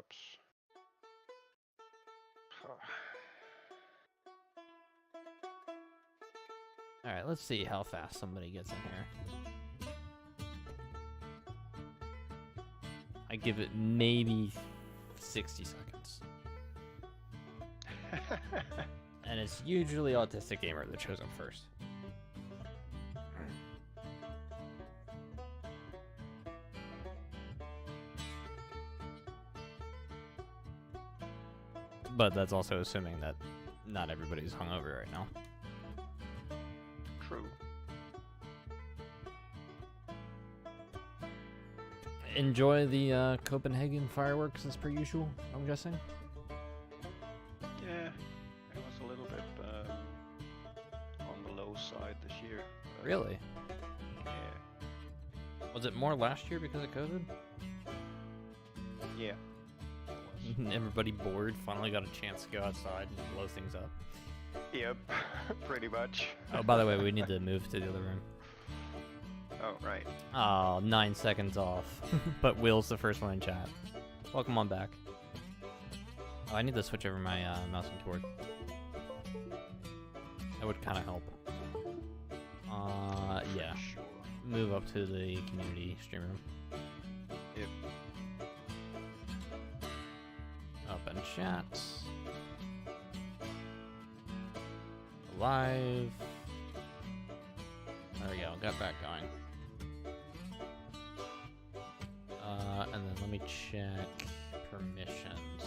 backups. Alright, let's see how fast somebody gets in here. I give it maybe 60 seconds. And it's usually Autistic Gamer that shows up first. But that's also assuming that not everybody's hungover right now. True. Enjoy the Copenhagen fireworks as per usual, I'm guessing? Yeah, it was a little bit on the low side this year. Really? Yeah. Was it more last year because of COVID? Yeah. Everybody bored, finally got a chance to go outside and blow things up. Yep, pretty much. Oh, by the way, we need to move to the other room. Oh, right. Oh, 9 seconds off. But Will's the first one in chat. Welcome on back. Oh, I need to switch over my mouse and keyboard. That would kind of help. Yeah. Sure. Move up to the community stream room. Yep. Open chat. Live. There we go, got that going. And then let me check permissions.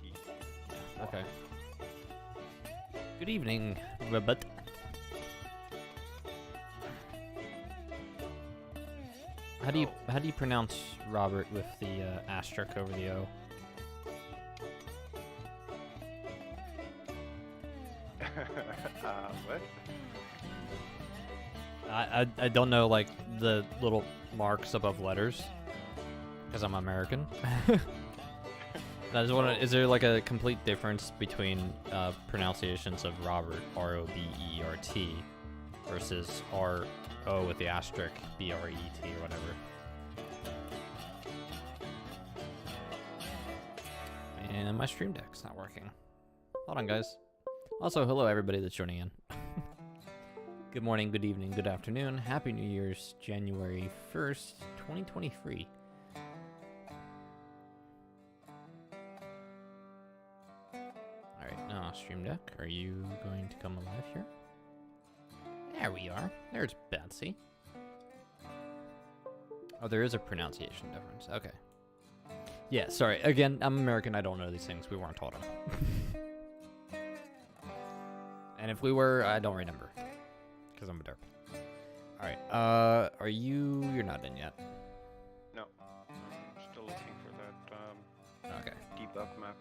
Yeah, okay. Good evening, Robert. How do you pronounce Robert with the asterisk over the O? What? I don't know, like, the little marks above letters, because I'm American. I just want to, is there like a complete difference between pronunciations of Robert, R-O-B-E-R-T, versus R-O with the asterisk, B-R-E-T, or whatever? And my stream deck's not working. Hold on, guys. Also, hello everybody that's joining in. Good morning, good evening, good afternoon. Happy New Year's, January 1st, 2023. Alright, Stream Deck, are you going to come alive here? There we are. There's Betsy. Oh, there is a pronunciation difference. Okay. Yeah, sorry. Again, I'm American. I don't know these things. We weren't taught them. And if we were, I don't remember. Because I'm a derp. Alright, are you... You're not in yet. No. I'm still looking for that Okay. debug map.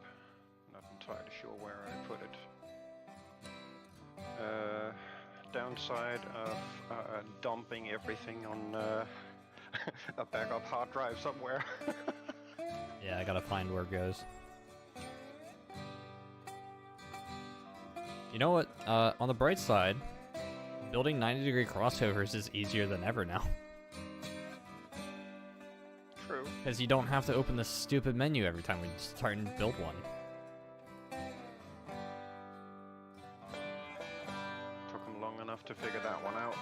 Not entirely sure where I put it. Downside of dumping everything on a backup hard drive somewhere. Yeah, I gotta find where it goes. You know what? On the bright side, building 90-degree crossovers is easier than ever now. True. Because you don't have to open the stupid menu every time we start and build one. Took them long enough to figure that one out.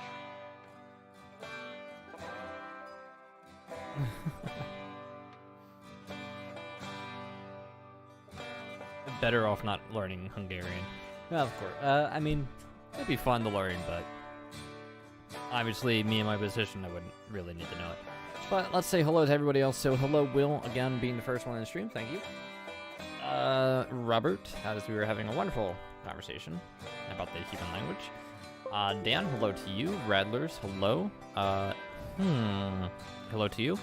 Better off not learning Hungarian. Well, of course. I mean, it'd be fun to learn, but obviously, me in my position, I wouldn't really need to know it. But let's say hello to everybody else. So hello, Will, again, being the first one in the stream. Thank you. Robert, as we were having a wonderful conversation about the human language. Dan, hello to you. Radlers, hello. Hello to you.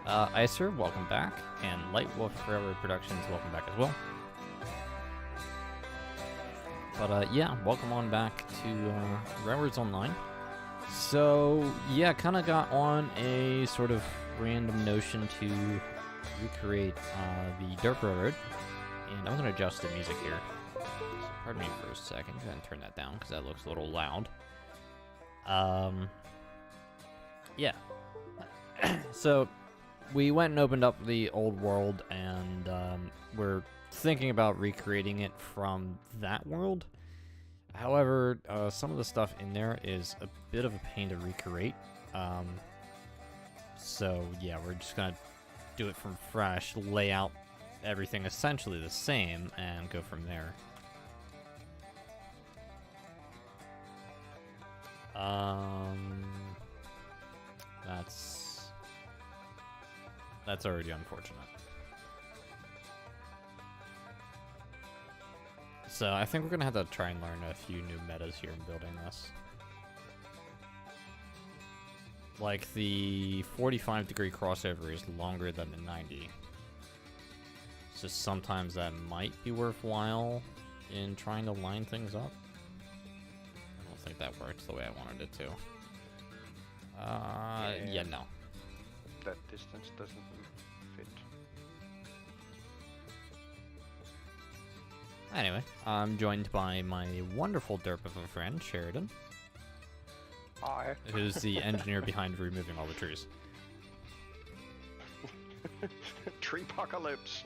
Icer, welcome back. And Light Wolf Railroad Productions, welcome back as well. But yeah, welcome on back to Railroads Online. So yeah, kind of got on a sort of random notion to recreate the Derp Railroad, and I'm gonna adjust the music here. So pardon me for a second. Go ahead and turn that down because that looks a little loud. Yeah. So we went and opened up the old world, and we're thinking about recreating it from that world. However, some of the stuff in there is a bit of a pain to recreate. So yeah, we're just gonna do it from fresh, lay out everything essentially the same, and go from there. That's already unfortunate. So I think we're gonna have to try and learn a few new metas here in building this. Like the 45-degree crossover is longer than the 90. So sometimes that might be worthwhile in trying to line things up. I don't think that worked the way I wanted it to. Yeah, no. That distance doesn't fit. Anyway, I'm joined by my wonderful derp of a friend, Sheridan. Hi. Who's the engineer behind removing all the trees. Tree apocalypse.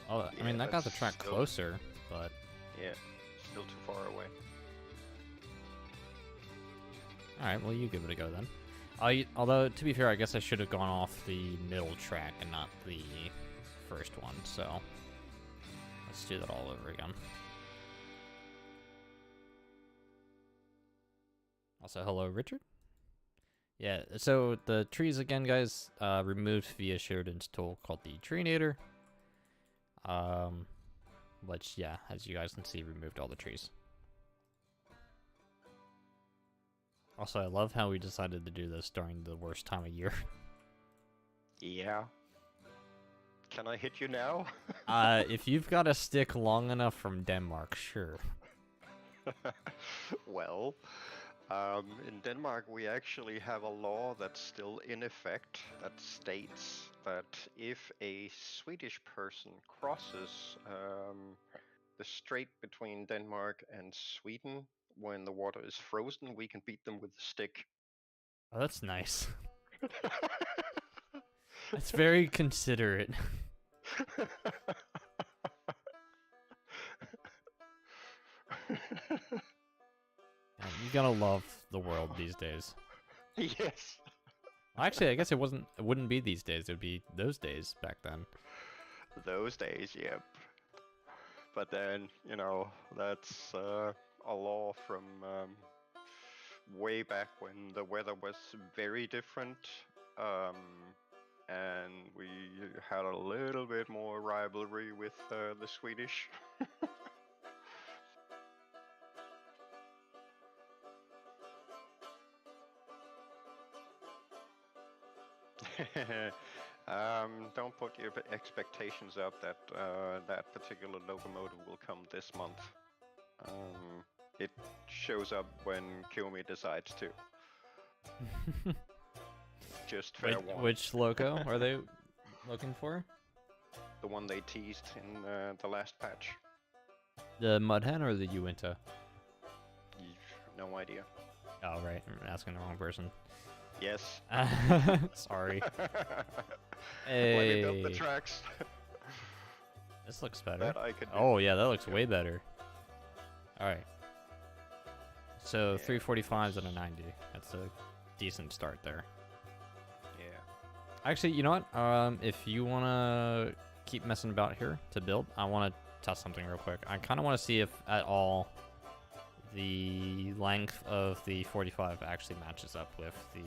Oh, I mean, that got the track still closer, but... Yeah, still too far away. Alright, well, you give it a go then. Although, to be fair, I guess I should have gone off the middle track and not the first one, so... Let's do that all over again. Also, hello, Richard? Yeah, so the trees again, guys, removed via Sheridan's tool called the Treenator. Which, yeah, as you guys can see, removed all the trees. Also, I love how we decided to do this during the worst time of year. Yeah. Can I hit you now? If you've got a stick long enough from Denmark, sure. Well, in Denmark we actually have a law that's still in effect that states that if a Swedish person crosses the strait between Denmark and Sweden when the water is frozen, we can beat them with a stick. Oh, that's nice. That's very considerate. You gotta love the world these days. Yes. Actually, I guess it wouldn't be these days. It would be those days back then. Those days, yep. But then, you know, that's a law from way back when the weather was very different. And we had a little bit more rivalry with the Swedish. Don't put your expectations up that that particular locomotive will come this month. It shows up when Kiyomi decides to. Just fair warning. Which loco are they looking for? The one they teased in the last patch. The Mudhen or the Uinta? No idea. Oh, right. I'm asking the wrong person. Yes. Sorry. Hey. Let me build Hey. the tracks. This looks better. That I could do. Oh, yeah, that looks way better. Alright. So, Yeah. 345s and a 90. That's a decent start there. Yeah. Actually, you know what? If you want to keep messing about here to build, I want to test something real quick. I kind of want to see if, at all, the length of the 45 actually matches up with the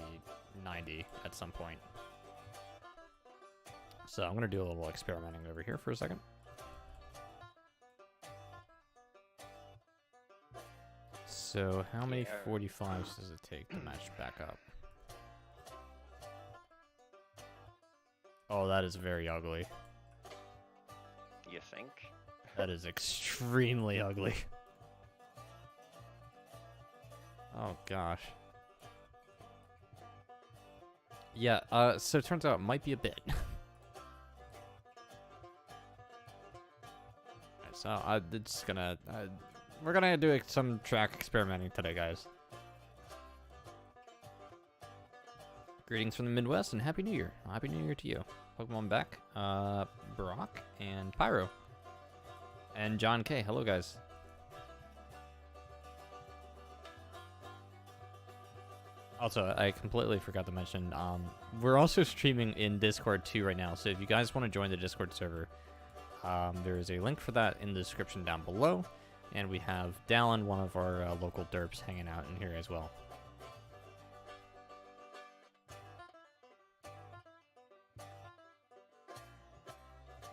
90 at some point. So I'm going to do a little experimenting over here for a second. So how many 45s does it take to match back up? Oh, that is very ugly. You think? That is extremely ugly. Oh gosh. Yeah, so it turns out it might be a bit. Alright, so I'm just gonna, we're gonna do some track experimenting today, guys. Greetings from the Midwest and Happy New Year. Happy New Year to you. Pokemon back. Brock and Pyro. And John K. Hello, guys. Also, I completely forgot to mention, we're also streaming in Discord too right now. So if you guys want to join the Discord server, there is a link for that in the description down below. And we have Dallin, one of our local derps, hanging out in here as well.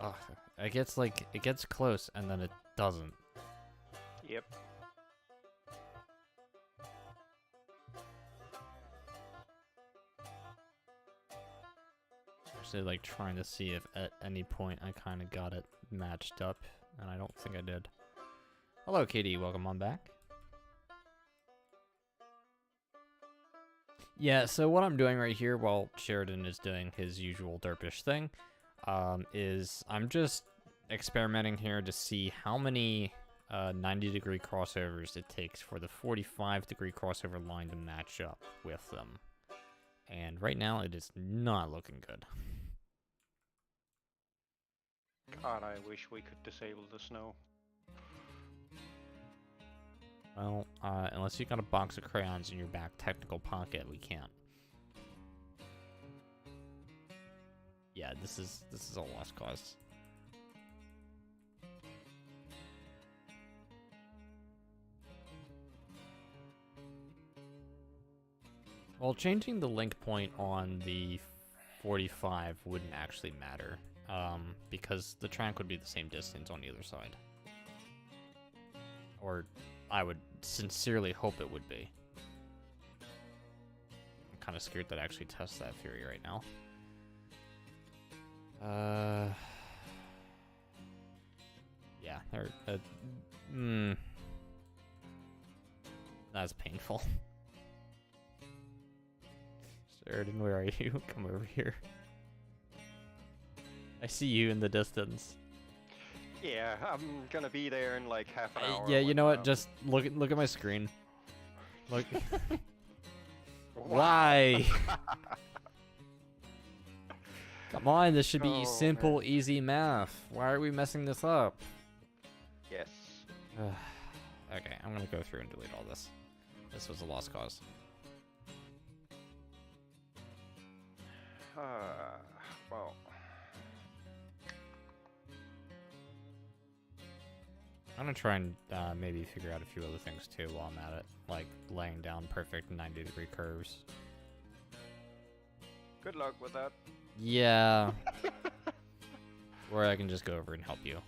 Oh, it gets close and then it doesn't. Yep. Actually, like trying to see if at any point I kind of got it matched up, and I don't think I did. Hello, Katie. Welcome on back. Yeah, so what I'm doing right here while Sheridan is doing his usual derpish thing, is I'm just experimenting here to see how many 90-degree crossovers it takes for the 45-degree crossover line to match up with them. And right now, it is not looking good. God, I wish we could disable the snow. Well, unless you got a box of crayons in your back technical pocket, we can't. Yeah, this is all lost cause. Well, changing the link point on the 45 wouldn't actually matter, because the track would be the same distance on either side. Or I would sincerely hope it would be. I'm kind of scared that I actually test that theory right now. Yeah, that's painful. Sheridan, where are you? Come over here. I see you in the distance. Yeah, I'm gonna be there in like half an hour. Yeah, you know what? Just look at my screen. Look. Why? Come on, this should be simple, man. Easy math. Why are we messing this up? Yes. Okay, I'm gonna go through and delete all this. This was a lost cause. Well. I'm gonna try and maybe figure out a few other things too while I'm at it, like laying down perfect 90-degree curves. Good luck with that. Yeah. Or I can just go over and help you.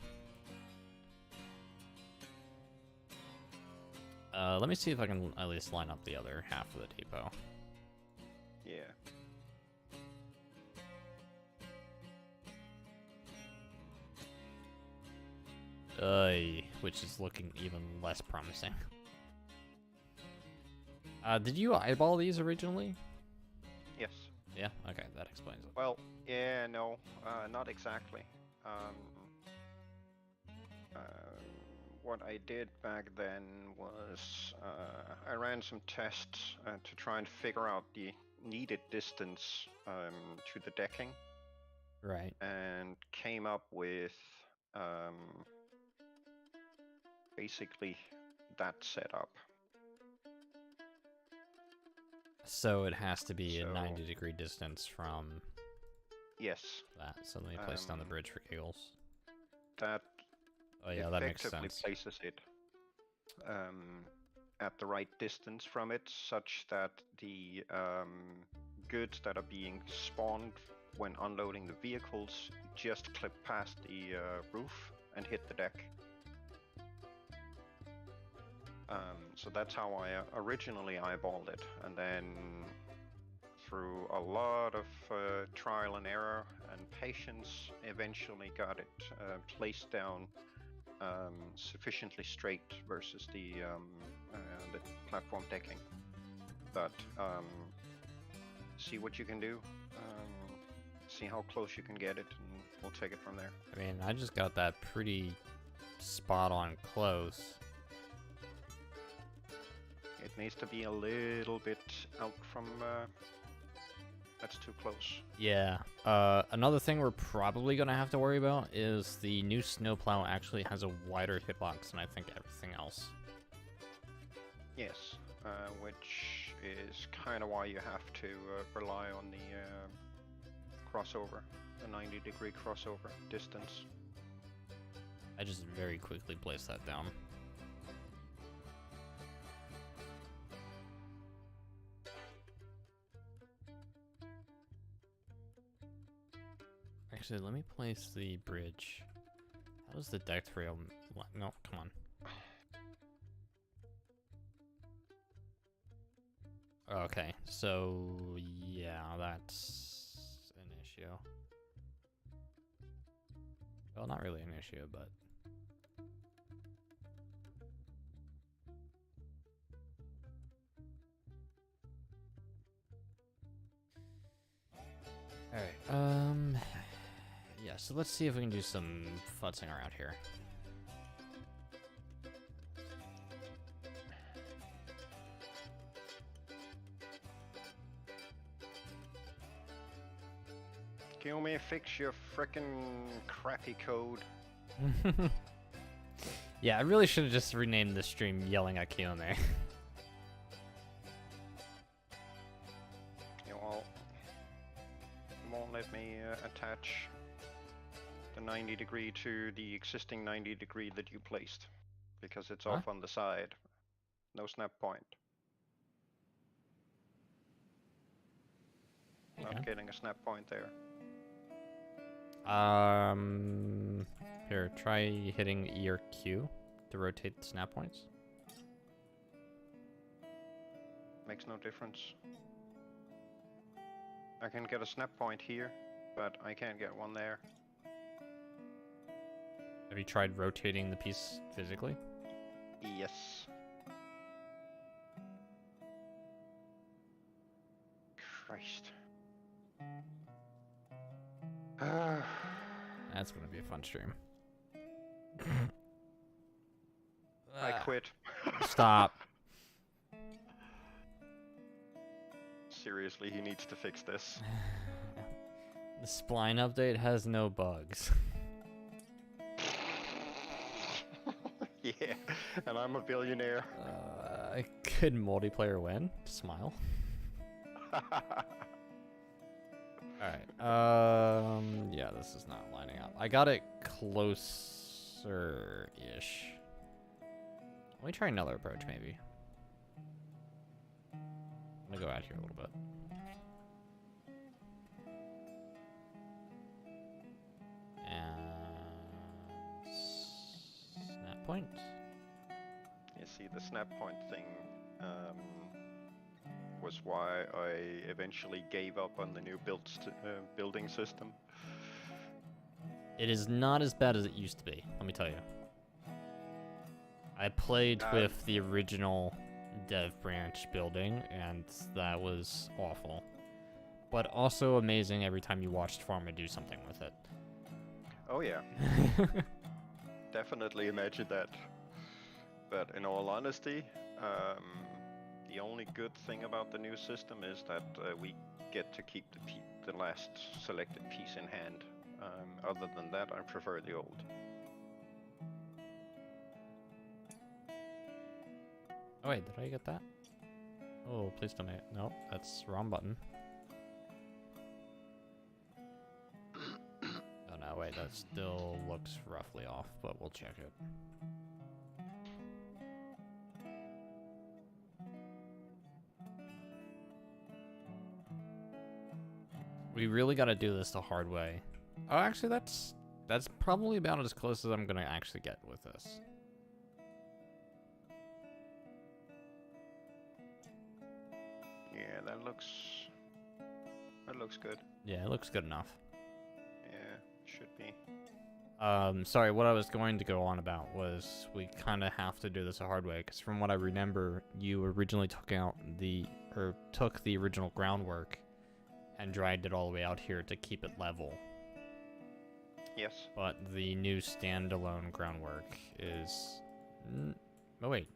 Let me see if I can at least line up the other half of the depot. Yeah. Which is looking even less promising. Did you eyeball these originally? Yes. Yeah? Okay, that explains it. Well, yeah, no, not exactly. What I did back then was I ran some tests to try and figure out the needed distance to the decking. Right. And came up with basically that setup. So it has to be a 90-degree distance from yes. that. So let me place down the bridge for Eagles. That oh yeah, that makes effectively sense. places it at the right distance from it, such that the goods that are being spawned when unloading the vehicles just clip past the roof and hit the deck. So that's how I originally eyeballed it, and then through a lot of trial and error and patience, eventually got it placed down sufficiently straight versus the platform decking. But see what you can do, see how close you can get it, and we'll take it from there. I mean, I just got that pretty spot on close. It needs to be a little bit out from That's too close. Yeah. Another thing we're probably gonna have to worry about is the new snowplow actually has a wider hitbox than I think everything else. Yes, which is kind of why you have to rely on the crossover, the 90-degree crossover distance. I just very quickly placed that down. Actually, let me place the bridge. How does the deck trail... No, come on. Okay, so yeah, that's an issue. Well, not really an issue, but... Alright, yeah, so let's see if we can do some futzing around here. Kill me, fix your frickin' crappy code. Yeah, I really should have just renamed the stream Yelling at Kiyome. You won't let me attach the 90-degree to the existing 90-degree that you placed, because it's off on the side. No snap point. Not getting a snap point there. Here, try hitting E or Q to rotate the snap points. Makes no difference. I can get a snap point here, but I can't get one there. Have you tried rotating the piece physically? Yes. Christ. That's gonna be a fun stream. I quit. Stop. Seriously, he needs to fix this. The spline update has no bugs. Yeah, and I'm a billionaire. Could multiplayer win? Smile. Alright, yeah, this is not lining up. I got it closer-ish. Let me try another approach, maybe. I'm gonna go out here a little bit. And... snap point. You see, the snap point thing was why I eventually gave up on the new building system. It is not as bad as it used to be, let me tell you. I played with the original dev branch building, and that was awful. But also amazing every time you watched Pharma do something with it. Oh yeah. Definitely imagine that. But in all honesty, the only good thing about the new system is that we get to keep the last selected piece in hand. Other than that, I prefer the old. Oh wait, did I get that? Oh, please don't make it. No, that's wrong button. Oh no, wait, that still looks roughly off, but we'll check it. We really gotta do this the hard way. Oh, actually, that's probably about as close as I'm gonna actually get with this. Yeah, that looks good. Yeah, it looks good enough. Yeah, should be. Sorry, what I was going to go on about was we kind of have to do this a hard way, because from what I remember, you originally took the original groundwork and dragged it all the way out here to keep it level. Yes. But the new standalone groundwork is... Oh, wait.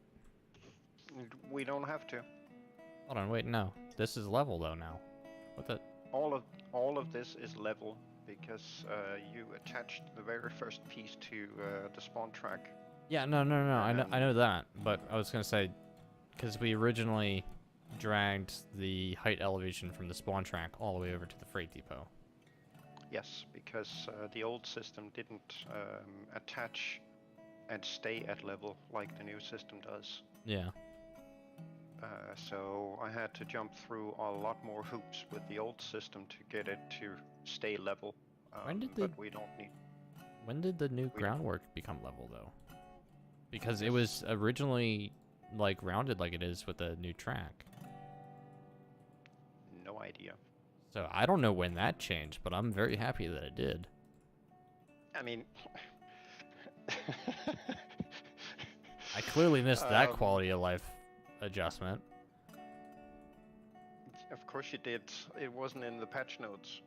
We don't have to. Hold on, wait, no. This is level, though, now. What the... all of this is level because you attached the very first piece to the spawn track. Yeah, no. I know that, but I was gonna say, because we originally dragged the height elevation from the spawn track all the way over to the freight depot. Yes, because the old system didn't attach and stay at level like the new system does. Yeah. So I had to jump through a lot more hoops with the old system to get it to stay level. But we don't need. When did the new groundwork become level though? Because it was originally like rounded like it is with the new track. No idea. So I don't know when that changed, but I'm very happy that it did. I mean, I clearly missed that quality of life adjustment. Of course you did. It wasn't in the patch notes.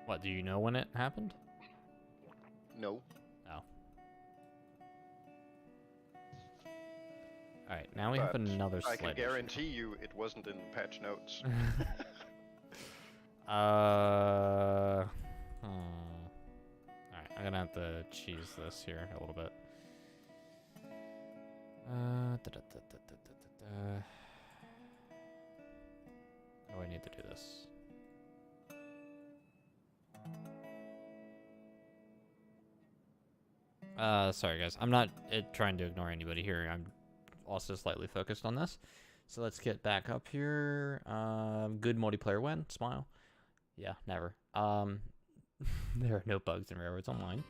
What, do you know when it happened? No. Oh. Alright, now we have another slight I can guarantee you it wasn't in the patch notes. Alright, I'm gonna have to cheese this here a little bit. How do I need to do this? Sorry guys, I'm not trying to ignore anybody here. I'm also slightly focused on this. So let's get back up here. Good multiplayer win, smile. Yeah, never. There are no bugs in Railroads Online.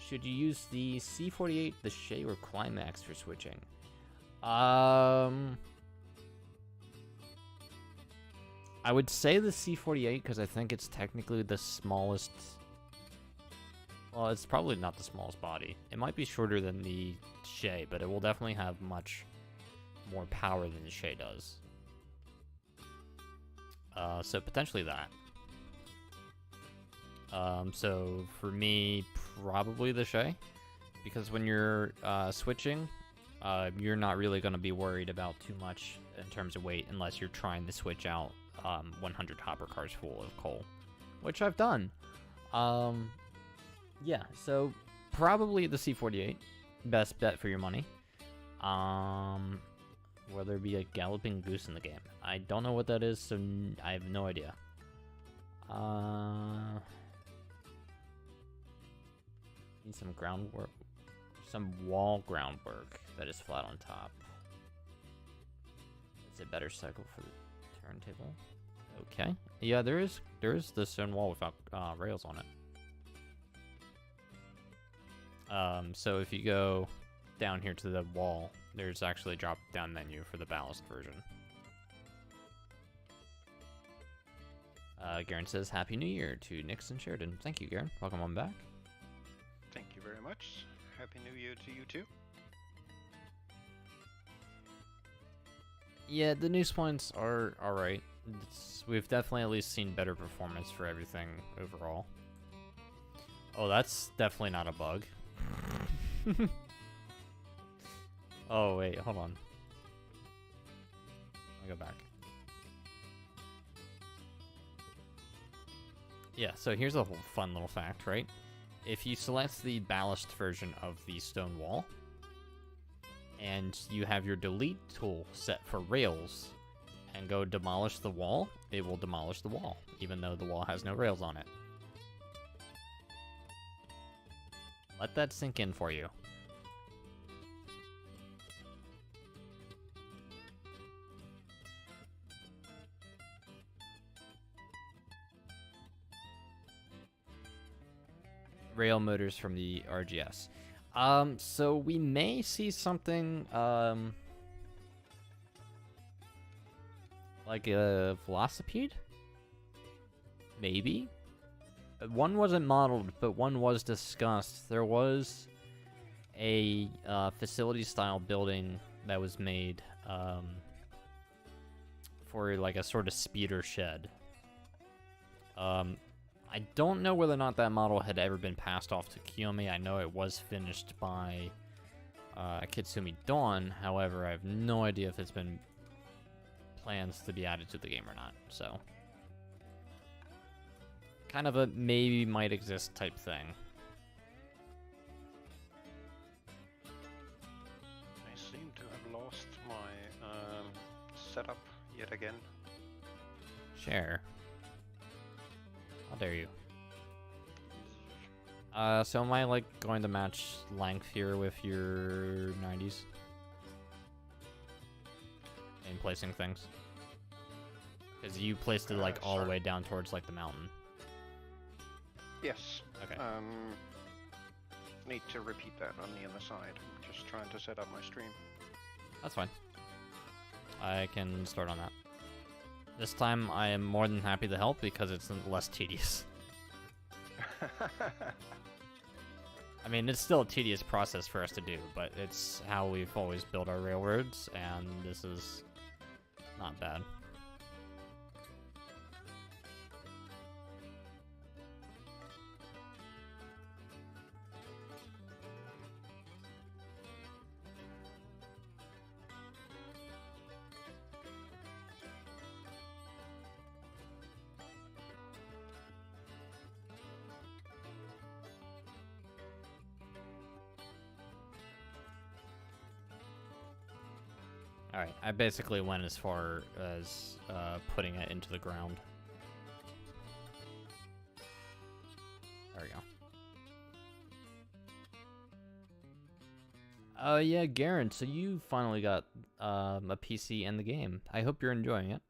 Should you use the C48, the Shay, or Climax for switching? I would say the C48 because I think it's technically the smallest. Well, it's probably not the smallest body. It might be shorter than the Shay, but it will definitely have much more power than the Shay does. So potentially that. So for me, probably the Shay, because when you're switching, you're not really going to be worried about too much in terms of weight unless you're trying to switch out 100 hopper cars full of coal, which I've done. Yeah, so probably the C48, best bet for your money. Will there be a galloping goose in the game? I don't know what that is, so I have no idea. Need some groundwork, some wall groundwork that is flat on top. It's a better cycle for the turntable. Okay, yeah, there is the stone wall without rails on it. So if you go down here to the wall, there's actually a drop-down menu for the ballast version. Garen says, Happy New Year to Nixon Sheridan. Thank you, Garen. Welcome on back. Thank you very much. Happy New Year to you too. Yeah, the new spawns are alright. We've definitely at least seen better performance for everything overall. Oh, that's definitely not a bug. Oh, wait, hold on. I'll go back. Yeah, so here's a whole fun little fact, right? If you select the ballast version of the stone wall, and you have your delete tool set for rails, and go demolish the wall, it will demolish the wall, even though the wall has no rails on it. Let that sink in for you. Rail motors from the RGS. So we may see something like a velocipede? Maybe? One wasn't modeled, but one was discussed. There was a facility-style building that was made for like a sort of speeder shed. I don't know whether or not that model had ever been passed off to Kiyomi. I know it was finished by Kitsumi Dawn. However, I have no idea if it's been plans to be added to the game or not. So, kind of a maybe might exist type thing. I seem to have lost my setup yet again. Share. How dare you? So am I like going to match length here with your 90s? In placing things? Because you placed it like all the way down towards like the mountain. Yes. Okay. Need to repeat that on the other side. I'm just trying to set up my stream. That's fine. I can start on that. This time I am more than happy to help because it's less tedious. I mean, it's still a tedious process for us to do, but it's how we've always built our railroads, and this is not bad. Alright, I basically went as far as putting it into the ground. There we go. Yeah, Garen, so you finally got a PC in the game. I hope you're enjoying it.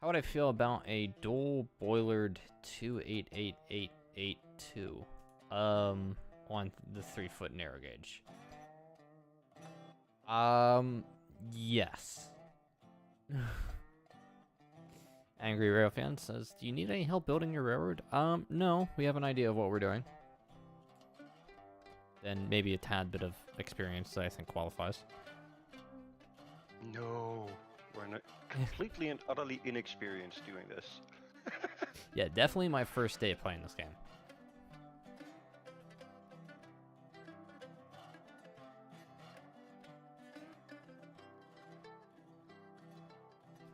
How would I feel about a dual boilered 288882 on the 3-foot narrow gauge? Yes. Angry Rail Fan says, do you need any help building your railroad? No, we have an idea of what we're doing. Then maybe a tad bit of experience that I think qualifies. No, we're not completely and utterly inexperienced doing this. Yeah, definitely my first day of playing this game.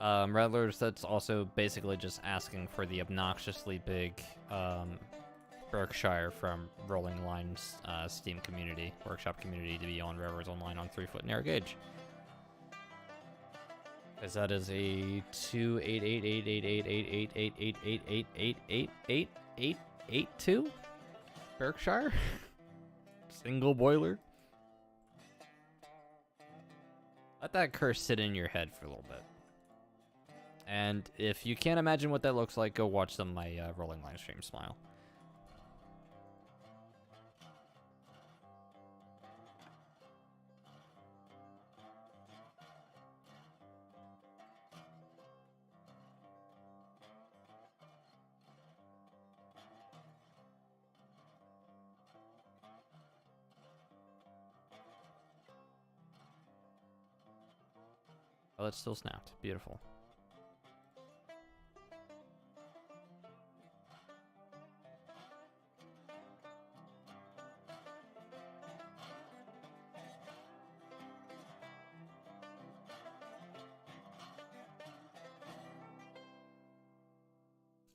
Redlers, that's also basically just asking for the obnoxiously big Berkshire from Rolling Line's Steam community, workshop community, to be on Railroads Online on 3-foot narrow gauge. Because that is a 28888888888888882 Berkshire single boiler. Let that curse sit in your head for a little bit. And if you can't imagine what that looks like, go watch some of my Rolling Line stream. Smile. Oh, it still snapped. Beautiful.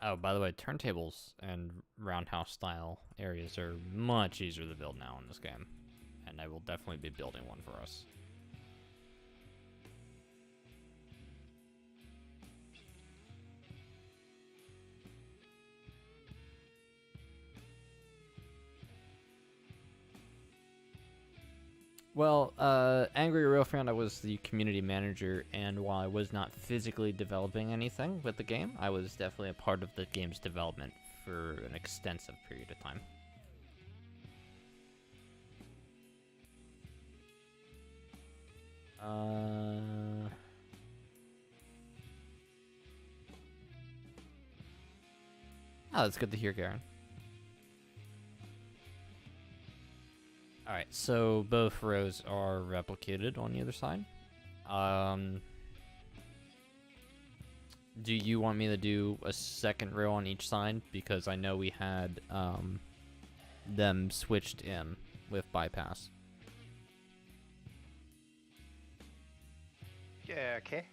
Oh, by the way, turntables and roundhouse style areas are much easier to build now in this game. And I will definitely be building one for us. Well, Angry Rail Fan, I was the community manager, and while I was not physically developing anything with the game, I was definitely a part of the game's development for an extensive period of time. Oh, that's good to hear, Garen. Alright, so both rows are replicated on the other side. Do you want me to do a second row on each side? Because I know we had them switched in with bypass. Yeah, okay.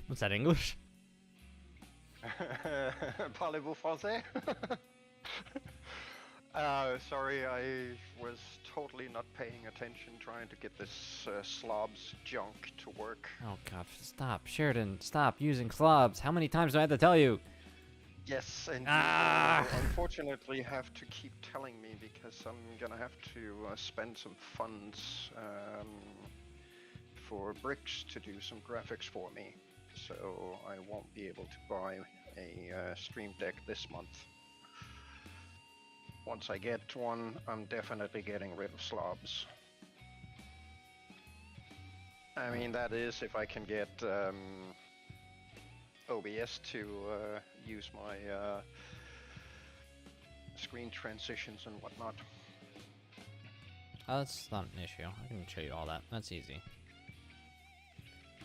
Was that English? Parlez-vous français? Sorry, I was totally not paying attention trying to get this slob's junk to work. Oh god, stop. Sheridan, stop using slobs. How many times do I have to tell you? Yes, and Ah! you unfortunately have to keep telling me because I'm gonna have to spend some funds for bricks to do some graphics for me. So I won't be able to buy a Stream Deck this month. Once I get one, I'm definitely getting rid of slobs. I mean, that is if I can get OBS to use my screen transitions and whatnot. That's not an issue. I can show you all that. That's easy.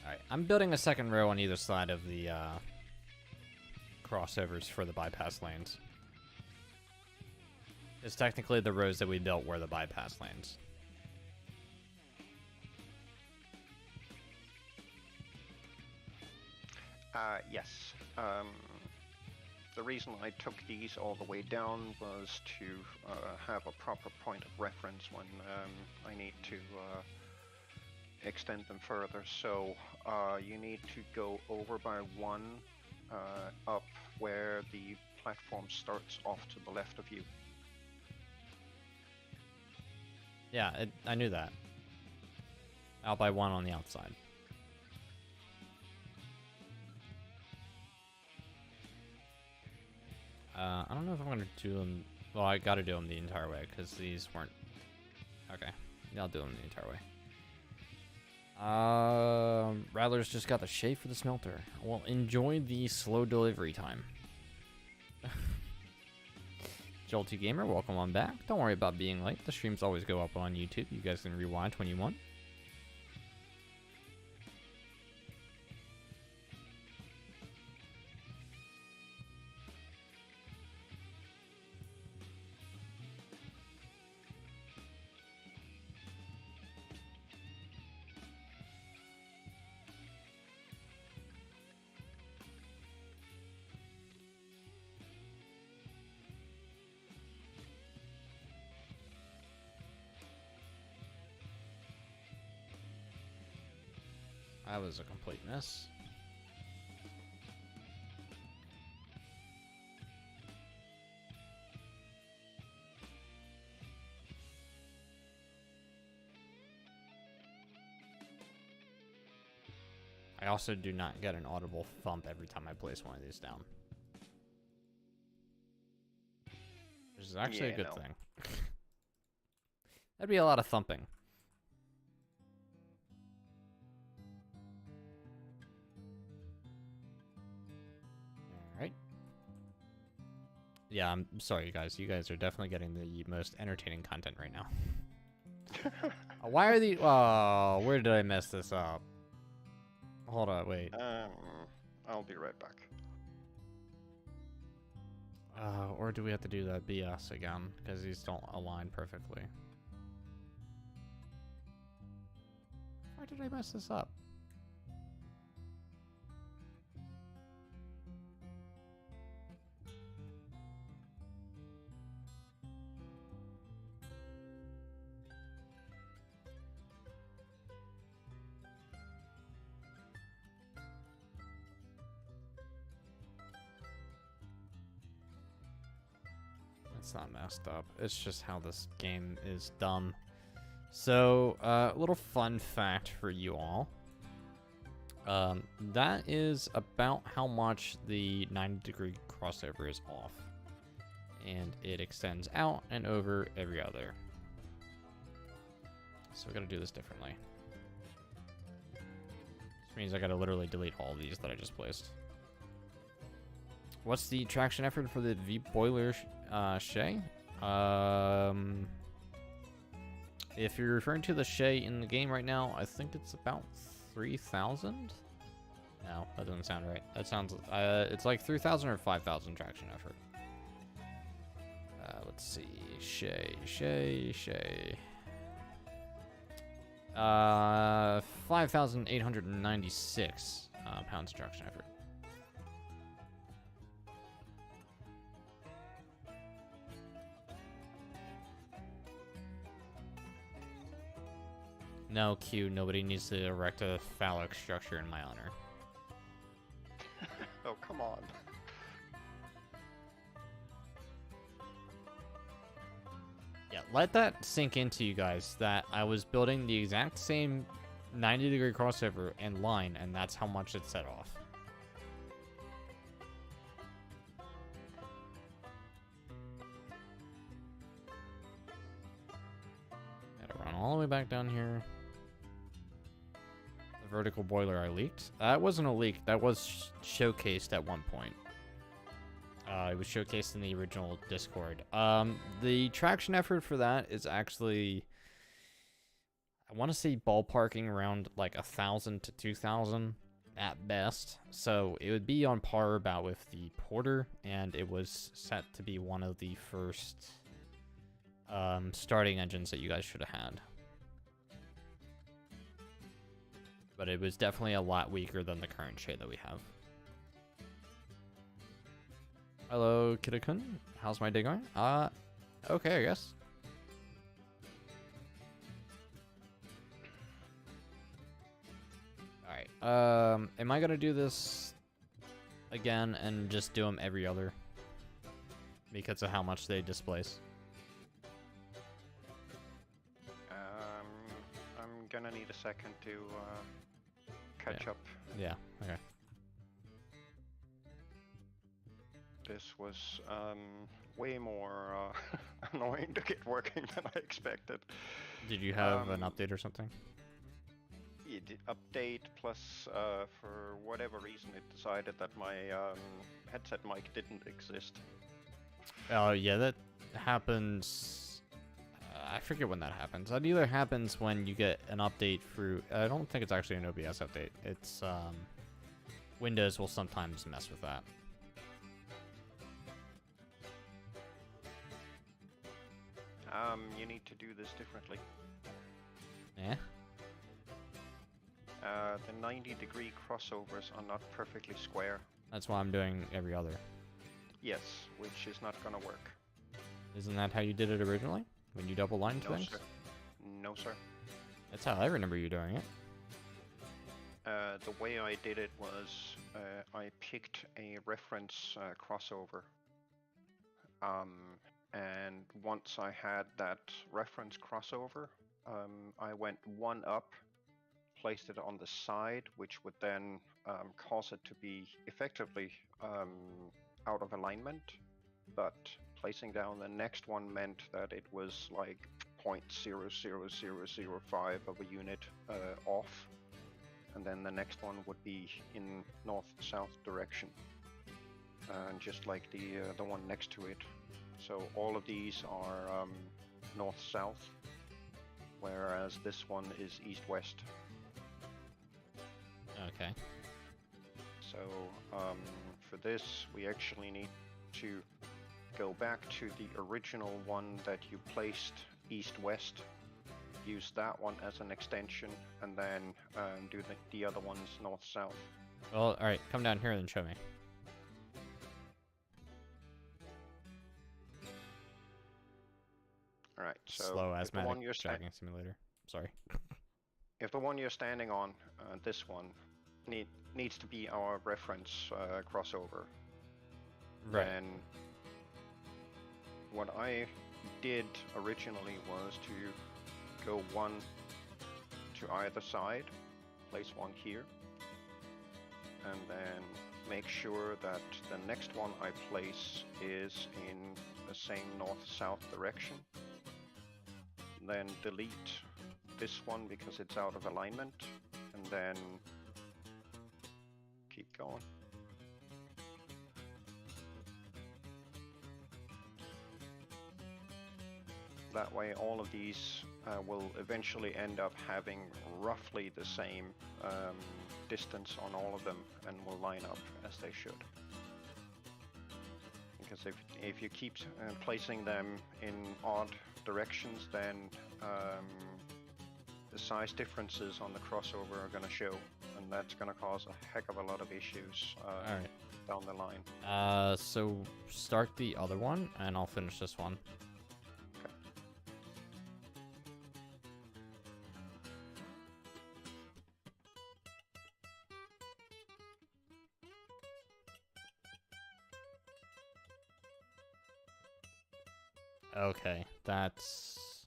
Alright, I'm building a second row on either side of the crossovers for the bypass lanes. It's technically the rows that we built were the bypass lanes. Yes. The reason I took these all the way down was to have a proper point of reference when I need to extend them further. So you need to go over by one up where the platform starts off to the left of you. Yeah, I knew that. Out by one on the outside. I don't know if I'm going to do them... Well, I got to do them the entire way, because these weren't... Okay, yeah, I'll do them the entire way. Rattler's just got the shape for the smelter. Well, enjoy the slow delivery time. Jolty Gamer, welcome on back. Don't worry about being late. The streams always go up on YouTube. You guys can rewind when you want. That was a complete mess. I also do not get an audible thump every time I place one of these down. Which is actually a good thing. That'd be a lot of thumping. Alright. Yeah, I'm sorry, guys. You guys are definitely getting the most entertaining content right now. Why are the... Oh, where did I mess this up? Hold on, wait. I'll be right back. Or do we have to do that BS again? Because these don't align perfectly. Why did I mess this up? It's not messed up. It's just how this game is dumb. So, a little fun fact for you all. That is about how much the 90-degree crossover is off. And it extends out and over every other. So we gotta do this differently. Which means I gotta literally delete all of these that I just placed. What's the traction effort for the V-Boiler Shay? If you're referring to the Shay in the game right now, I think it's about 3,000? No, that doesn't sound right. That sounds... it's like 3,000 or 5,000 traction effort. Let's see. Shay. 5,896 pounds traction effort. No, Q, nobody needs to erect a phallic structure in my honor. Oh, come on. Yeah, let that sink into you guys, that I was building the exact same 90-degree crossover and line, and that's how much it set off. Gotta run all the way back down here. The vertical boiler I leaked. That wasn't a leak, that was showcased at one point. It was showcased in the original Discord. The traction effort for that is actually, I want to say ballparking around like 1,000 to 2,000 at best. So it would be on par about with the Porter, and it was set to be one of the first starting engines that you guys should have had. But it was definitely a lot weaker than the current shade that we have. Hello, Kitakun. How's my day going? Okay, I guess. Alright, am I gonna do this again and just do them every other? Because of how much they displace. I'm gonna need a second to catch up. Yeah, okay. This was way more annoying to get working than I expected. Did you have an update or something? It did update, plus for whatever reason it decided that my headset mic didn't exist. Oh, yeah, that happens. I forget when that happens. That either happens when you get an update through. I don't think it's actually an OBS update. It's Windows will sometimes mess with that. You need to do this differently. Yeah? The 90-degree crossovers are not perfectly square. That's why I'm doing every other. Yes, which is not gonna work. Isn't that how you did it originally? When you double lined No, things? sir. No, sir. That's how I remember you doing it. The way I did it was I picked a reference crossover. And once I had that reference crossover, I went one up, placed it on the side, which would then cause it to be effectively out of alignment. But placing down the next one meant that it was like 0.00005 of a unit off, and then the next one would be in north-south direction, and just like the one next to it. So all of these are north-south, whereas this one is east-west. Okay. So for this, we actually need to go back to the original one that you placed east-west, use that one as an extension, and then do the other ones north-south. Well, alright, come down here and show me. Alright, so Slow if the one asthmatic you're jogging simulator. Sorry. if the one you're standing on, this one, needs to be our reference crossover. Right. And what I did originally was to go one to either side, place one here, and then make sure that the next one I place is in the same north-south direction. Then delete this one because it's out of alignment, and then keep going. That way all of these will eventually end up having roughly the same distance on all of them, and will line up as they should. Because if you keep placing them in odd directions, then the size differences on the crossover are going to show, and that's gonna cause a heck of a lot of issues All right. down the line. So start the other one, and I'll finish this one. Okay, that's...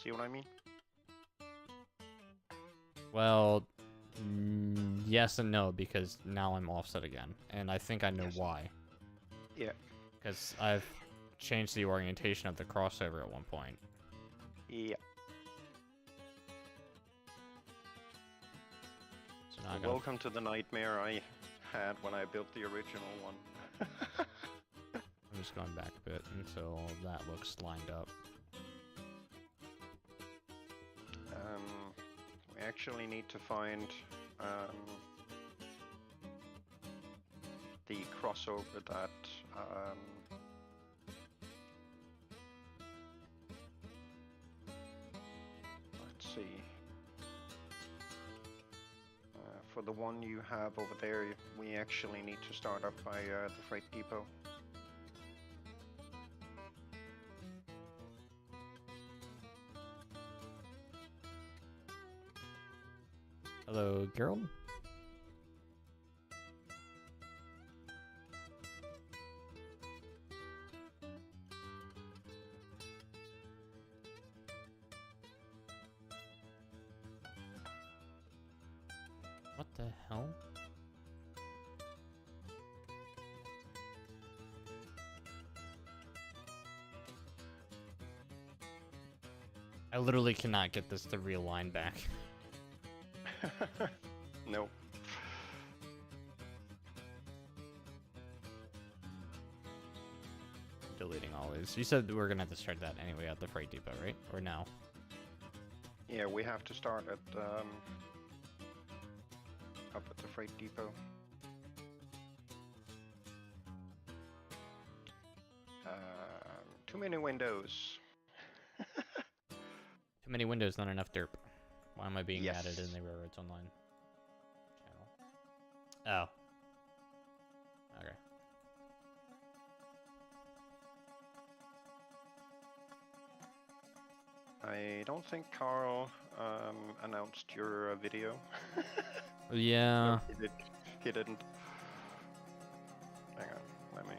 See what I mean? Well, yes and no, because now I'm offset again, and I think I know why. Yeah. Because I've changed the orientation of the crossover at one point. Yeah. So now I gotta... Welcome to the nightmare I had when I built the original one. I'm just going back a bit until that looks lined up. We actually need to find the crossover that let's see. For the one you have over there, we actually need to start up by the freight depot. Hello, Gerald? What the hell? I literally cannot get this to realign back. Nope. Deleting always. You said we're gonna have to start that anyway at the freight depot, right? Or now? Yeah, we have to start at up at the freight depot. Too many windows. Too many windows, not enough derp. Why am I being added in the Railroads Online channel? Oh. Okay. I don't think Carl announced your video. Yeah. No, he didn't. Hang on, let me...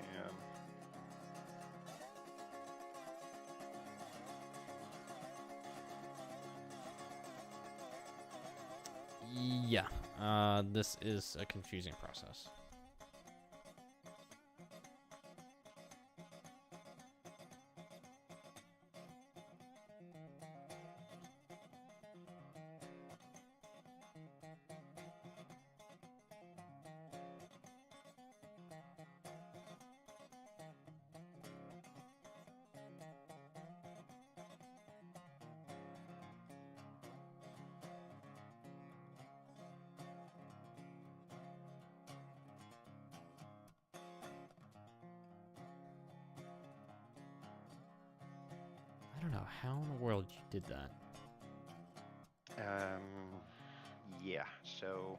Yeah, this is a confusing process. I don't know how in the world you did that. Yeah, so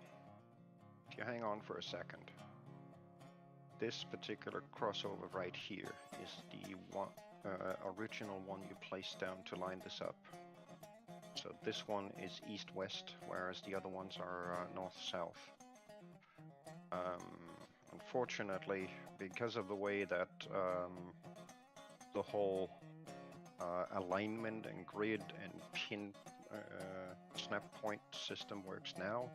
if you hang on for a second, this particular crossover right here is the one, original one you placed down to line this up. So this one is east-west, whereas the other ones are north-south. Unfortunately, because of the way that the whole alignment and grid and pin snap point system works now,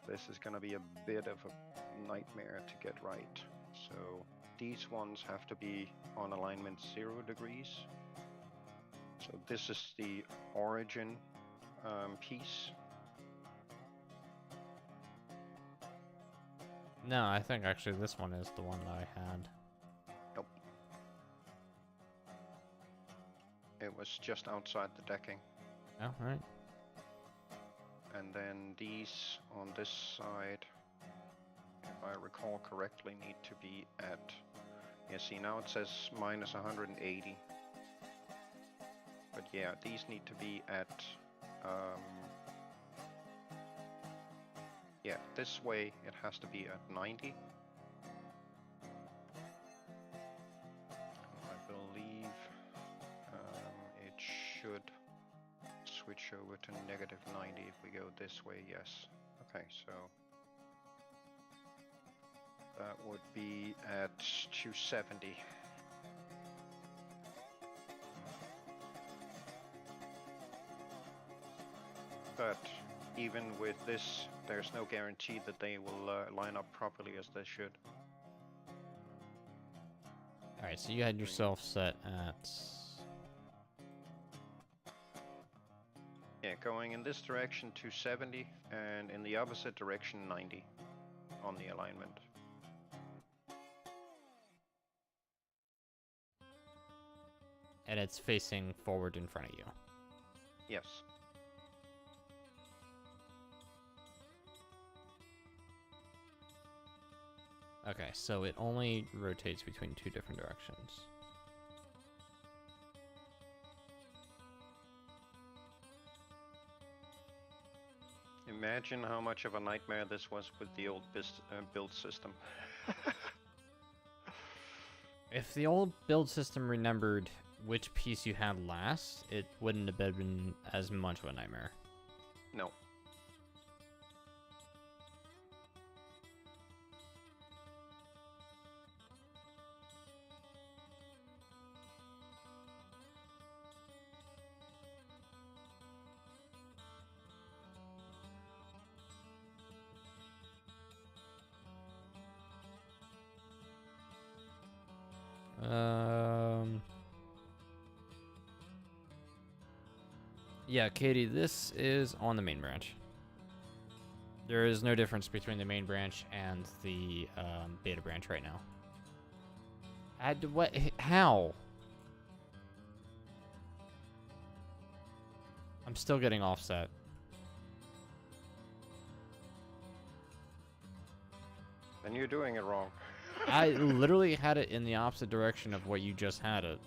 this is going to be a bit of a nightmare to get right. So these ones have to be on alignment 0 degrees. So this is the origin piece. No, I think actually this one is the one that I had. Nope. It was just outside the decking. Oh, right. And then these on this side, if I recall correctly, need to be at... Yeah, see, now it says minus 180. But yeah, these need to be at Yeah, this way it has to be at 90. I believe it should switch over to -90 if we go this way, yes. Okay, so that would be at 270. But even with this, there's no guarantee that they will line up properly as they should. Alright, so you had yourself set at... Yeah, going in this direction 270, and in the opposite direction 90 on the alignment. And it's facing forward in front of you. Yes. Okay, so it only rotates between two different directions. Imagine how much of a nightmare this was with the old build system. If the old build system remembered which piece you had last, it wouldn't have been as much of a nightmare. No. Yeah, Katie, this is on the main branch. There is no difference between the main branch and the beta branch right now. What? How? I'm still getting offset. Then you're doing it wrong. I literally had it in the opposite direction of what you just had it.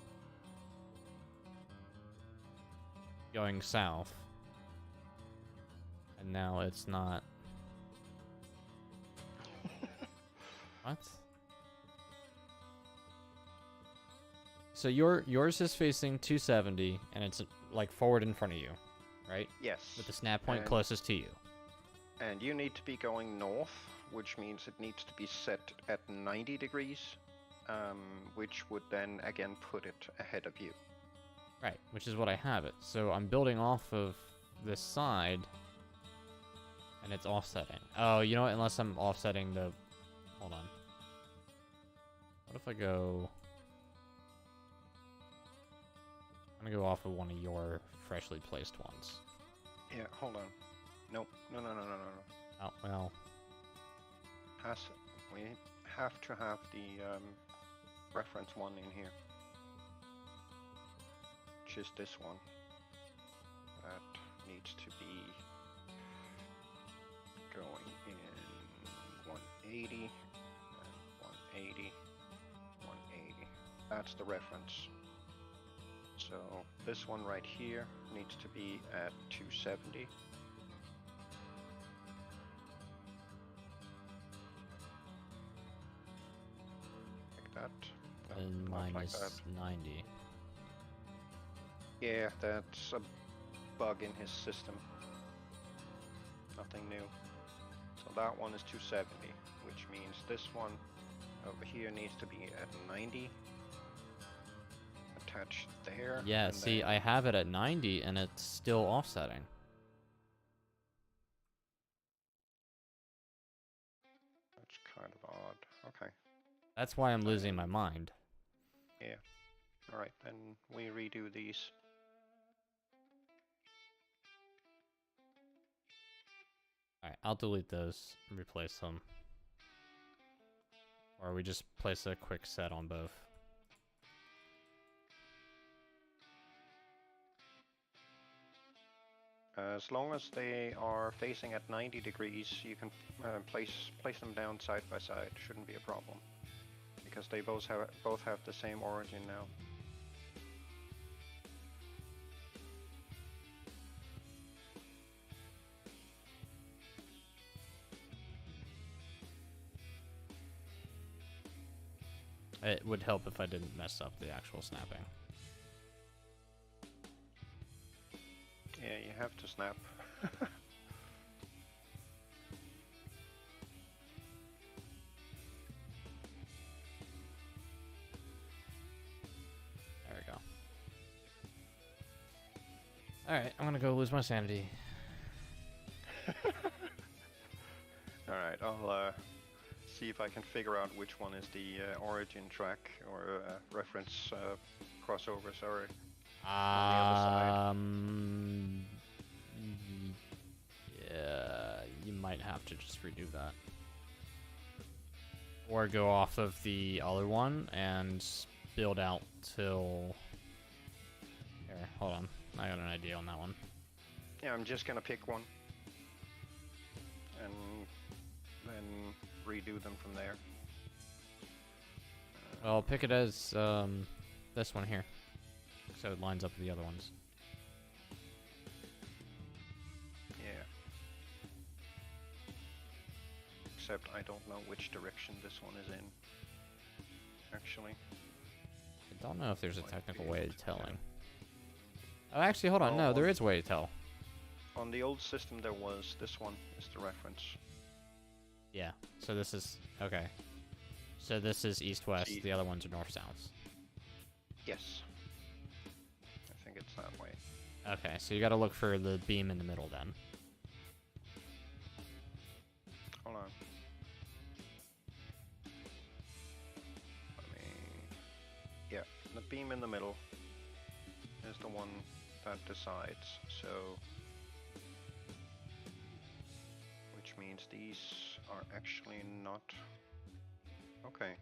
Going south. And now it's not. What? So yours is facing 270 and it's like forward in front of you, right? Yes. With the snap point closest to you. And you need to be going north, which means it needs to be set at 90 degrees, which would then again put it ahead of you. Right, which is what I have it. So I'm building off of this side, and it's offsetting. Oh, you know what? Unless I'm offsetting the... Hold on. What if I go... I'm gonna go off of one of your freshly placed ones. Yeah, hold on. Nope. No. Oh, well... We have to have the reference one in here. Which is this one. That needs to be going in 180 and 180, 180. That's the reference. So this one right here needs to be at 270. That. And Not mine like is that. 90. Yeah, that's a bug in his system. Nothing new. So that one is 270, which means this one over here needs to be at 90. Attached there. Yeah, see, I have it at 90 and it's still offsetting. That's kind of odd. Okay. That's why I'm losing my mind. Yeah. Alright, then we redo these. Alright, I'll delete those and replace them. Or we just place a quick set on both. As long as they are facing at 90 degrees, you can place them down side by side. Shouldn't be a problem. Because they both have the same origin now. It would help if I didn't mess up the actual snapping. Yeah, you have to snap. There we go. Alright, I'm gonna go lose my sanity. Alright, I'll see if I can figure out which one is the origin track or reference crossover, sorry. On the other side. Yeah, you might have to just redo that. Or go off of the other one and build out till... Here, hold on. I got an idea on that one. Yeah, I'm just gonna pick one. And then redo them from there. Well, pick it as this one here. So it lines up with the other ones. Yeah. Except I don't know which direction this one is in. Actually. I don't know if there's a technical way of telling. Oh, actually, hold on. No, there is a way to tell. On the old system there was. This one is the reference. Yeah, so this is... Okay. So this is east-west, the other ones are north-south. Yes. I think it's that way. Okay, so you gotta look for the beam in the middle then. Hold on. Let me... Yeah, the beam in the middle is the one that decides, so... Which means these are actually not... Okay.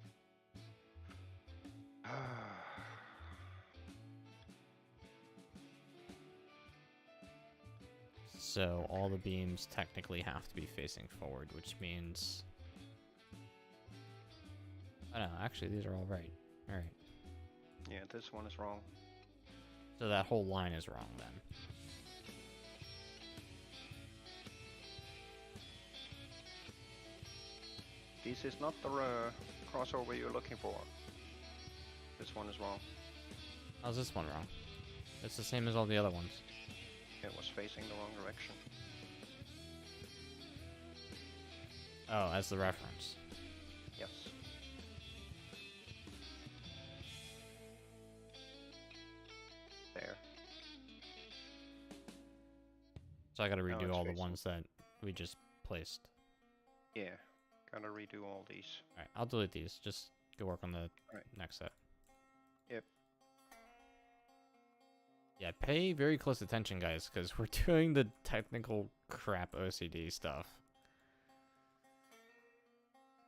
So all the beams technically have to be facing forward, which means... Oh no, actually these are all right. Alright. Yeah, this one is wrong. So that whole line is wrong then. This is not the crossover you're looking for. This one is wrong. How's this one wrong? It's the same as all the other ones. It was facing the wrong direction. Oh, as the reference. Yes. There. So I gotta Now redo it's all the facing. ones that we just placed. Yeah. Gotta redo all these. Alright, I'll delete these. Just go work on the Right. next set. Yep. Yeah, pay very close attention, guys, because we're doing the technical crap OCD stuff.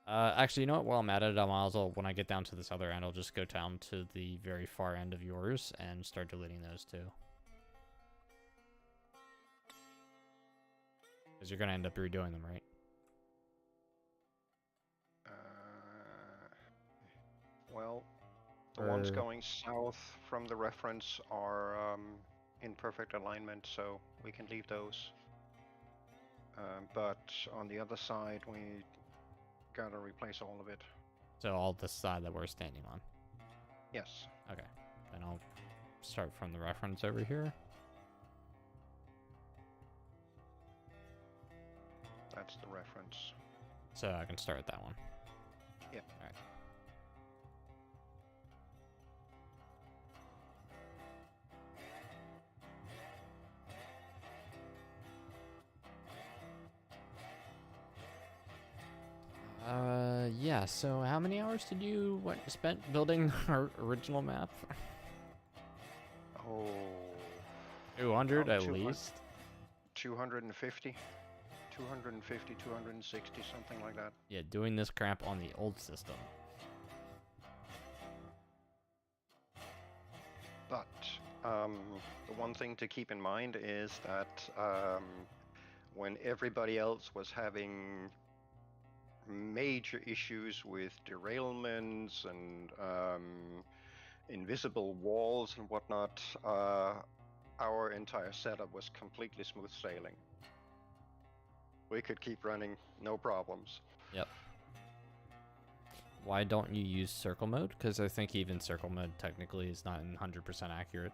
Actually, you know what? While I'm at it, I might as well, when I get down to this other end, I'll just go down to the very far end of yours and start deleting those too. Because you're going to end up redoing them, right? Well, the ones going south from the reference are in perfect alignment, so we can leave those. But on the other side, we gotta replace all of it. So all the side that we're standing on. Yes. Okay. Then I'll start from the reference over here. That's the reference. So I can start with that one. Yeah. Alright. Yeah, so how many hours did you spent building our original map? Oh. 200 at 200. least? 250? 250, 260, something like that. Yeah, doing this crap on the old system. But the one thing to keep in mind is that when everybody else was having major issues with derailments and invisible walls and whatnot, our entire setup was completely smooth sailing. We could keep running, no problems. Yep. Why don't you use circle mode? Because I think even circle mode technically is not 100% accurate.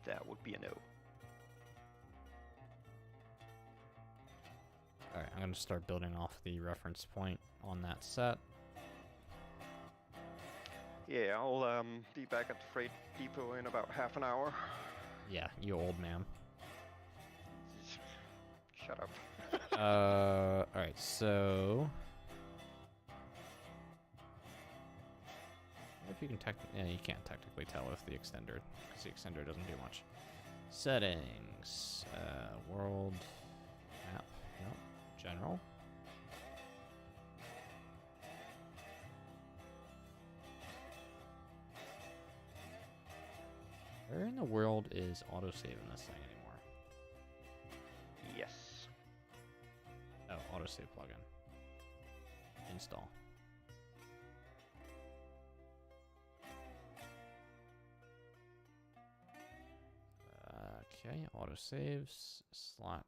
That would be a no. Alright, I'm going to start building off the reference point on that set. Yeah, I'll be back at the freight depot in about half an hour. Yeah, you old man. Shut up. Alright, so... if you can yeah, you can't technically tell if the extender, because the extender doesn't do much. Settings, world, map, no, general. Where in the world is autosave in this thing anymore? Yes. Oh, autosave plugin. Install. Okay, autosaves, slot.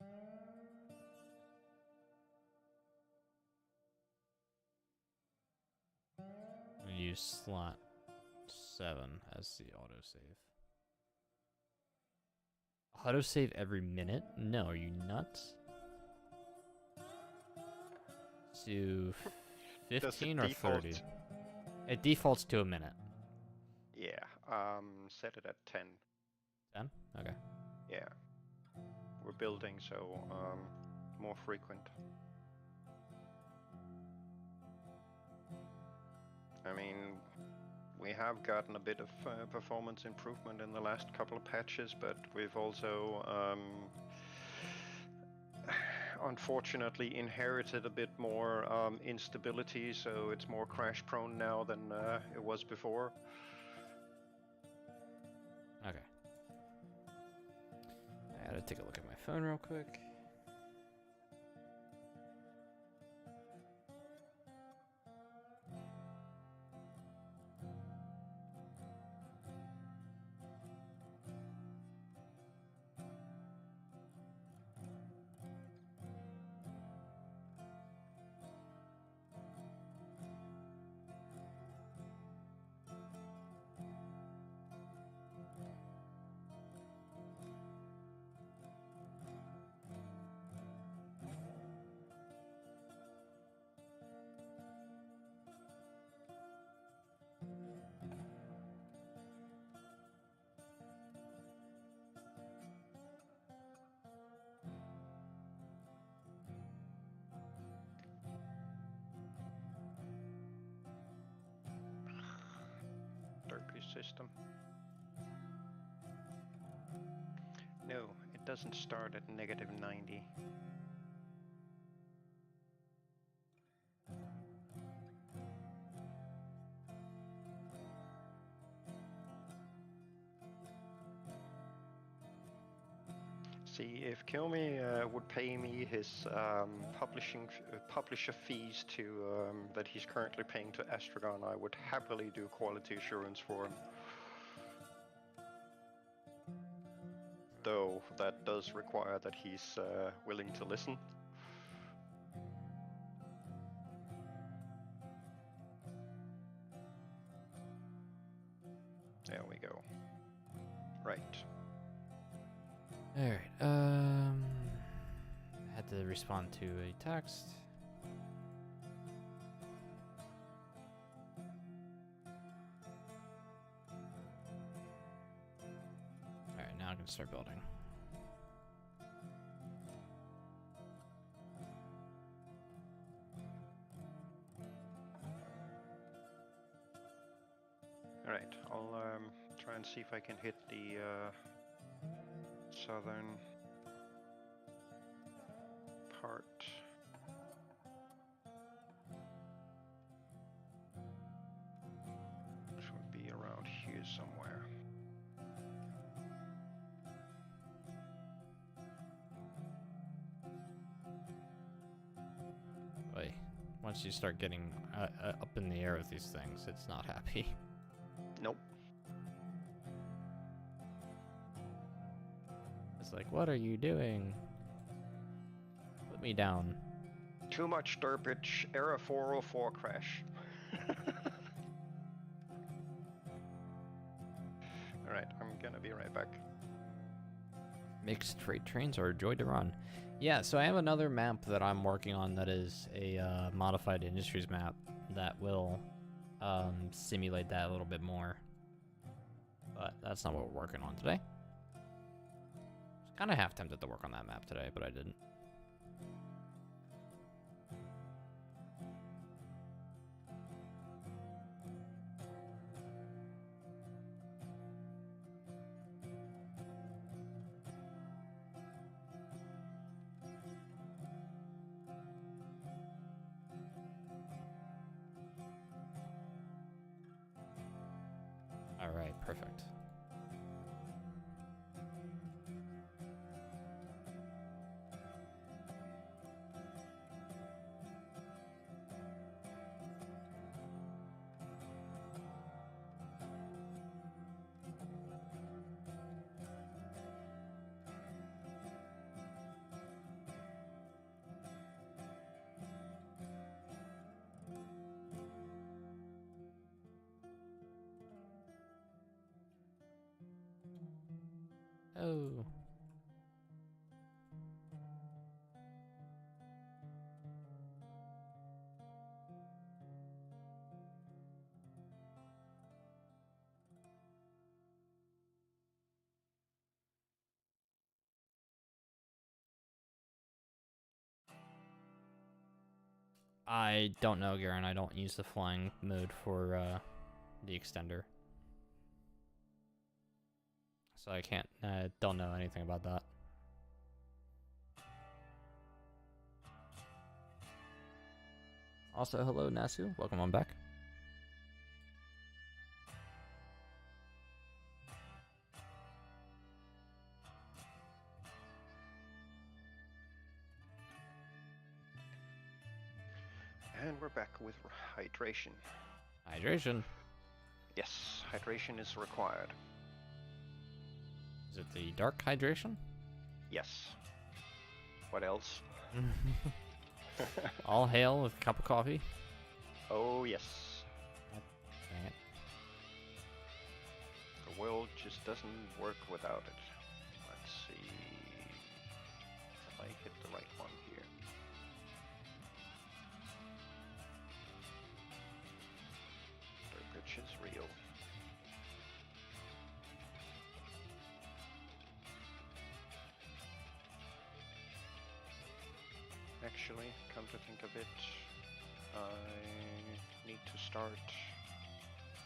I'm gonna use slot 7 as the autosave. Autosave every minute? No, are you nuts? To 15 or 30? It defaults to a minute. Yeah, set it at 10. 10? Okay. Yeah. We're building, so more frequent. I mean, we have gotten a bit of performance improvement in the last couple of patches, but we've also unfortunately inherited a bit more instability, so it's more crash prone now than it was before. Okay. I gotta take a look at my phone real quick. Derp system. No, it doesn't start at -90. See, if Kilme would pay me his publisher fees to that he's currently paying to Astragon, I would happily do quality assurance for him. Though that does require that he's willing to listen. There we go. Right. Alright, had to respond to a text. Alright, now I can start building. Alright, I'll try and see if I can hit the southern part. Which would be around here somewhere. Wait, once you start getting up in the air with these things, it's not happy. Nope. It's like, what are you doing? Put me down. Too much derpage. Error 404 crash. Alright, I'm gonna be right back. Mixed freight trains are a joy to run. Yeah, so I have another map that I'm working on that is a modified industries map that will simulate that a little bit more. But that's not what we're working on today. I was kind of half tempted to work on that map today, but I didn't. Alright, perfect. Oh. I don't know, Garen. I don't use the flying mode for the extender. So I can't, don't know anything about that. Also, hello, Nasu. Welcome on back. And we're back with hydration. Hydration. Yes, hydration is required. Is it the dark hydration? Yes. What else? All hail with a cup of coffee. Oh, yes. Dang it. The world just doesn't work without it. Let's see if I hit the right one here. Derpage is real. Actually, come to think of it, I need to start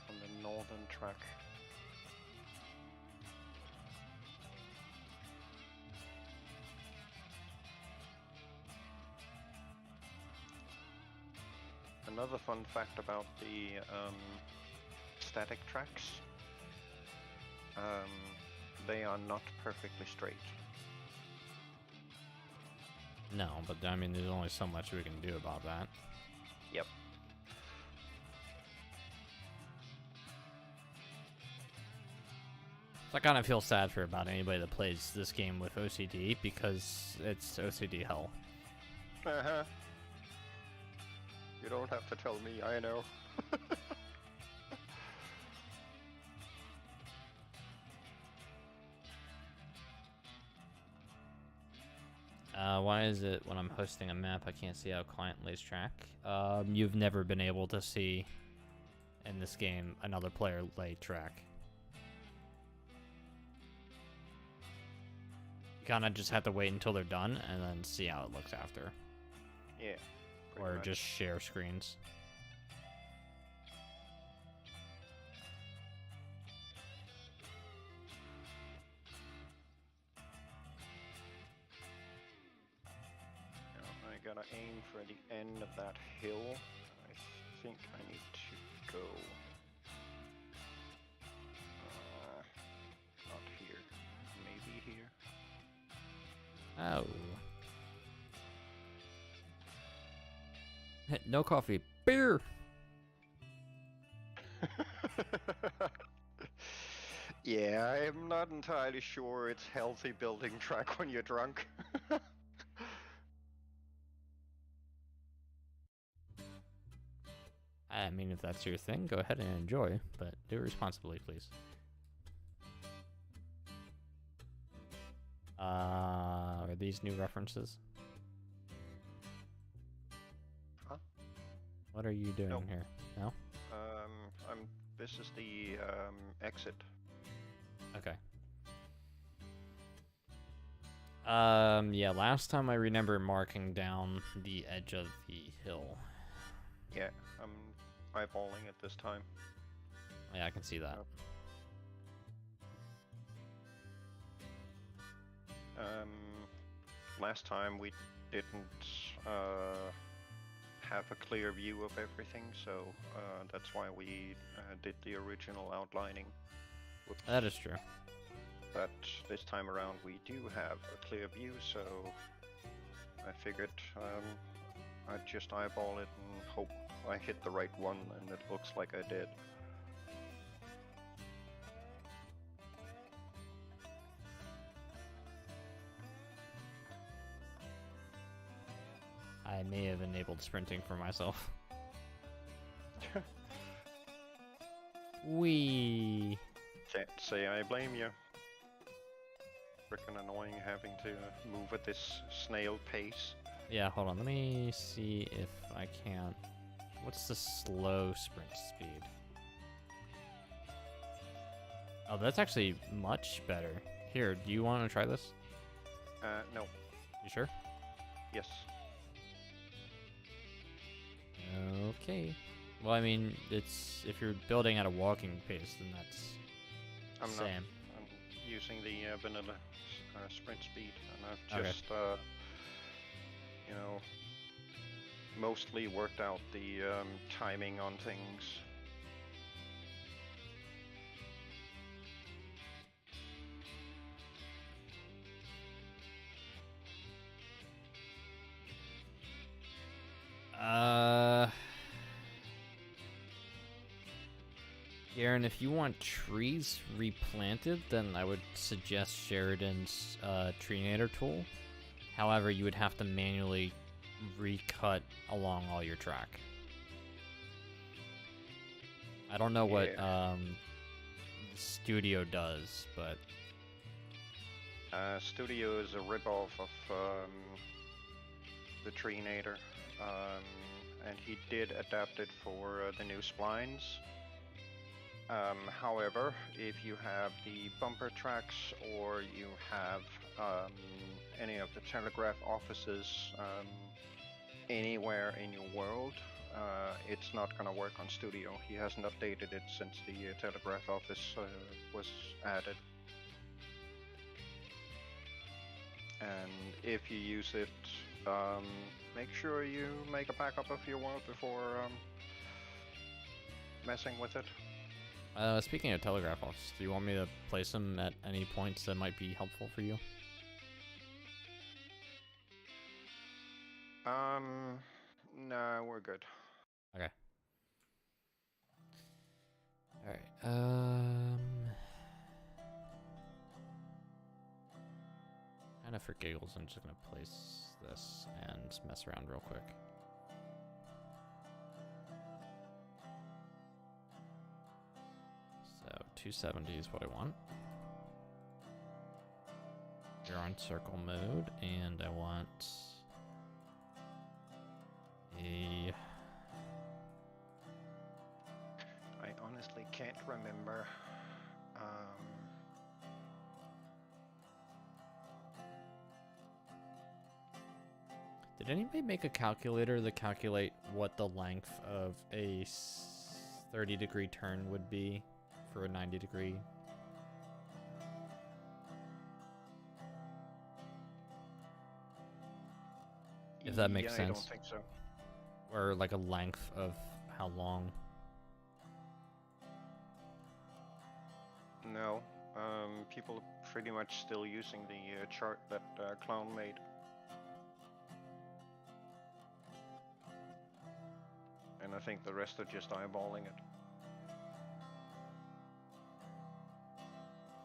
on the northern track. Another fun fact about the static tracks, they are not perfectly straight. No, but I mean, there's only so much we can do about that. Yep. So I kind of feel sad for about anybody that plays this game with OCD because it's OCD hell. Uh-huh. You don't have to tell me, I know. Why is it when I'm hosting a map I can't see how client lays track? You've never been able to see in this game another player lay track. You kind of just have to wait until they're done and then see how it looks after. Yeah. Or much. just share screens. Now, I gotta aim for the end of that hill. I think I need to go. Not here. Maybe here. Oh. No coffee. Beer! Yeah, I'm not entirely sure it's healthy building track when you're drunk. I mean, if that's your thing, go ahead and enjoy, but do it responsibly, please. Are these new references? Huh? What are you doing here? No? This is the exit. Okay. Yeah, last time I remember marking down the edge of the hill. Yeah, I'm eyeballing it this time. Yeah, I can see that. Last time we didn't have a clear view of everything, so that's why we did the original outlining. Whoops. That is true. But this time around we do have a clear view, so I figured I'd just eyeball it and hope I hit the right one, and it looks like I did. I may have enabled sprinting for myself. Wee. Can't say I blame you. Frickin' annoying having to move at this snail pace. Yeah, hold on. Let me see if I can. What's the slow sprint speed? Oh, that's actually much better. Here, do you want to try this? No. You sure? Yes. Okay. Well, I mean, it's if you're building at a walking pace, then that's I'm same. not. I'm using the vanilla sprint speed, and I've Okay. just, you know, mostly worked out the timing on things. Aaron, if you want trees replanted, then I would suggest Sheridan's Treenator tool. However, you would have to manually recut along all your track. I don't know what the Studio does, but Studio is a ripoff of the Treenator, and he did adapt it for the new splines. However, if you have the bumper tracks or you have any of the telegraph offices anywhere in your world, it's not going to work on Studio. He hasn't updated it since the telegraph office was added. And if you use it, make sure you make a backup of your world before messing with it. Speaking of telegraph office, do you want me to place them at any points that might be helpful for you? No, we're good. Okay. Alright, kinda for giggles, I'm just gonna place this and mess around real quick. So 270 is what I want. You're on circle mode, and I want a... I honestly can't remember. Did anybody make a calculator to calculate what the length of a 30-degree turn would be for a 90-degree? If that makes sense. I don't think so. Or like a length of how long? No. People are pretty much still using the chart that Clown made. And I think the rest are just eyeballing it.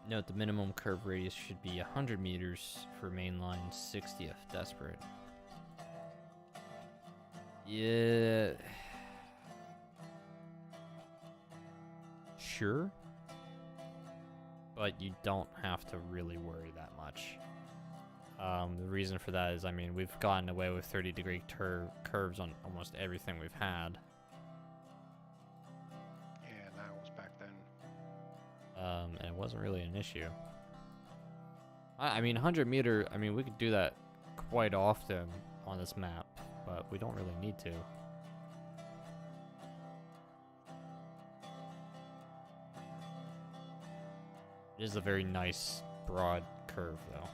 Note the minimum curve radius should be 100 meters for mainline, 60 if desperate. Yeah. sure. But you don't have to really worry that much. The reason for that is, I mean, we've gotten away with 30-degree curves on almost everything we've had. Yeah, that was back then. And it wasn't really an issue. I mean, 100 meter, I mean, we could do that quite often on this map, but we don't really need to. It is a very nice, broad curve, though.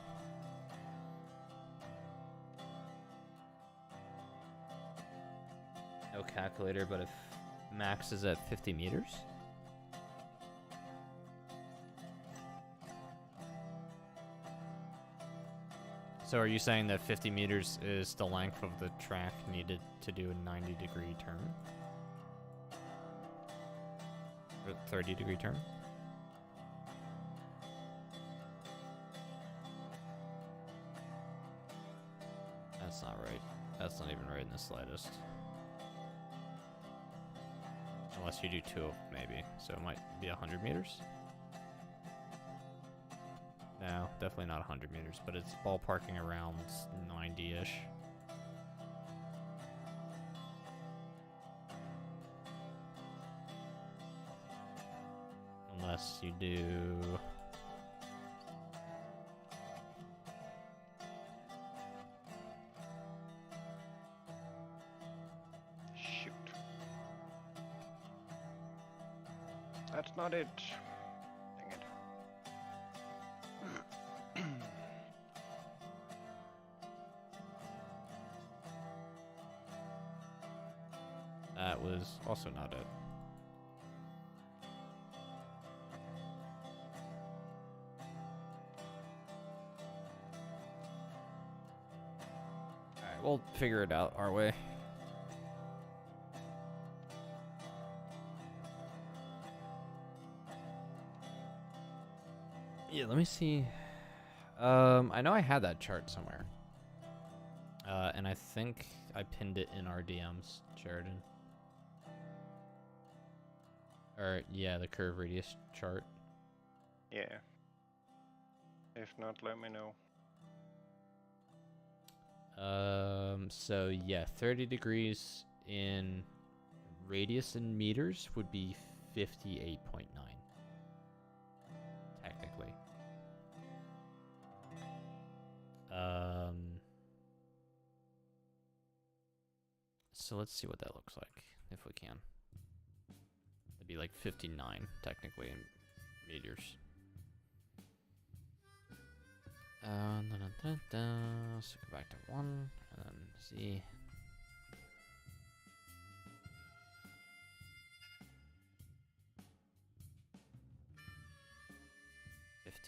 No calculator, but if max is at 50 meters? So are you saying that 50 meters is the length of the track needed to do a 90-degree turn? Or 30-degree turn? That's not right. That's not even right in the slightest. Unless you do 2 of them, maybe. So it might be 100 meters? No, definitely not 100 meters, but it's ballparking around 90-ish. Unless you do... Shoot. That's not it. Dang it. That was also not it. Alright, we'll figure it out our way. Yeah, let me see. I know I had that chart somewhere. And I think I pinned it in our DMs, Sheridan. Or, yeah, the curve radius chart. Yeah. If not, let me know. So yeah, 30 degrees in radius in meters would be 58.9. Technically. So let's see what that looks like, if we can. It'd be like 59, technically, in meters. So go back to 1, and then Z.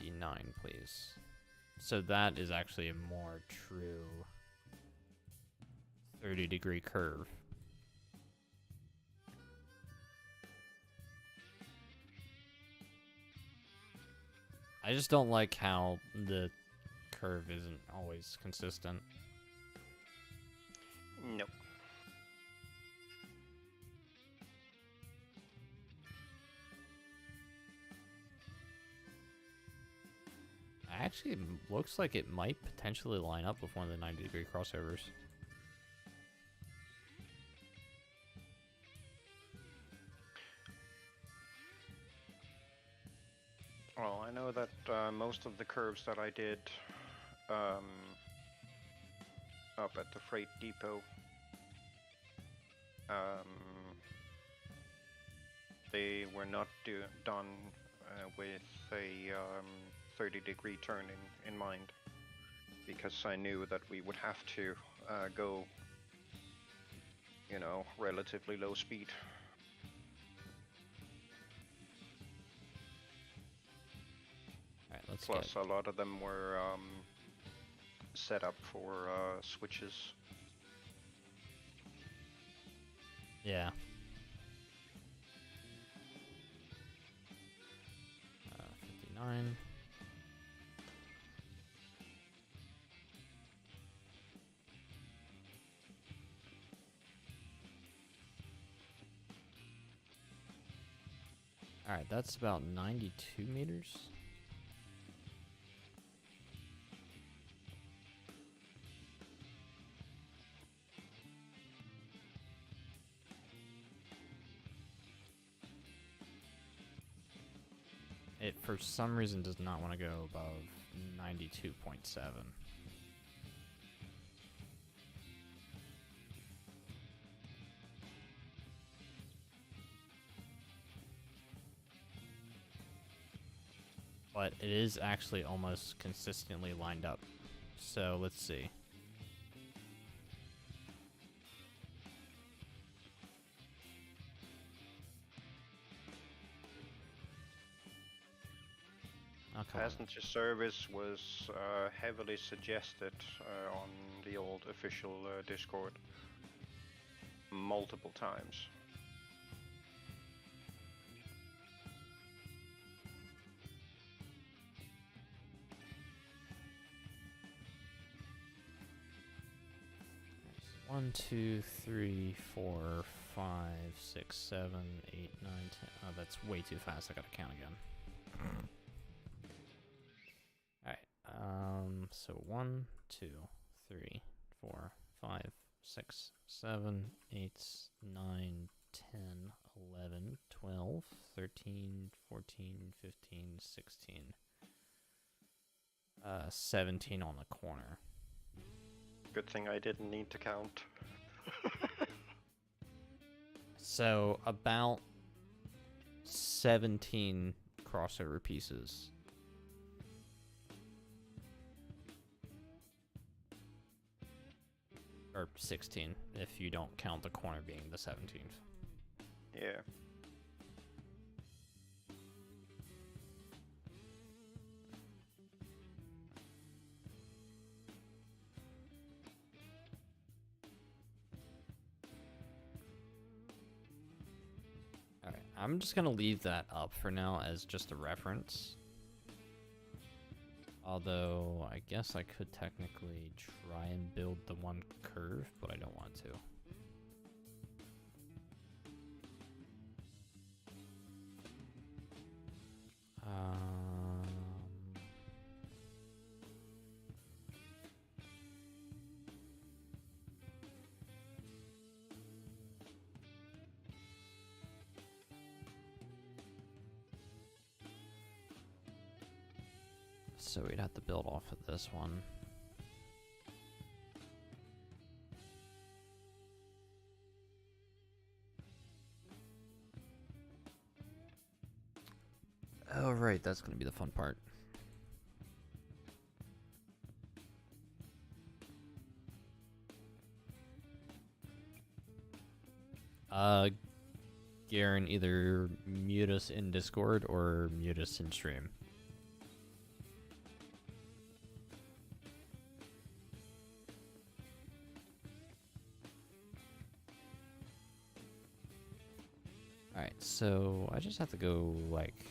$59, please. So that is actually a more true 30-degree curve. I just don't like how the curve isn't always consistent. Nope. Actually, it looks like it might potentially line up with one of the 90-degree crossovers. Well, I know that most of the curves that I did up at the freight depot, they were not done with a 30-degree turn in mind, because I knew that we would have to go, you know, relatively low speed. Alright, let's Plus, a lot of them were set up for switches. Yeah. 59. Alright, that's about 92 meters. It, for some reason, does not want to go above 92.7. But it is actually almost consistently lined up. So let's see. Passenger service was heavily suggested on the old official Discord multiple times. One, two, three, 4, 5, 6, 7, 8, 9, 10. Oh, that's way too fast. I gotta count again. Alright, so 1, 2, 3, 4, 5, 6, 7, 8, 9, 10, 11, 12, 13, 14, 15, 16, 17 on the corner. Good thing I didn't need to count. So, about 17 crossover pieces. Or 16, if you don't count the corner being the 17th. Yeah. Alright, I'm just gonna leave that up for now as just a reference. Although, I guess I could technically try and build the one curve, but I don't want to. So we'd have to build off of this one. Oh, right, that's going to be the fun part. Garen, either mute us in Discord or mute us in stream. Alright, so I just have to go, like...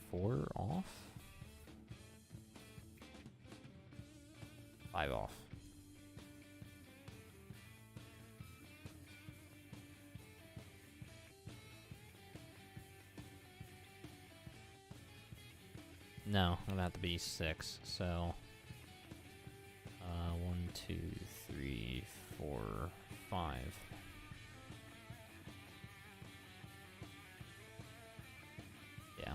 4 off? 5 off. No, I'm gonna have to be 6, so... 1, 2, 3, 4, 5. Yeah.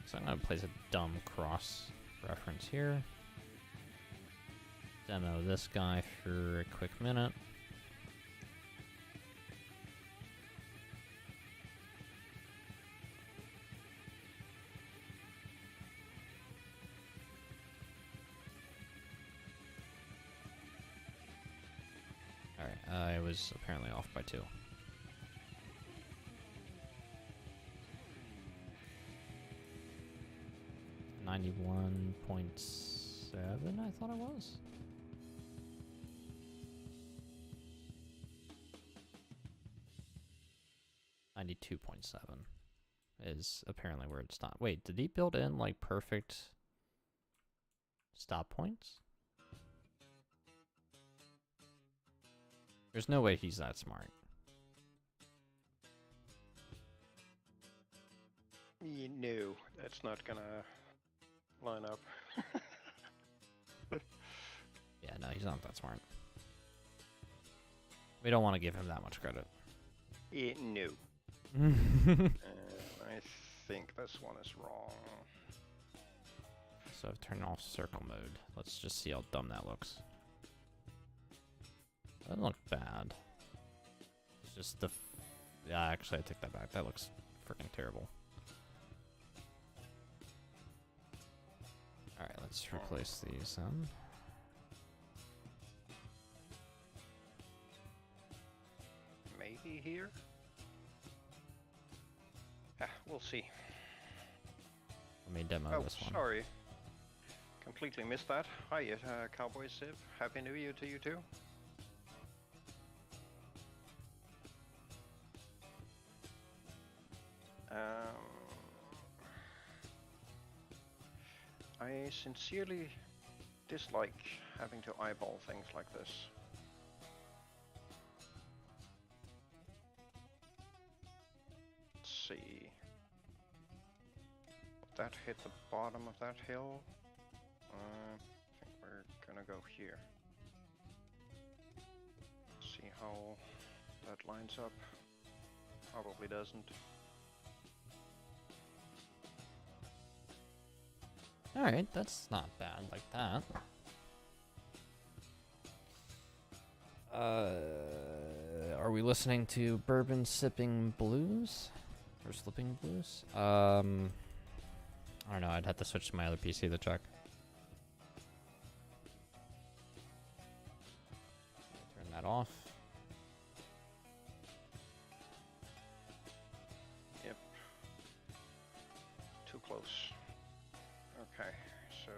So I'm gonna place a dumb cross reference here. Demo this guy for a quick minute. I was apparently off by 2. .7, I thought it was. .7 is apparently where it stopped. Wait, did he build in like perfect stop points? There's no way he's that smart. No, that's not gonna line up. Yeah, no, he's not that smart. We don't want to give him that much credit. No. I think this one is wrong. So I've turned off circle mode. Let's just see how dumb that looks. Doesn't look bad. It's just the... Yeah, actually, I take that back. That looks freaking terrible. Alright, let's replace these then. Maybe here? We'll see. Let me demo this one. Sorry. Completely missed that. Hi, Cowboy Sib. Happy New Year to you too. I sincerely dislike having to eyeball things like this. Let's see. That hit the bottom of that hill. I think we're gonna go here. See how that lines up. Probably doesn't. Alright, that's not bad like that. Are we listening to Bourbon Sipping Blues? Or Slipping Blues? I don't know, I'd have to switch to my other PC to check. Turn that off. Yep. Too close. Okay, so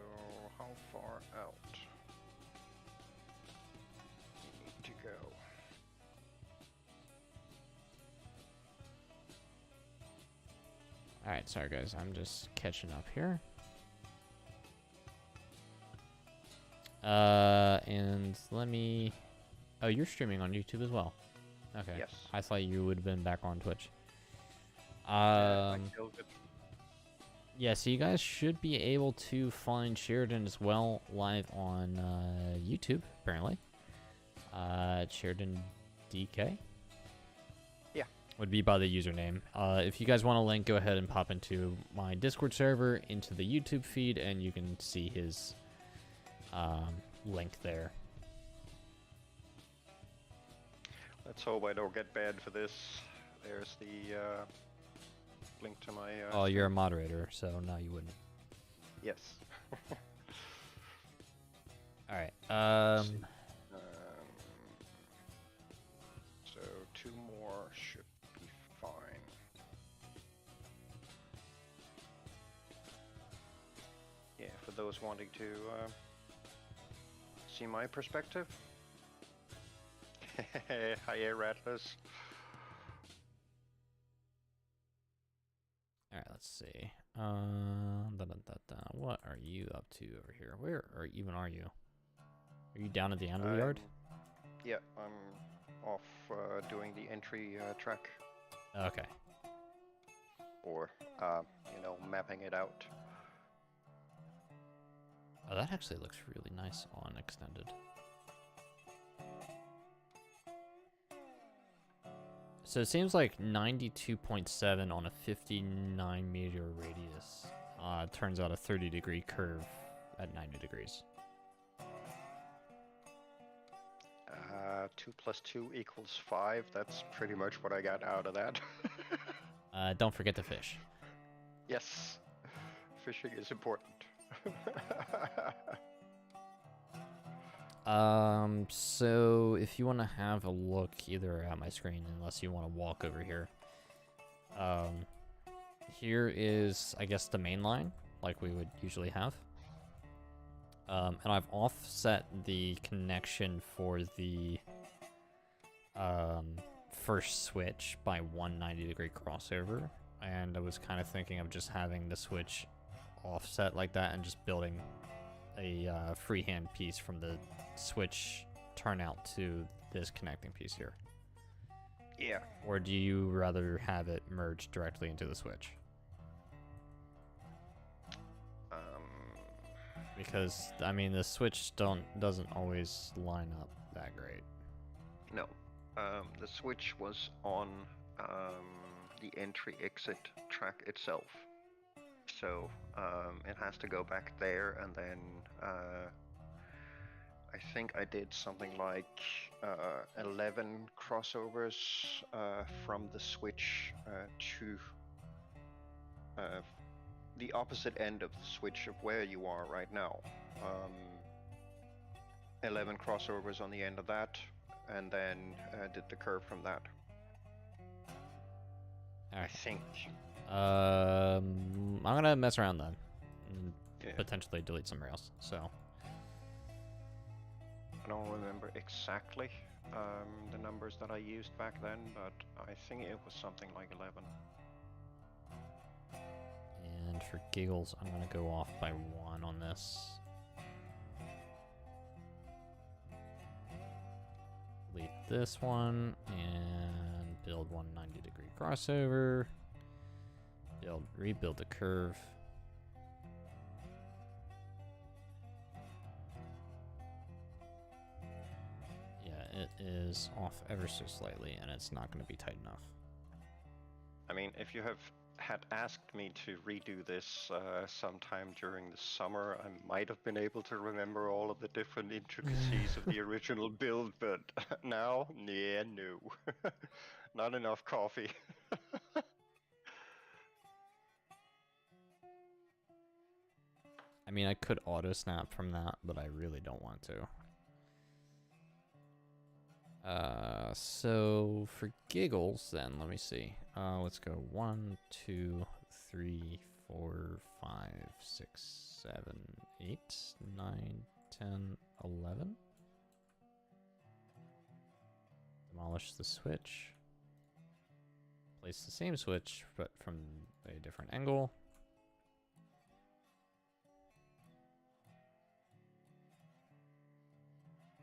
how far out you need to go? Alright, sorry guys, I'm just catching up here. And let me... Oh, you're streaming on YouTube as well? Okay. Yes. I thought you would have been back on Twitch. I killed it. Yeah, so you guys should be able to find Sheridan as well live on YouTube, apparently. Sheridan DK? Yeah. Would be by the username. If you guys want a link, go ahead and pop into my Discord server, into the YouTube feed, and you can see his link there. Let's hope I don't get banned for this. There's the link to my... Oh, you're a moderator, so no, you wouldn't. Yes. Alright, so 2 more should be fine. Yeah, for those wanting to see my perspective. Hiya, Rattlers. Alright, let's see. What are you up to over here? Where or even are you? Are you down at the end of the yard? Yeah, I'm off doing the entry track. Okay. Or, mapping it out. Oh, that actually looks really nice on extended. So it seems like 92.7 on a 59 meter radius turns out a 30-degree curve at 90 degrees. 2 + 2 = 5. That's pretty much what I got out of that. Don't forget to fish. Yes. Fishing is important. So if you want to have a look either at my screen, unless you want to walk over here, here is, I guess, the main line, like we would usually have. And I've offset the connection for the first switch by 190-degree crossover, and I was kind of thinking of just having the switch offset like that and just building a freehand piece from the switch turn out to this connecting piece here? Yeah. Or do you rather have it merge directly into the switch? Because I mean, the switch doesn't always line up that great. No, the switch was on the entry-exit track itself, so it has to go back there, and then I think I did something like 11 crossovers from the switch to the opposite end of the switch of where you are right now. 11 crossovers on the end of that, and then did the curve from that. All right. I think. I'm gonna mess around then, and Yeah. potentially delete some rails. So. I don't remember exactly the numbers that I used back then, but I think it was something like 11. And for giggles, I'm gonna go off by 1 on this. Delete this one and build one 90-degree crossover. Rebuild the curve. Yeah, it is off ever so slightly, and it's not going to be tight enough. I mean, if you had asked me to redo this sometime during the summer, I might have been able to remember all of the different intricacies of the original build, but now, yeah, no. Not enough coffee. I mean, I could auto snap from that, but I really don't want to. So for giggles, then let me see. Let's go 1, 2, 3, 4, 5, 6, 7, 8, 9, 10, 11. Demolish the switch. Place the same switch, but from a different angle.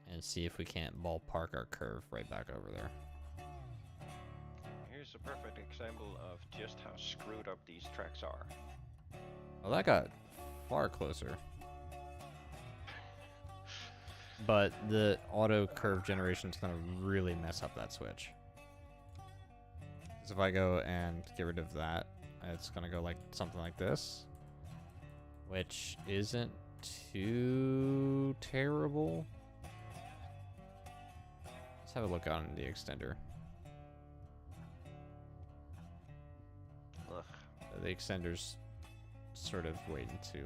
And see if we can't ballpark our curve right back over there. Here's a perfect example of just how screwed up these tracks are. Well, that got far closer. But the auto curve generation is going to really mess up that switch. Because if I go and get rid of that, it's going to go like something like this. Which isn't too terrible. Let's have a look on the extender. Ugh. The extender's sort of waiting to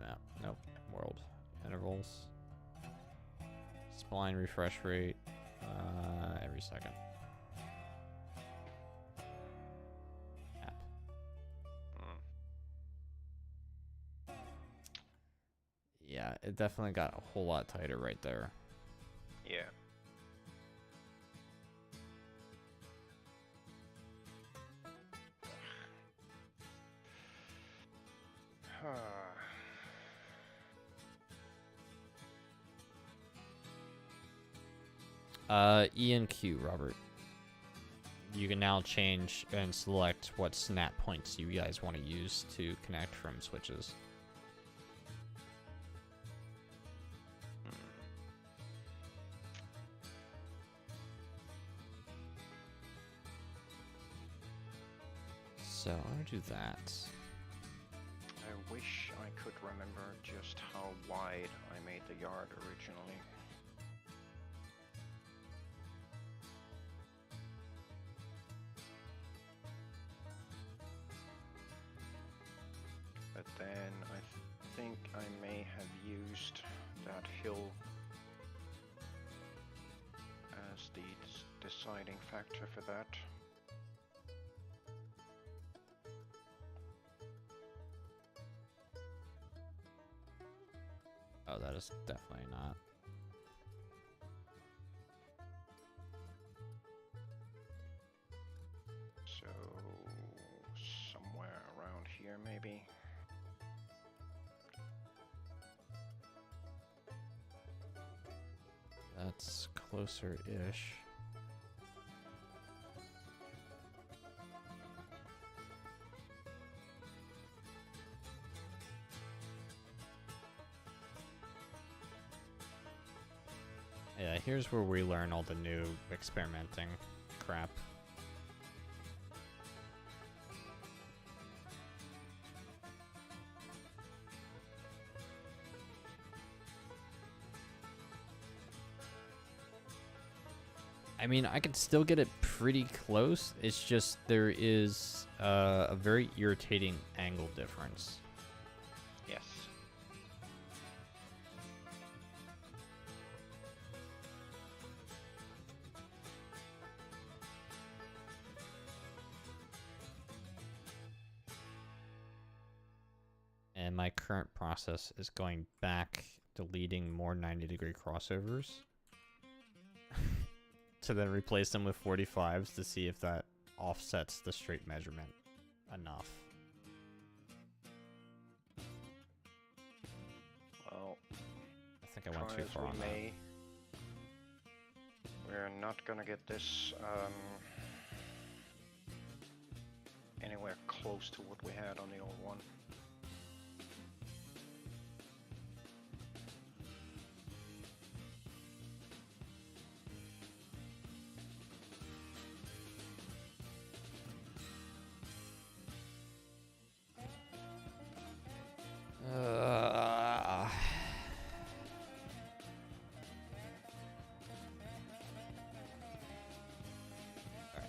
map. Nope. World. Intervals. Spline refresh rate every second. App. Yeah, it definitely got a whole lot tighter right there. Yeah. E and Q, Robert. You can now change and select what snap points you guys want to use to connect from switches. So I'm gonna do that. I wish I could remember just how wide I made the yard originally. But then I think I may have used that hill as the deciding factor for that. Oh, that is definitely not. So somewhere around here maybe. That's closer-ish. Yeah, here's where we learn all the new experimenting crap. I mean, I could still get it pretty close. It's just there is a very irritating angle difference. Yes. And my current process is going back, deleting more 90-degree crossovers. To then replace them with 45s to see if that offsets the straight measurement enough. Well, I think I went too far on that. We're not gonna get this anywhere close to what we had on the old one.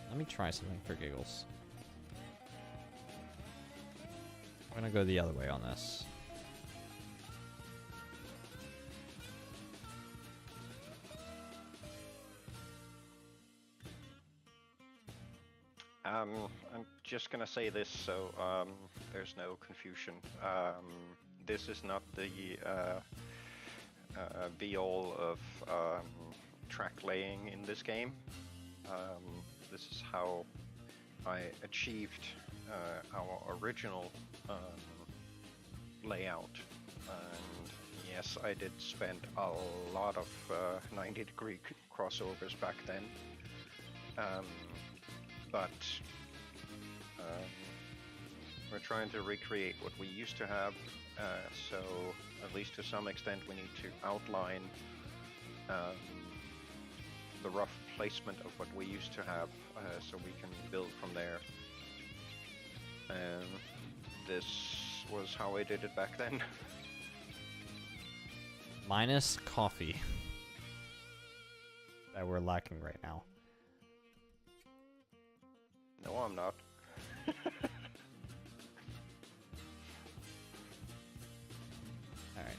Let me try something for giggles. I'm gonna go the other way on this. I'm just gonna say this so there's no confusion. This is not the be-all of track laying in this game. This is how I achieved our original layout. And yes, I did spend a lot of 90-degree crossovers back then. But we're trying to recreate what we used to have, so at least to some extent we need to outline the rough placement of what we used to have, so we can build from there. And this was how I did it back then. Minus coffee. That we're lacking right now. No, I'm not. Alright,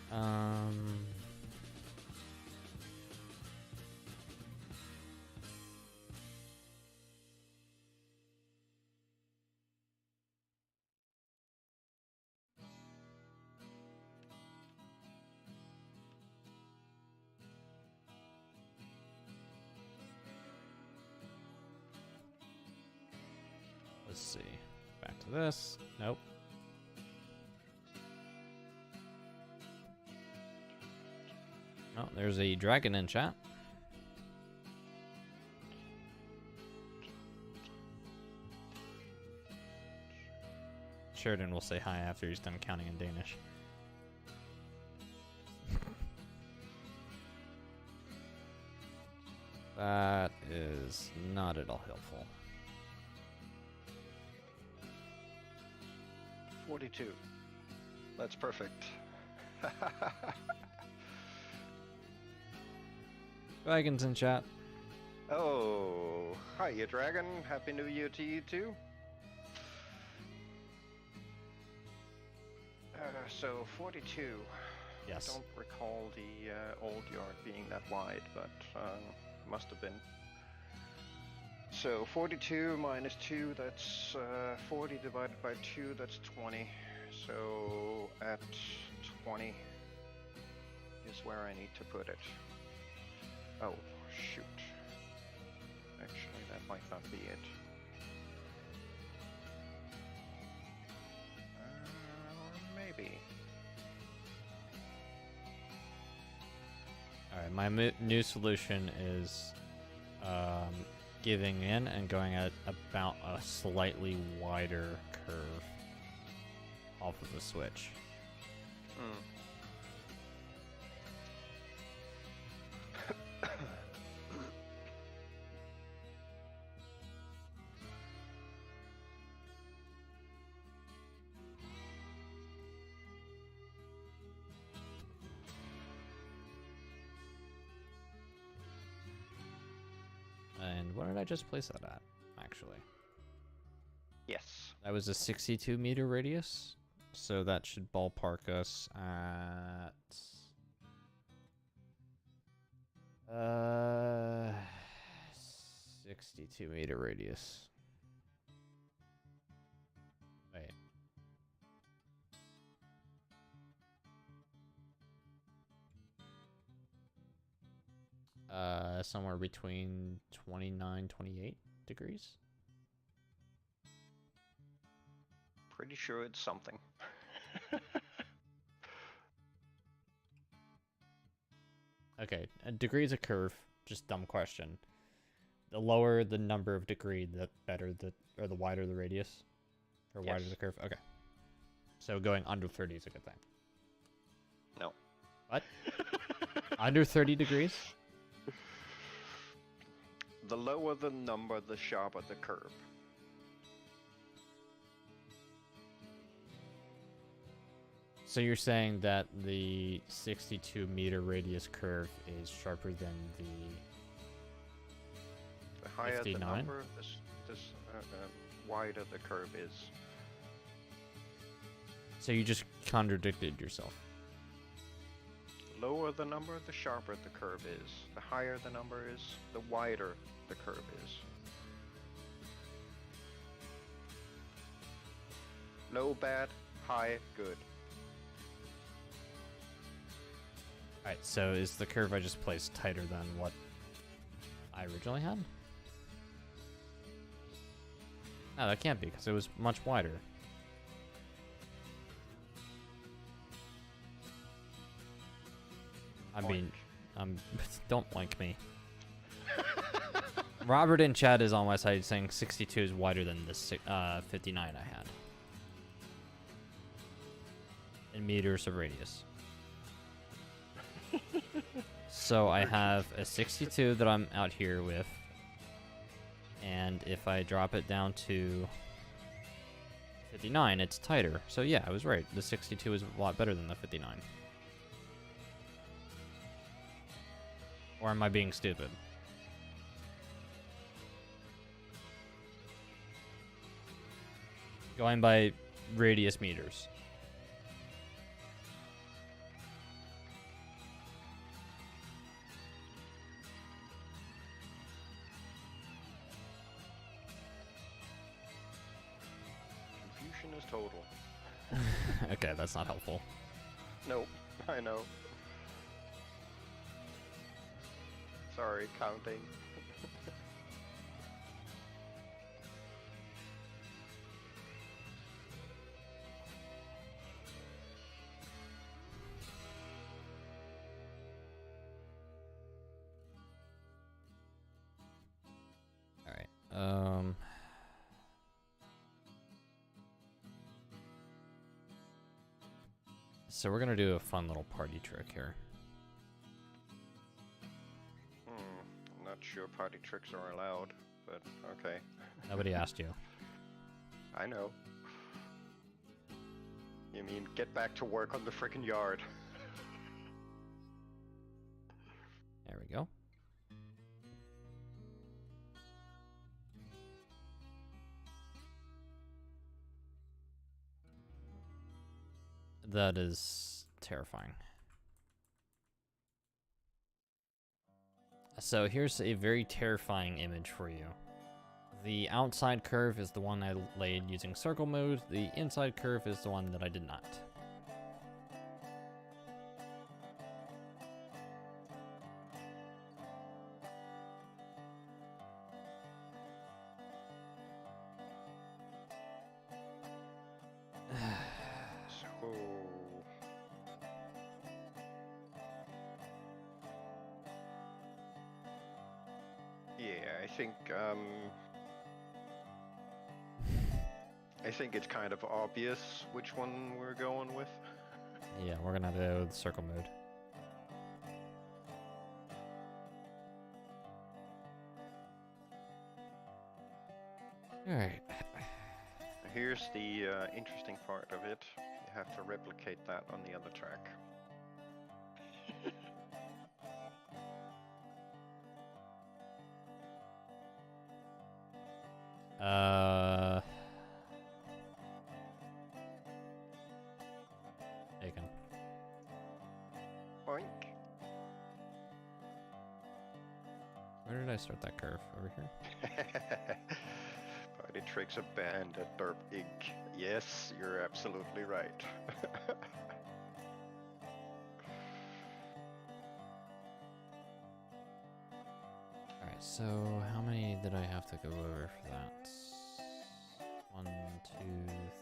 let's see. Back to this. Nope. Oh, there's a dragon in chat. Sheridan will say hi after he's done counting in Danish. That is not at all helpful. 42. That's perfect. Dragons in chat. Oh, hiya, Dragon. Happy New Year to you too. So 42. Yes. I don't recall the old yard being that wide, but must have been. So 42 minus 2, that's 40 divided by 2, that's 20. So at 20 is where I need to put it. Oh, shoot. Actually, that might not be it. Maybe. Alright, Alright, my new solution is giving in and going at about a slightly wider curve off of the switch. And what did I just place that at, actually? Yes. That was a 62 meter radius, so that should ballpark us at 62 meter radius. Wait. Somewhere between 29, 28 degrees. Pretty sure it's something. Okay, a degree is a curve. Just dumb question. The lower the number of degree, the better or the wider the radius, or Yes. wider the curve. Okay. So going under 30 is a good thing. No. What? Under 30 degrees? The lower the number, the sharper the curve. So you're saying that the 62 meter radius curve is sharper than The higher 59? the number, this wider the curve is. So you just contradicted yourself. Lower the number, the sharper the curve is. The higher the number is, the wider the curve is. Low bad, high good. Alright, so is the curve I just placed tighter than what I originally had? No, that can't be, because it was much wider. I mean, don't like me. Robert in chat is on my side saying 62 is wider than the 59 I had. In meters of radius. So I have a 62 that I'm out here with. And if I drop it down to 59, it's tighter. So yeah, I was right. The 62 is a lot better than the 59. Or am I being stupid? Going by radius meters. Confusion is total. Okay, that's not helpful. Nope, I know. Sorry, counting. Alright, so we're gonna do a fun little party trick here. I'm not sure party tricks are allowed, but okay. Nobody asked you. I know. You mean get back to work on the frickin' yard. There we go. That is terrifying. So here's a very terrifying image for you. The outside curve is the one I laid using circle mode. The inside curve is the one that I did not. I think it's kind of obvious which one we're going with. Yeah, we're gonna go with circle mode. Alright. Here's the interesting part of it. You have to replicate that on the other track. Taken. Boink. Where did I start that curve? Over here? Party tricks abandoned at Derp Inc. Yes, you're absolutely right. Alright, so how many did I have to go over for that? 1, 2,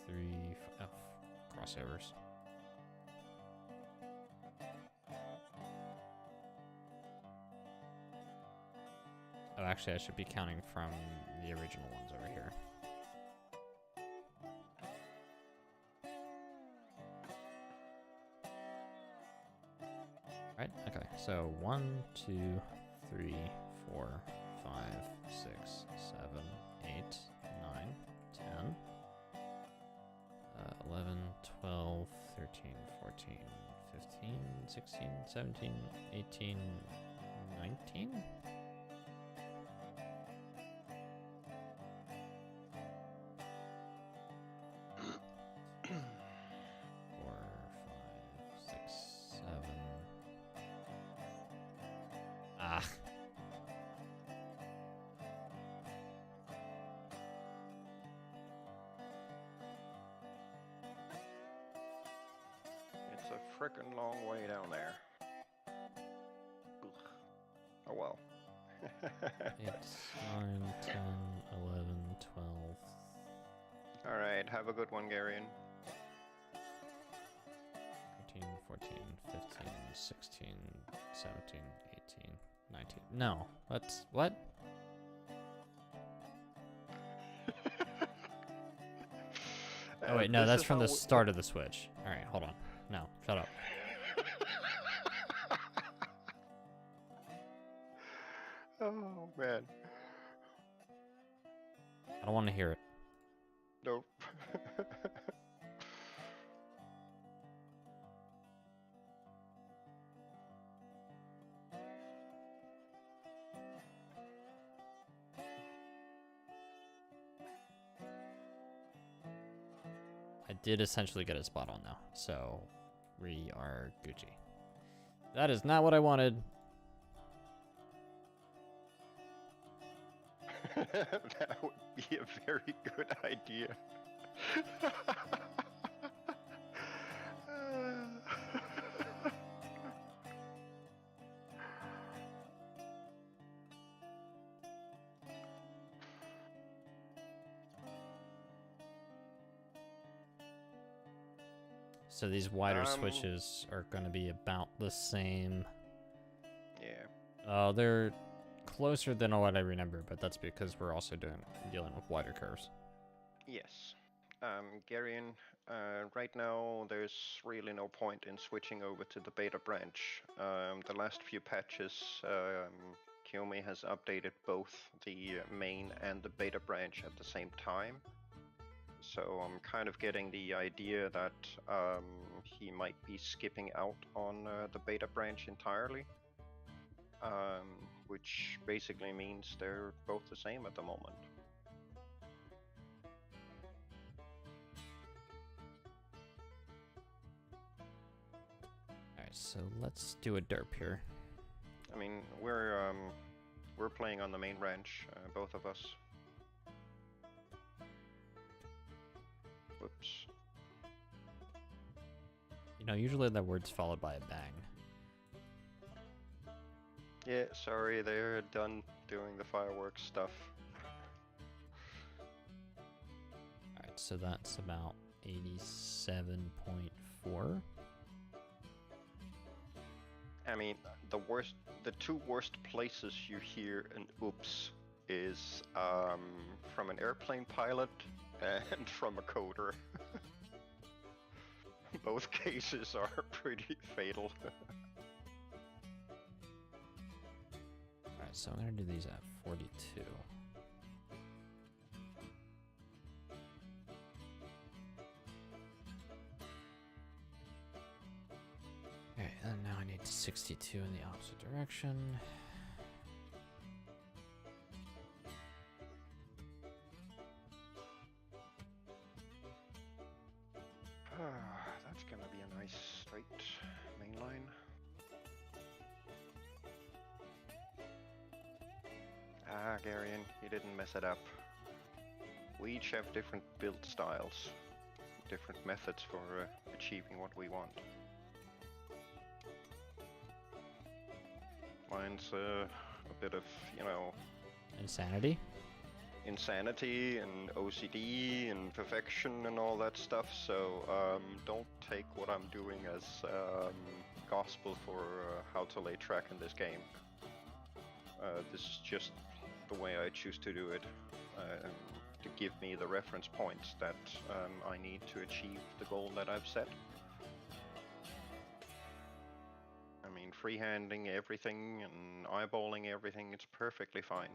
3, crossovers. Oh, actually, I should be counting from the original ones over here. Right, okay, so 1, 2, 3, 4, 5, 6, 7, 8, 9, 10, 11, 12, 13, 14, 15, 16, 17, 18, 19? It's a frickin' long way down there. Ugh. Oh well. 8, 9, 10, 11, 12. Alright, have a good one, Garion. 13, 14, 15, 16, 17, 18, 19. No, let's... What? Oh wait, no, that's from the start of the switch. Alright, hold on. No, shut up. Oh, man. I don't want to hear it. Nope. I did essentially get a spot on though, so we are Gucci. That is not what I wanted. That would be a very good idea. So these wider switches are going to be about the same. Yeah. They're closer than what I remember, but that's because we're also dealing with wider curves. Yes. Garion, right now there's really no point in switching over to the beta branch. The last few patches, Kiyomi has updated both the main and the beta branch at the same time. So I'm kind of getting the idea that he might be skipping out on the beta branch entirely, which basically means they're both the same at the moment. Alright, so let's do a derp here. I mean, we're playing on the main branch, both of us. Whoops. You know, usually that word's followed by a bang. Yeah, sorry, they're done doing the fireworks stuff. Alright, so that's about 87.4. I mean, the two worst places you hear an oops is from an airplane pilot and from a coder. Both cases are pretty fatal. Alright, so I'm going to do these at 42. Okay, and now I need 62 in the opposite direction. That's gonna be a nice straight main line. Ah, Garion, you didn't mess it up. We each have different build styles, different methods for achieving what we want. Mine's a bit of, you know... Insanity? Insanity and OCD and perfection and all that stuff, so don't take what I'm doing as gospel for how to lay track in this game. This is just the way I choose to do it, to give me the reference points that I need to achieve the goal that I've set. I mean, freehanding everything and eyeballing everything, it's perfectly fine.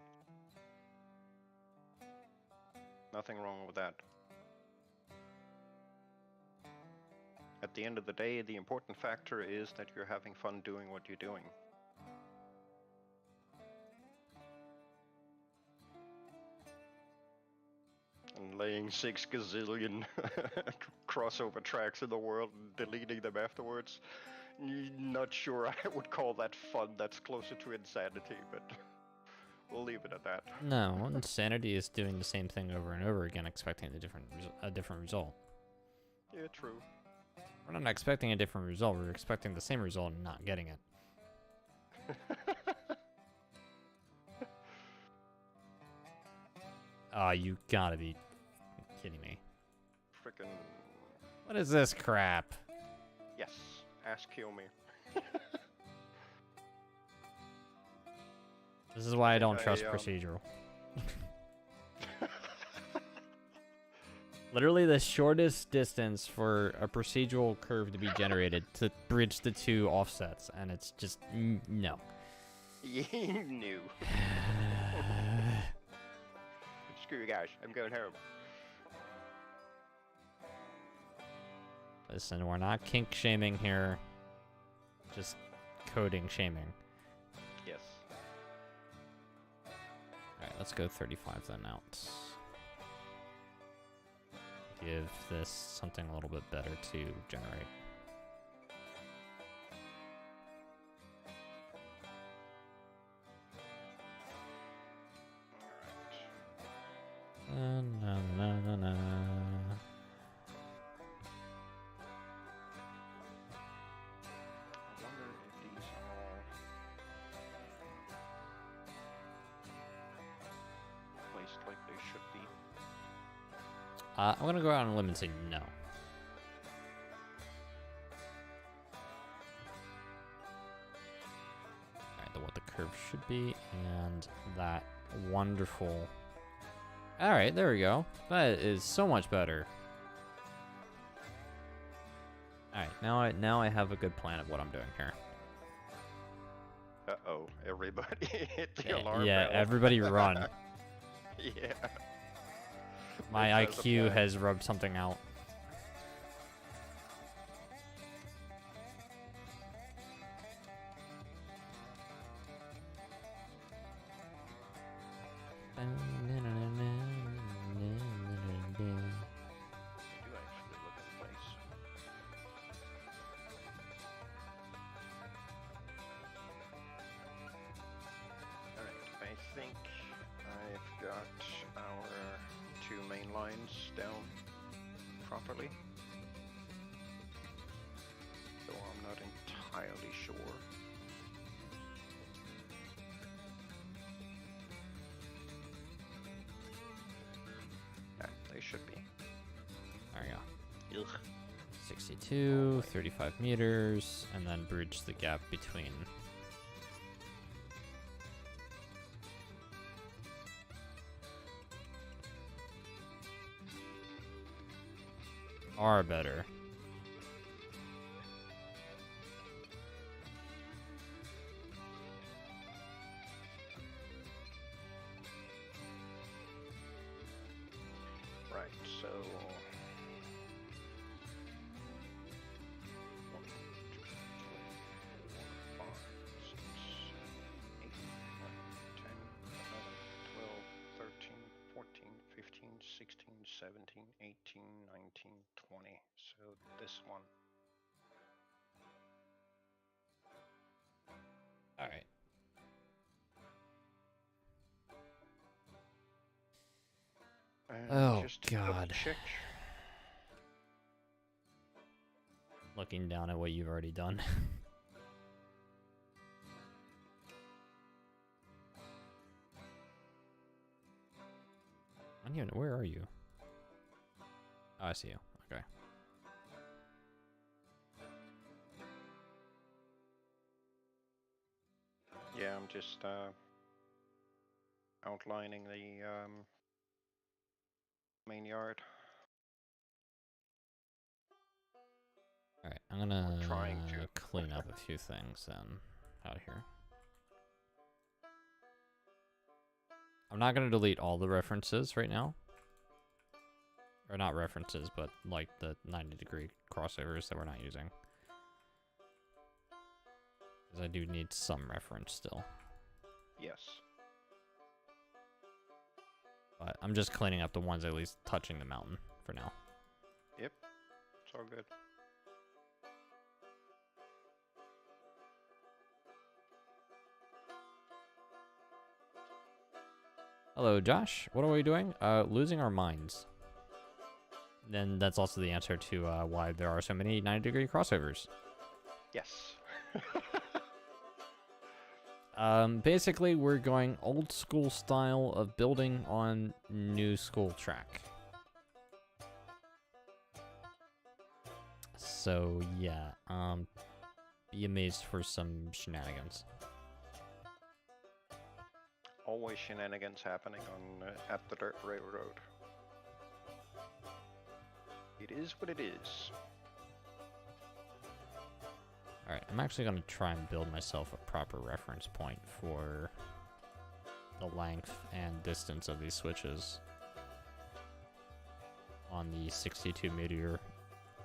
Nothing wrong with that. At the end of the day, the important factor is that you're having fun doing what you're doing. And laying 6 gazillion crossover tracks in the world and deleting them afterwards. Not sure I would call that fun. That's closer to insanity, but we'll leave it at that. No, insanity is doing the same thing over and over again, expecting a different result. Yeah, true. We're not expecting a different result, we're expecting the same result and not getting it. Oh, you gotta be kidding me. Frickin'... What is this crap? Yes, ass kill me. This is why I don't trust procedural. Literally the shortest distance for a procedural curve to be generated to bridge the two offsets, and it's just no. You knew. Screw you guys, I'm going home. Listen, we're not kink shaming here, just coding shaming. Yes. Alright, let's go 35 then out. Give this something a little bit better to generate. Na, na, na, na. I wonder if these are placed like they should be. I'm gonna go out on a limb and say no. Alright, what the curve should be, and that wonderful... Alright, there we go. That is so much better. Alright, now I have a good plan of what I'm doing here. Uh-oh, everybody hit the alarm Yeah, bell. everybody run. Yeah. My This has a IQ plan. has rubbed something out. Do actually look in place. Alright, I think I've got our 2 main lines down properly. Though I'm not entirely sure. Yeah, they should be. There we go. Ugh. 62, 35 meters, and then bridge the gap between. are better. Right, so 1, 2, 3, 4, 5, 6, 7, 8, 9, 10, 11, 12, 13, 14, 15, 16, 17, 18, 19, 20. So this one. All right. And Oh, just to God. check. Looking down at what you've already done. Onion, where are you? Oh, I see you. Okay. Yeah, I'm just outlining the main yard. Alright, I'm gonna trying to. clean up a few things then out here. I'm not gonna delete all the references right now. Or not references, but like the 90-degree crossovers that we're not using. Because I do need some reference still. Yes. But I'm just cleaning up the ones at least touching the mountain for now. Yep. It's all good. Hello, Josh. What are we doing? Losing our minds. Then that's also the answer to why there are so many 90-degree crossovers. Yes. Basically, we're going old school style of building on new school track. So, yeah, be amazed for some shenanigans. Always shenanigans happening on at the Dirt Railroad. It is what it is. Alright, I'm actually going to try and build myself a proper reference point for the length and distance of these switches on the 62 meter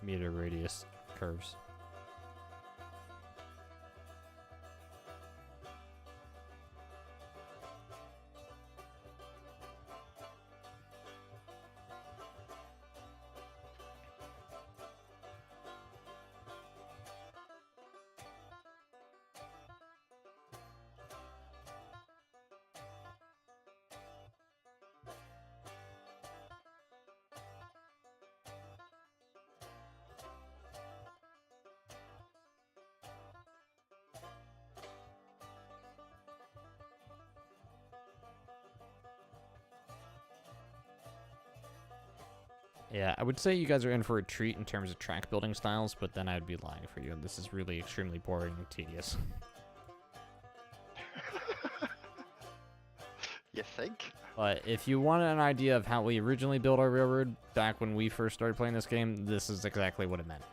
radius curves. Yeah, I would say you guys are in for a treat in terms of track building styles, but then I'd be lying for you. This is really extremely boring and tedious. You think? But if you want an idea of how we originally built our railroad back when we first started playing this game, this is exactly what it meant.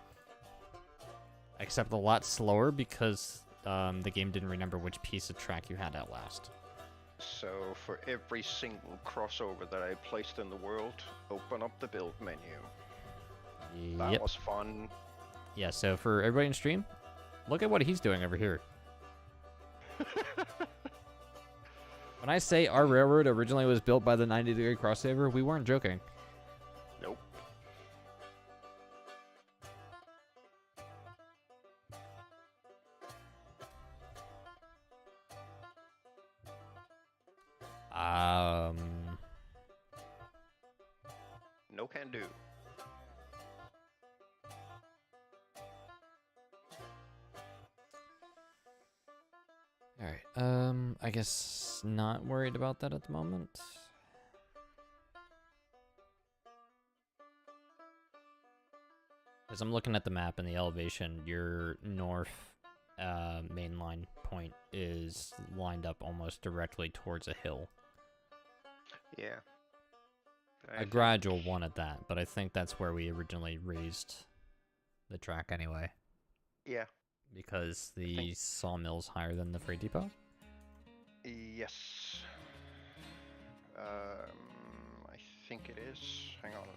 Except a lot slower because the game didn't remember which piece of track you had at last. So for every single crossover that I placed in the world, open up the build menu. That was fun. Yeah, so for everybody in stream, look at what he's doing over here. When I say our railroad originally was built by the 90-degree crossover, we weren't joking. Nope. No can do. Alright, I guess not worried about that at the moment. As I'm looking at the map and the elevation, your north mainline point is lined up almost directly towards a hill. Yeah. A gradual one at that, but I think that's where we originally raised the track anyway. Yeah. Because the sawmill's higher than the freight depot? Yes. I think it is. Hang on,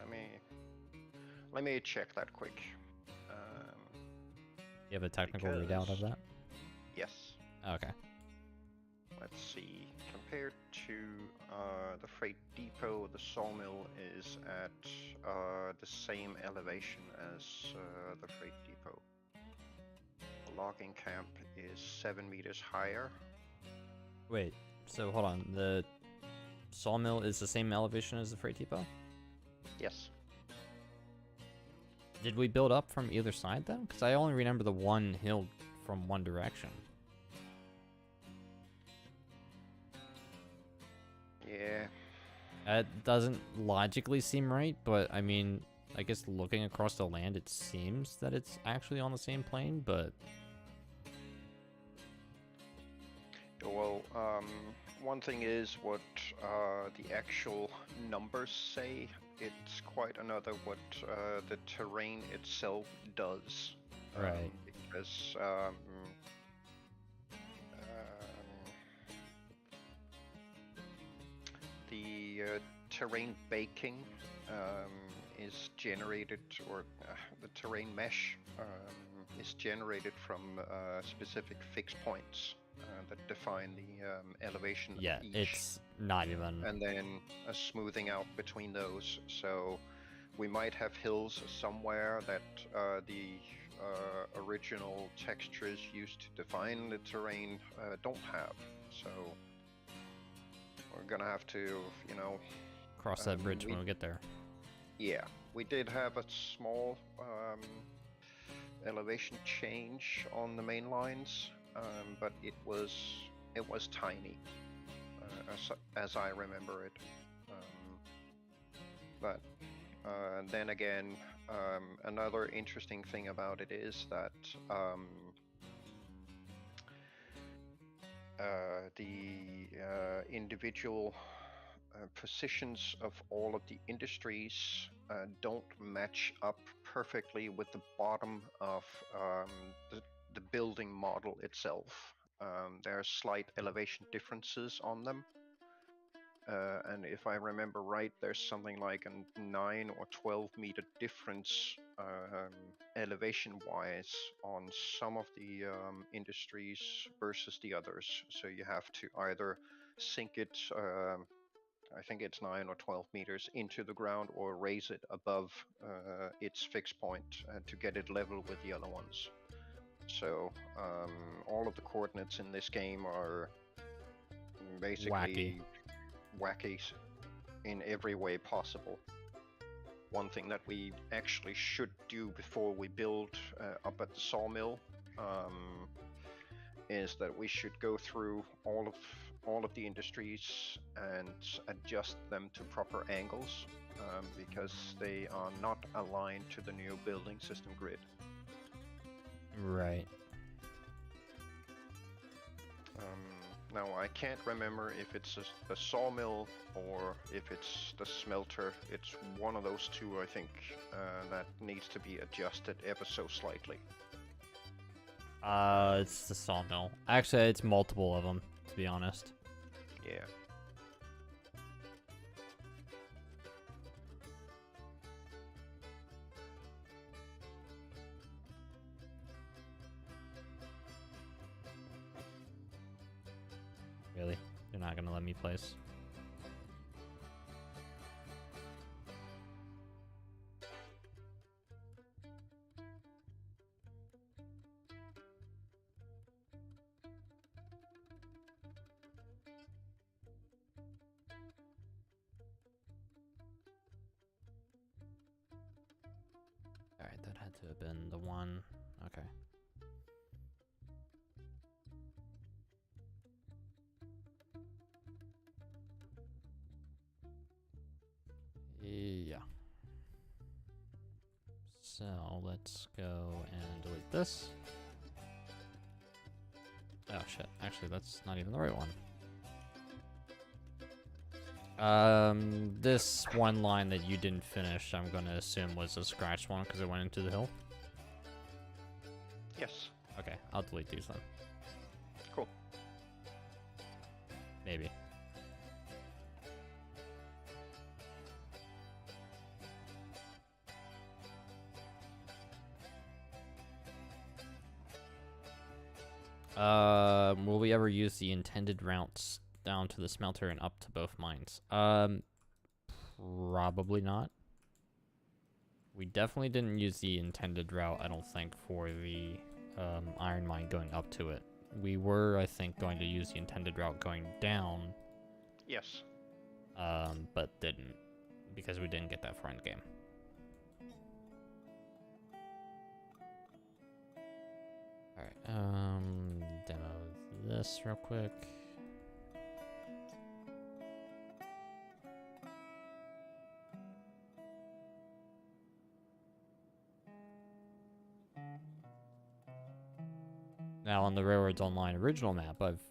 let me check that quick. You have a technical readout of that? Yes. Okay. Let's see. Compared to the freight depot, the sawmill is at the same elevation as the freight depot. The logging camp is 7 meters higher. Wait, so hold on. The sawmill is the same elevation as the freight depot? Yes. Did we build up from either side though? Because I only remember the one hill from one direction. Yeah. That doesn't logically seem right, but I mean, I guess looking across the land, it seems that it's actually on the same plane, but... Well, one thing is what the actual numbers say. It's quite another what the terrain itself does. Right. Because the terrain baking is generated, or the terrain mesh is generated from specific fixed points that define the elevation yeah, of each. It's not even... And then a smoothing out between those. So we might have hills somewhere that the original textures used to define the terrain don't have. So we're gonna have to, you know... cross that bridge when we get there. Yeah, we did have a small elevation change on the main lines, but it was tiny, as I remember it. But then again, another interesting thing about it is that the individual positions of all of the industries don't match up perfectly with the bottom of the building model itself. There are slight elevation differences on them. And if I remember right, there's something like a 9 or 12 meter difference elevation-wise on some of the industries versus the others. So you have to either sink it, I think it's 9 or 12 meters into the ground, or raise it above its fixed point to get it level with the other ones. So all of the coordinates in this game are basically wacky in every way possible. One thing that we actually should do before we build up at the sawmill is that we should go through all of the industries and adjust them to proper angles because they are not aligned to the new building system grid. Right. Now I can't remember if it's a sawmill or if it's the smelter. It's one of those two, I think, that needs to be adjusted ever so slightly. It's the sawmill. Actually, it's multiple of them, to be honest. Yeah. Really? You're not gonna let me place? Alright, that had to have been the one. Okay. Yeah. So let's go and delete this. Oh shit, actually that's not even the right one. This one line that you didn't finish, I'm gonna assume was a scratch one because it went into the hill. Yes. Okay, I'll delete these then. Cool. Maybe. Will we ever use the intended routes down to the smelter and up to both mines? Probably not. We definitely didn't use the intended route, I don't think, for the iron mine going up to it. We were, I think, going to use the intended route going down. Yes. But didn't, because we didn't get that far in the game. Alright, demo this real quick. Now on the Railroads Online original map, I've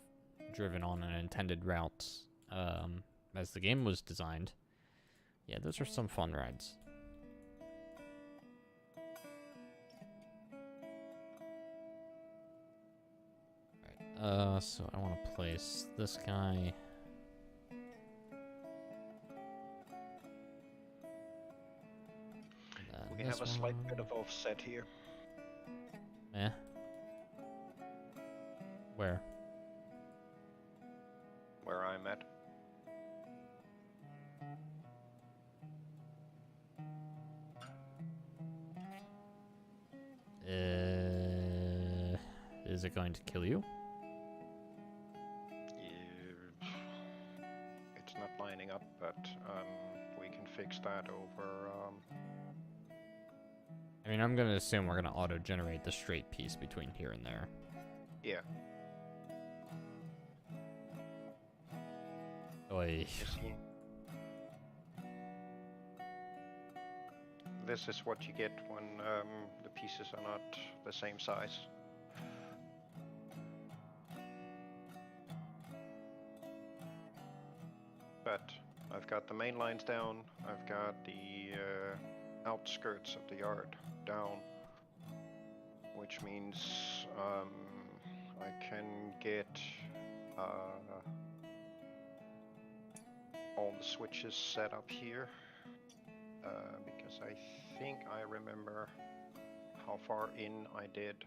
driven on an intended route as the game was designed. Yeah, those are some fun rides. Alright, so I want to place this guy. We have a slight bit of offset here. Yeah. Where? Where I'm at. Is it going to kill you? It's not lining up, but we can fix that over. I mean, I'm gonna assume we're gonna auto-generate the straight piece between here and there. Yeah. Oy. This is what you get when the pieces are not the same size. But I've got the main lines down, I've got the outskirts of the yard down, which means I can get all the switches set up here, because I think I remember how far in I did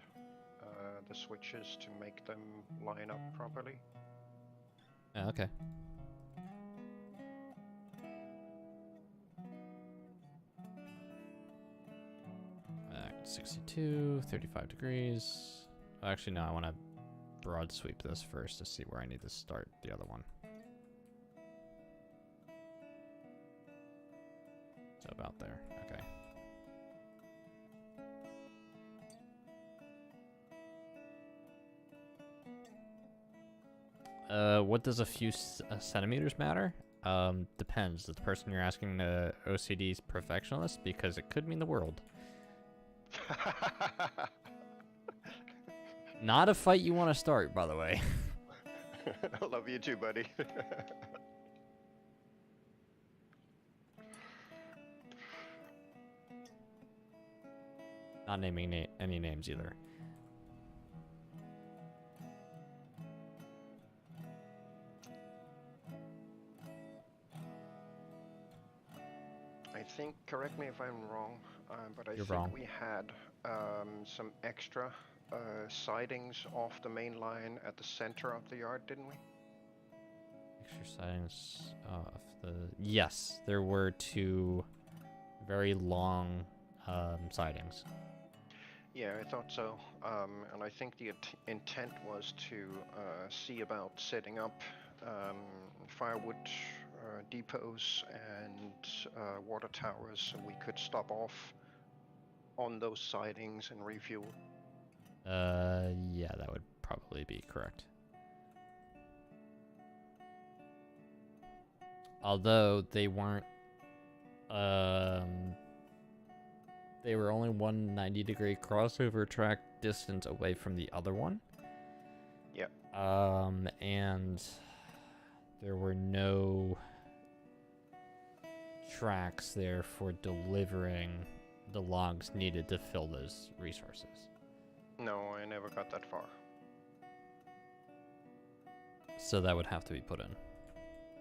the switches to make them line up properly. Yeah, okay. 62, 35 degrees. Actually, no, I want to broad sweep this first to see where I need to start the other one. So about there, okay. What does a few centimeters matter? Depends. The person you're asking, the OCD's perfectionist, because it could mean the world. Not a fight you want to start, by the way. I love you too, buddy. Not naming any names either. I think, correct me if I'm wrong, but I think wrong. we had some extra sidings off the main line at the center of the yard, didn't we? Extra sidings off the... Yes, there were two very long sidings. Yeah, I thought so. And I think the intent was to see about setting up firewood depots and water towers so we could stop off on those sidings and refuel. Yeah, that would probably be correct. Although they weren't, they were only one 90-degree crossover track distance away from the other one. Yep. And there were no tracks there for delivering the logs needed to fill those resources. No, I never got that far. So that would have to be put in.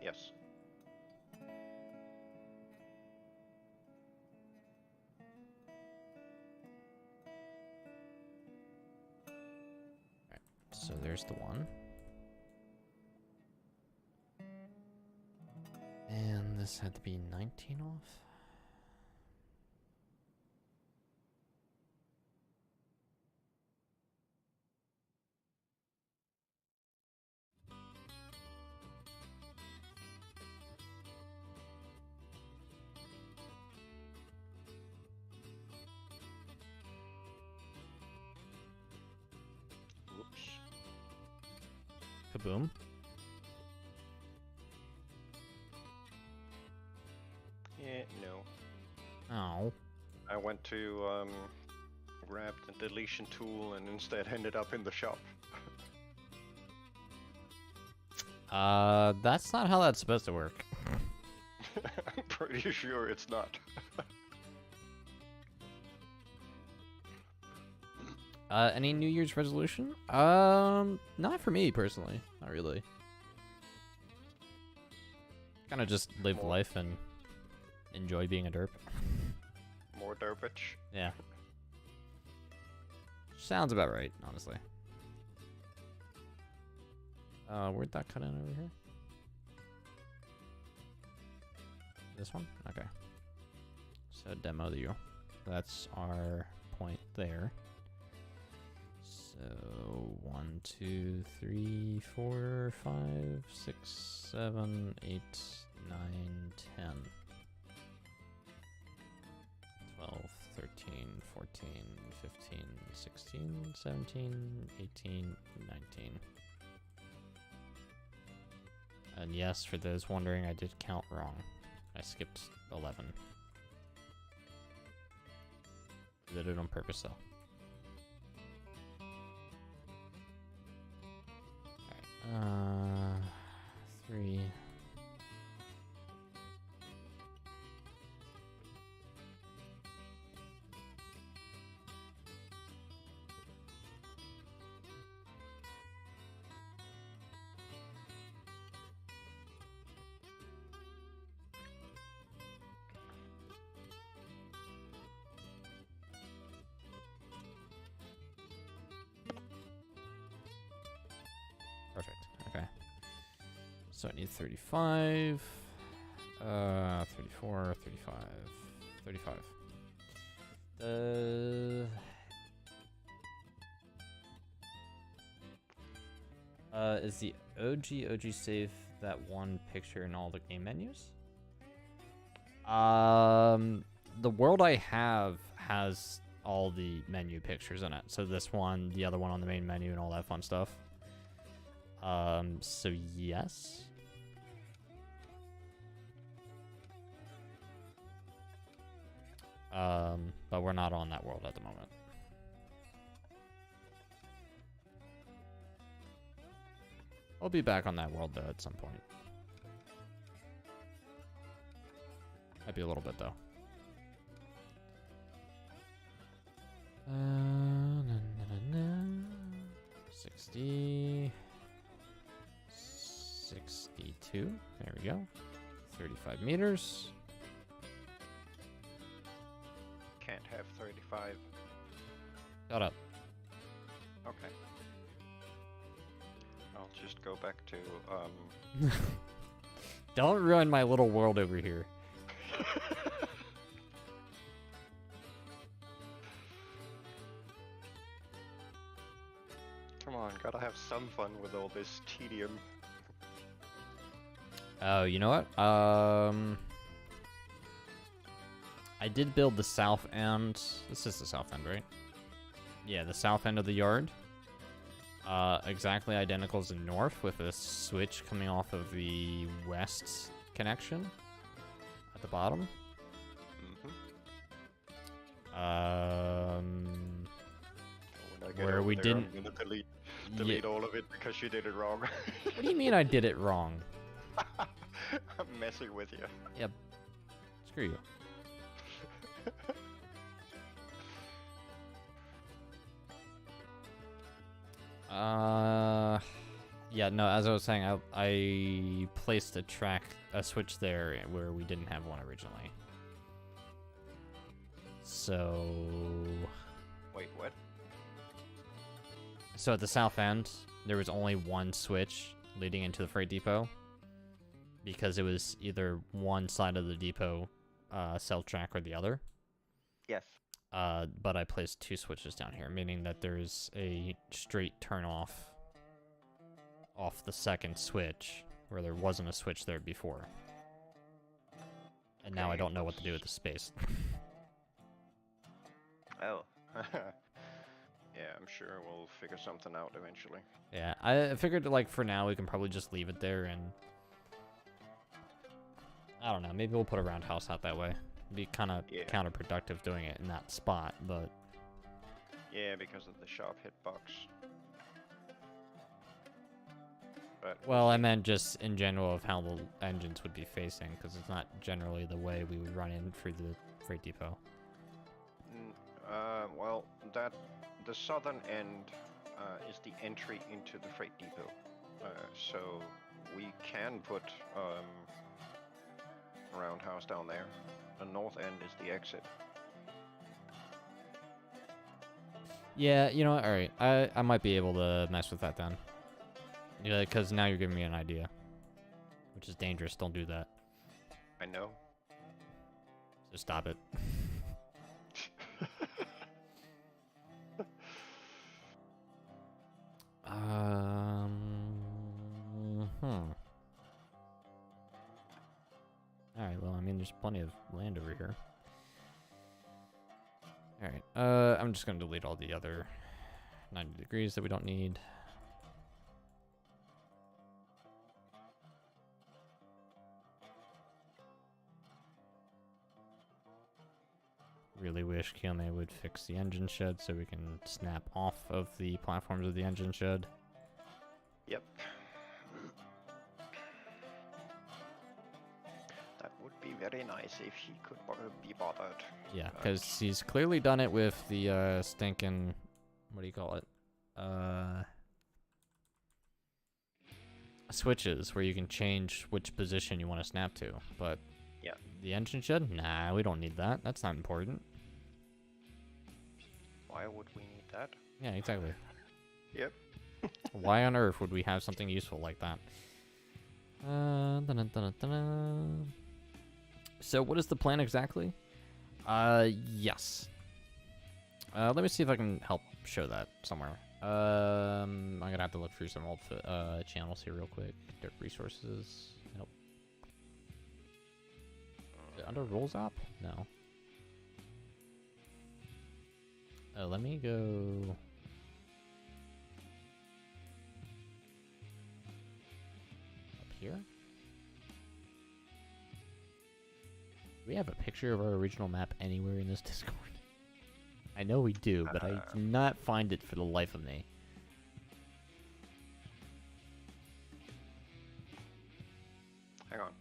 Yes. Alright, so there's the one. And this had to be 19 off. Whoops. Kaboom. Yeah, no. Oh. I went to grab the deletion tool and instead ended up in the shop. That's not how that's supposed to work. I'm pretty sure it's not. Any New Year's resolution? Not for me personally. Not really. Kind of just live life and enjoy being a derp. More derpage. Yeah. Sounds about right, honestly. Where'd that cut in over here? This one? Okay. So demo the U. That's our point there. So 1, 2, 3, 4, 5, 6, 7, 8, 9, 10. 12, 13, 14, 15, 16, 17, 18, 19. And yes, for those wondering, I did count wrong. I skipped 11. Did it on purpose, though. Alright, 3. Perfect. Okay. So I need 35, 34, 35, 35. Is the OG save that one picture in all the game menus? The world I have has all the menu pictures in it. So this one, the other one on the main menu, and all that fun stuff. So yes. But we're not on that world at the moment. I'll be back on that world though at some point. Might be a little bit though. 60. 62. There we go. 35 meters. Can't have 35. Shut up. Okay. I'll just go back to, Don't ruin my little world over here. Come on, gotta have some fun with all this tedium. Oh, you know what? I did build the south end. This is the south end, right? Yeah, the south end of the yard. Exactly identical as the north, with a switch coming off of the west connection at the bottom. Where we didn't. I'm gonna delete all of it because you did it wrong. What do you mean I did it wrong? I'm messing with you. Yep. Screw you. Yeah, no, as I was saying, I placed a switch there where we didn't have one originally. So... Wait, what? So at the south end, there was only one switch leading into the freight depot, because it was either one side of the depot cell track or the other. Yes. But I placed two switches down here, meaning that there's a straight turn off the second switch, where there wasn't a switch there before. And now I don't know what to do with the space. Oh. Yeah, I'm sure we'll figure something out eventually. Yeah, I figured, like, for now we can probably just leave it there, and I don't know, maybe we'll put a roundhouse out that way. It'd be kind of counterproductive doing it in that spot, but... Yeah, because of the sharp hitbox. But well, I meant just in general of how the engines would be facing, because it's not generally the way we would run in through the freight depot. Well, the southern end is the entry into the freight depot. So we can put a roundhouse down there. The north end is the exit. Yeah, you know what? Alright, I might be able to mess with that then. Yeah, because now you're giving me an idea. Which is dangerous, don't do that. I know. So stop it. Alright, well, I mean, there's plenty of land over here. Alright, I'm just gonna delete all the other 90 degrees that we don't need. Really wish Kielme would fix the engine shed so we can snap off of the platforms of the engine shed. Yep. That would be very nice if he could be bothered. Yeah, because he's clearly done it with the stinking, what do you call it? Switches where you can change which position you want to snap to, but yeah, the engine shed? Nah, we don't need that. That's not important. Why would we need that? Yeah, exactly. Yep. Why on earth would we have something useful like that? So what is the plan exactly? Yes. Let me see if I can help show that somewhere. I'm gonna have to look through some old channels here real quick. Derp resources. Nope. Is it under Rolls App? No. Let me go. Up here? Do we have a picture of our original map anywhere in this Discord? I know we do, but I cannot find it for the life of me. Hang on.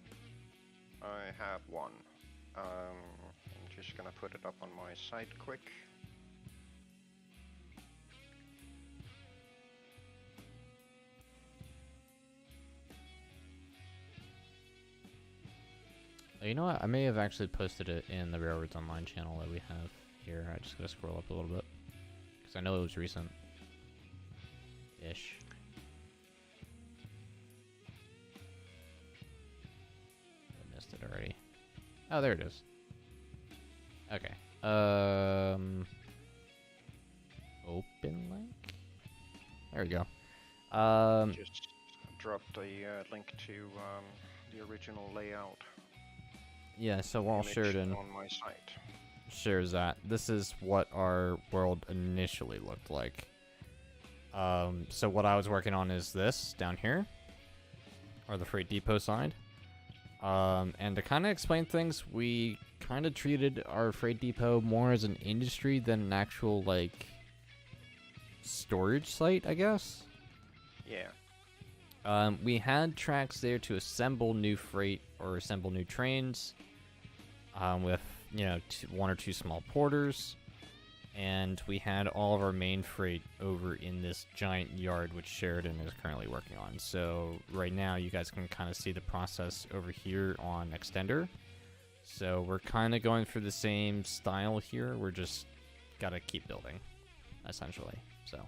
I have one. I'm just gonna put it up on my site quick. You know what? I may have actually posted it in the Railroads Online channel that we have here. I just gotta scroll up a little bit because I know it was recent. Ish. I missed it already. Oh, there it is. Okay. Open link. There we go. Just dropped a link to the original layout. Yeah, so while Sheridan on my site shares that, this is what our world initially looked like. So what I was working on is this down here, or the freight depot side. And to kind of explain things, we kind of treated our freight depot more as an industry than an actual, like, storage site, I guess. Yeah. We had tracks there to assemble new freight or assemble new trains. with, you know, one or two small porters. And we had all of our main freight over in this giant yard, which Sheridan is currently working on. So right now, you guys can kind of see the process over here on Extender. So we're kind of going for the same style here. We're just gotta keep building, essentially. So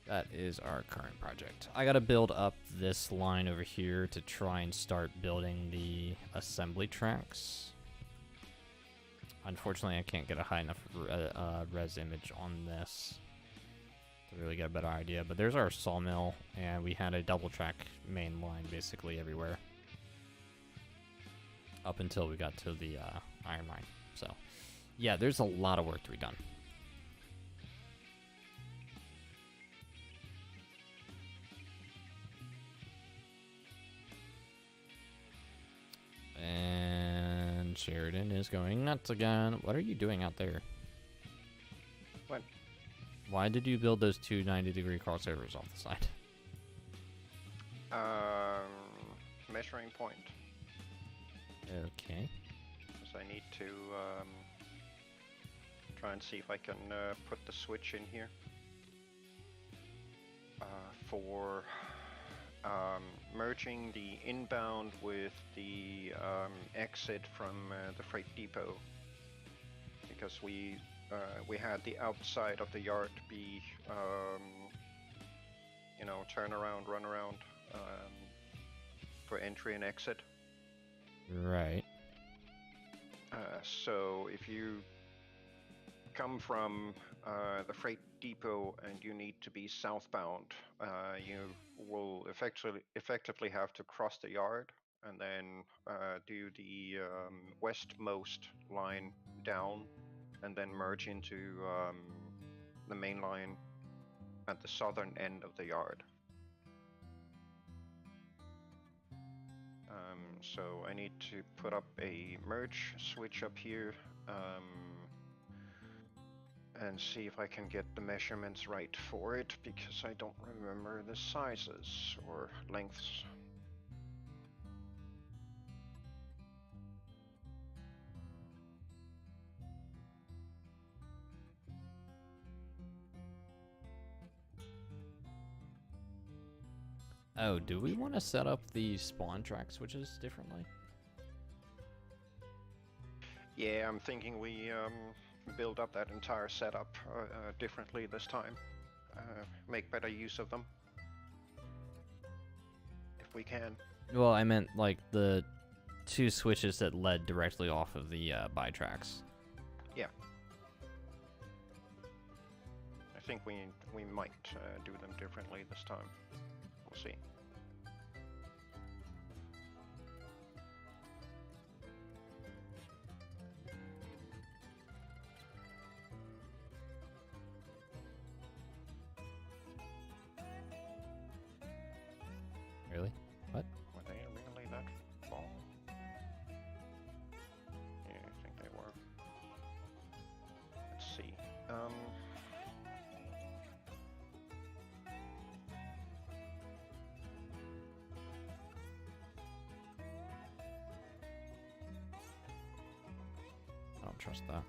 that is our current project. I gotta build up this line over here to try and start building the assembly tracks. Unfortunately, I can't get a high enough res image on this to really get a better idea. But there's our sawmill, and we had a double track main line basically everywhere up until we got to the iron mine. So yeah, there's a lot of work to be done. And Sheridan is going nuts again. What are you doing out there? What? Why did you build those two 90-degree crossovers off the side? Measuring point. Okay. Because I need to try and see if I can put the switch in here for merging the inbound with the exit from the freight depot, because we had the outside of the yard be you know, turn around, run around for entry and exit. Right. So if you come from the freight depot and you need to be southbound, you will effectively have to cross the yard and then do the westmost line down and then merge into the main line at the southern end of the yard. So I need to put up a merge switch up here and see if I can get the measurements right for it, because I don't remember the sizes or lengths. Oh, do we want to set up the spawn track switches differently? Yeah, I'm thinking we build up that entire setup differently this time. Make better use of them if we can. Well, I meant like the two switches that led directly off of the buy tracks. Yeah. I think we might do them differently this time. We'll see. Really? What? Were they really that fall? Yeah, I think they were. Let's see. I don't trust that.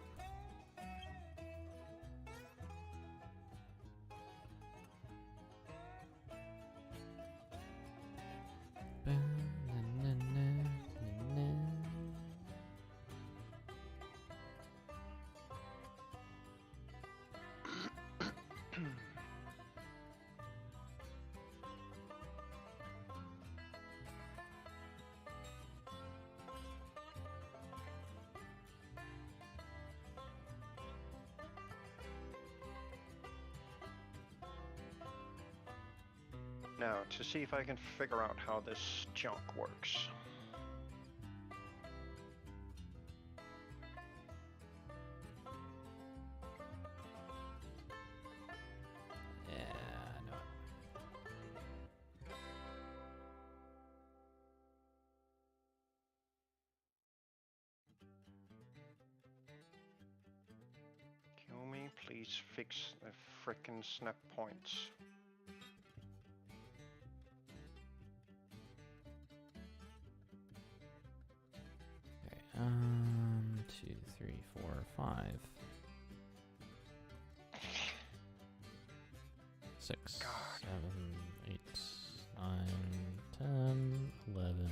Now, to see if I can figure out how this junk works. Yeah, I know. Kill me, please fix the frickin' snap points. Okay, 2, 3, 4, 5. 6, 7, 8, 9, 10, 11,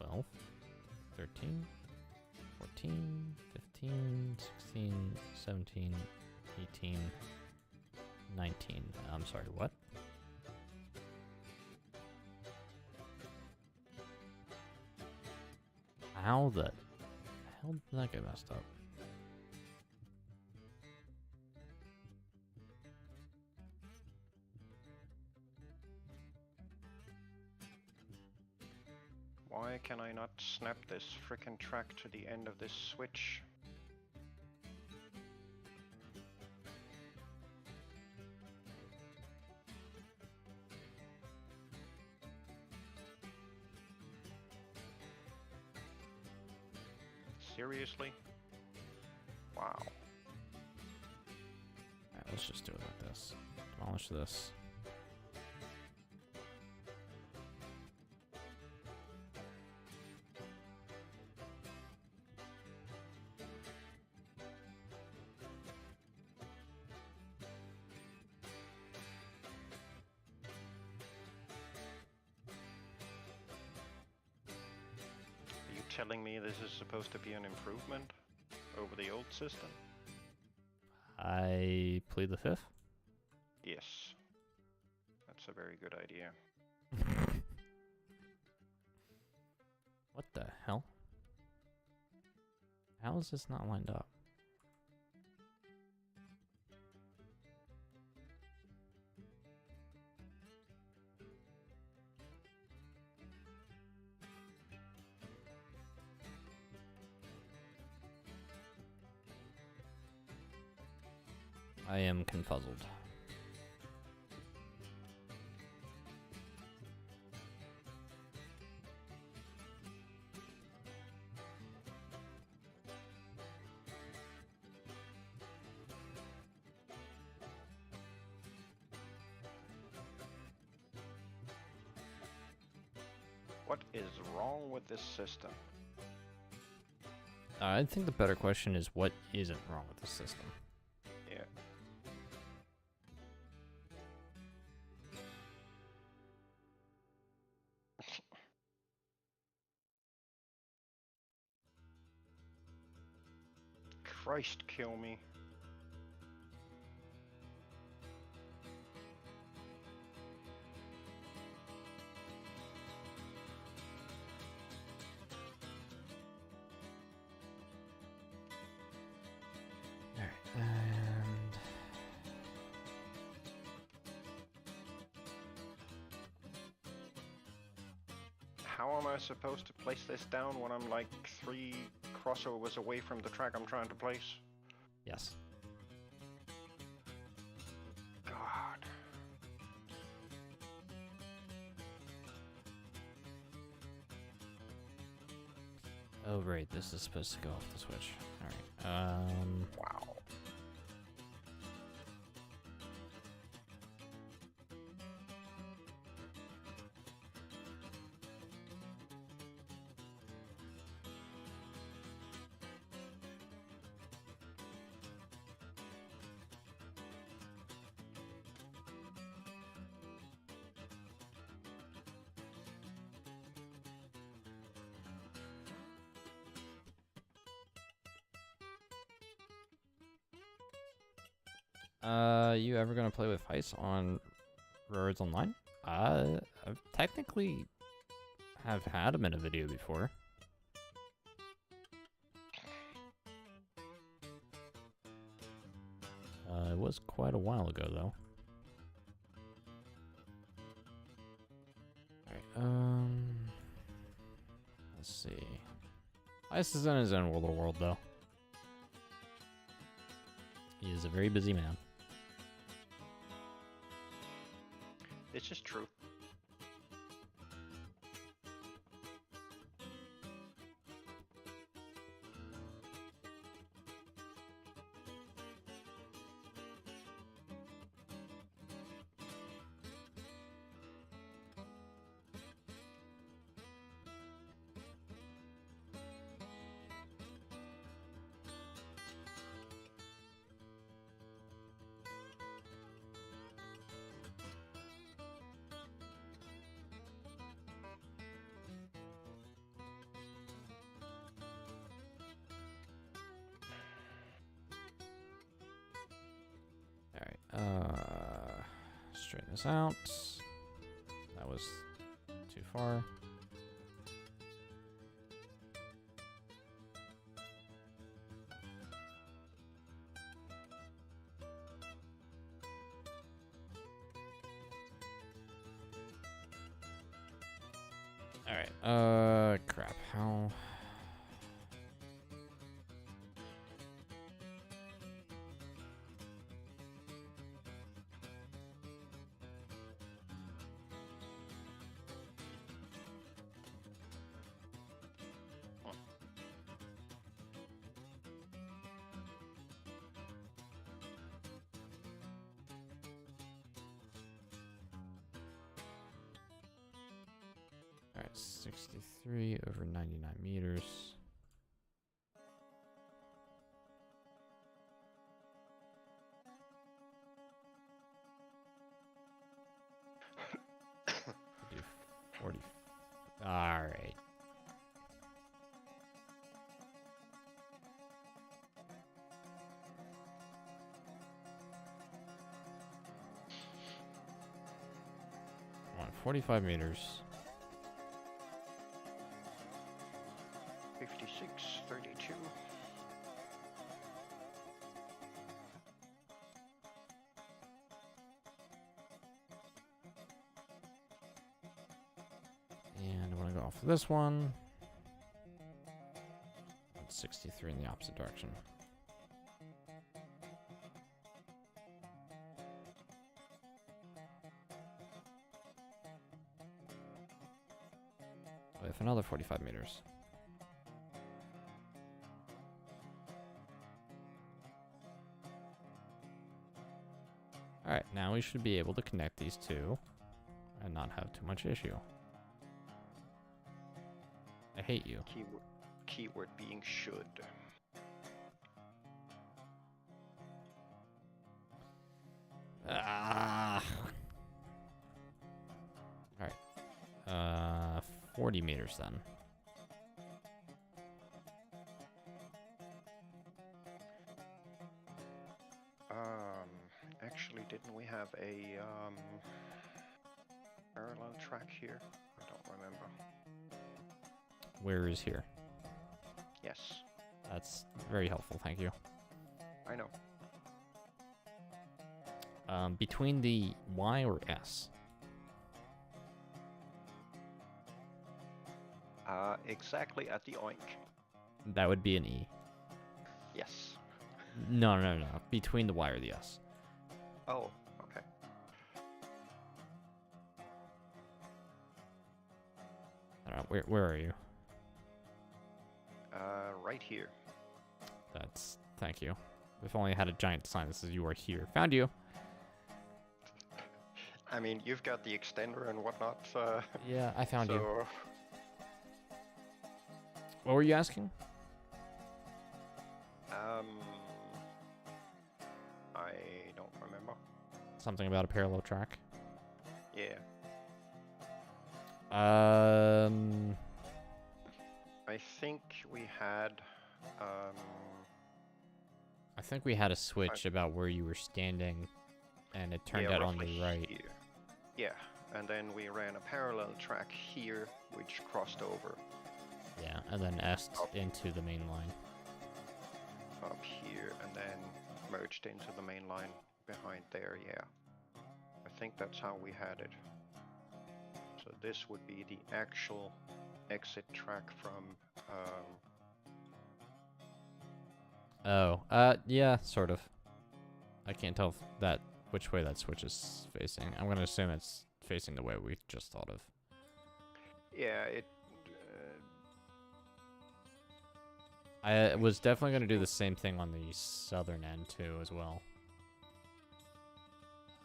12, 13, 14, 15, 16, 17, 18, 19. I'm sorry, what? How the hell did that get messed up? Why can I not snap this frickin' track to the end of this switch? Seriously? Wow. Alright, let's just do it like this. Demolish this. Are you telling me this is supposed to be an improvement over the old system? I plead the fifth. Yes. That's a very good idea. What the hell? How is this not lined up? I am confuzzled. What is wrong with this system? I think the better question is what isn't wrong with the system. Yeah. Christ, kill me. And How am I supposed to place this down when I'm like 3 crossovers away from the track I'm trying to place? yes. God. Oh, right. This is supposed to go off the switch. All right. Wow. You ever gonna play with Heist on Railroads Online? I've technically have had him in a video before. It was quite a while ago, though. Alright, let's see. Heist is in his own little world, though. He is a very busy man. This is true. Straighten this out. That was too far. Alright, crap, how... Alright, 63 over 99 meters. Do 40. Alright. Come on, 45 meters. 56.32. And I want to go off of this one. 63 in the opposite direction. With another 45 meters. Alright, now we should be able to connect these two and not have too much issue. I hate you. Keyword being should. Ah. Alright. 40 meters then. Actually, didn't we have a parallel track here? I don't remember. Where is here? Yes. That's very helpful, thank you. I know. Between the Y or S? Exactly at the oink. That would be an E. Yes. No. Between the Y or the S. Oh, okay. I don't know, where are you? Right here. That's... Thank you. If only I had a giant sign that says you are here. Found you! I mean, you've got the extender and whatnot. Yeah, I found you. So, What were you asking? I don't remember. Something about a parallel track? Yeah. I think we had, I think we had a switch about where you were standing, and it turned out on the roughly right. here. Yeah, and then we ran a parallel track here, which crossed over Yeah, and then S into the main line. up here, and then merged into the main line behind there, yeah. I think that's how we had it. So this would be the actual exit track from, Yeah, sort of. I can't tell which way that switch is facing. I'm gonna assume it's facing the way we just thought of. yeah, it, I was definitely gonna do the same thing on the southern end too, as well.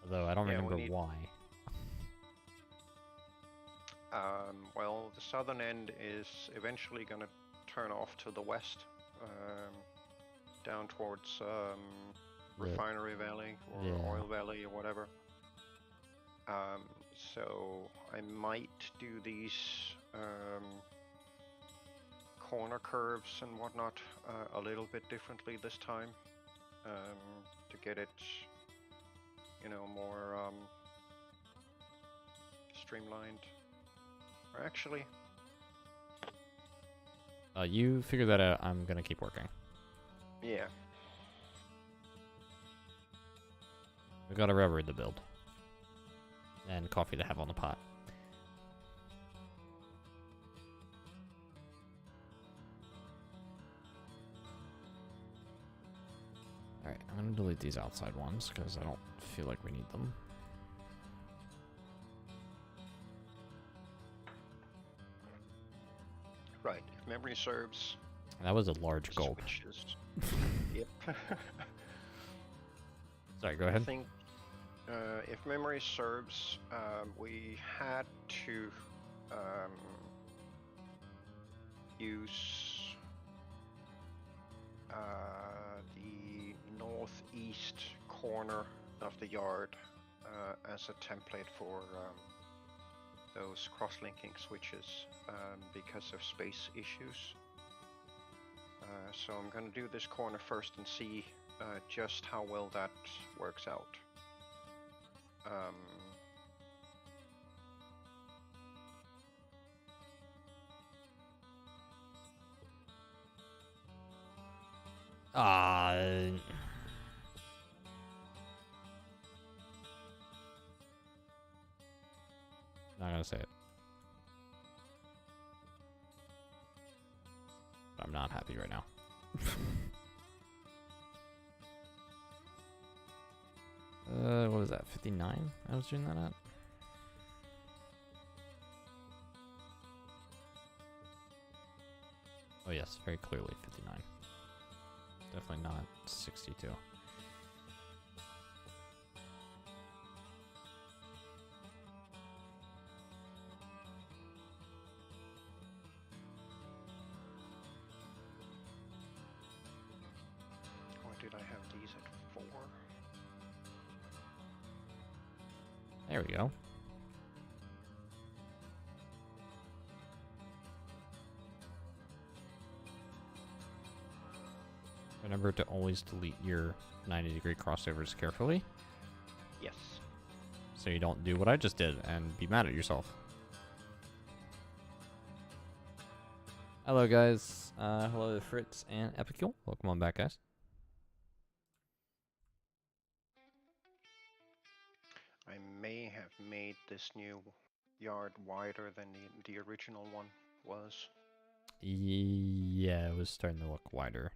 Although I don't remember why. well, the southern end is eventually going to turn off to the west, down towards Refinery Valley or Oil Valley or whatever. So I might do these corner curves and whatnot a little bit differently this time, to get it more streamlined. Or actually, you figure that out. I'm gonna keep working. yeah. We got a railroad to build. And coffee to have on the pot. Alright, I'm gonna delete these outside ones because I don't feel like we need them. Right, if memory serves. That was a large gulp. Switches. Yep. Sorry, go ahead. I think if memory serves, we had to use the northeast corner of the yard as a template for those cross-linking switches because of space issues. So I'm going to do this corner first and see just how well that works out. Not gonna say it. I'm not happy right now. What was that? 59? I was doing that at? Oh yes, very clearly 59. Definitely not 62. Or did I have these at 4? There we go. Remember to always delete your 90-degree crossovers carefully. Yes. So you don't do what I just did and be mad at yourself. Hello guys. Hello to Fritz and Epicule. Welcome on back, guys. I may have made this new yard wider than the original one was. Yeah, it was starting to look wider.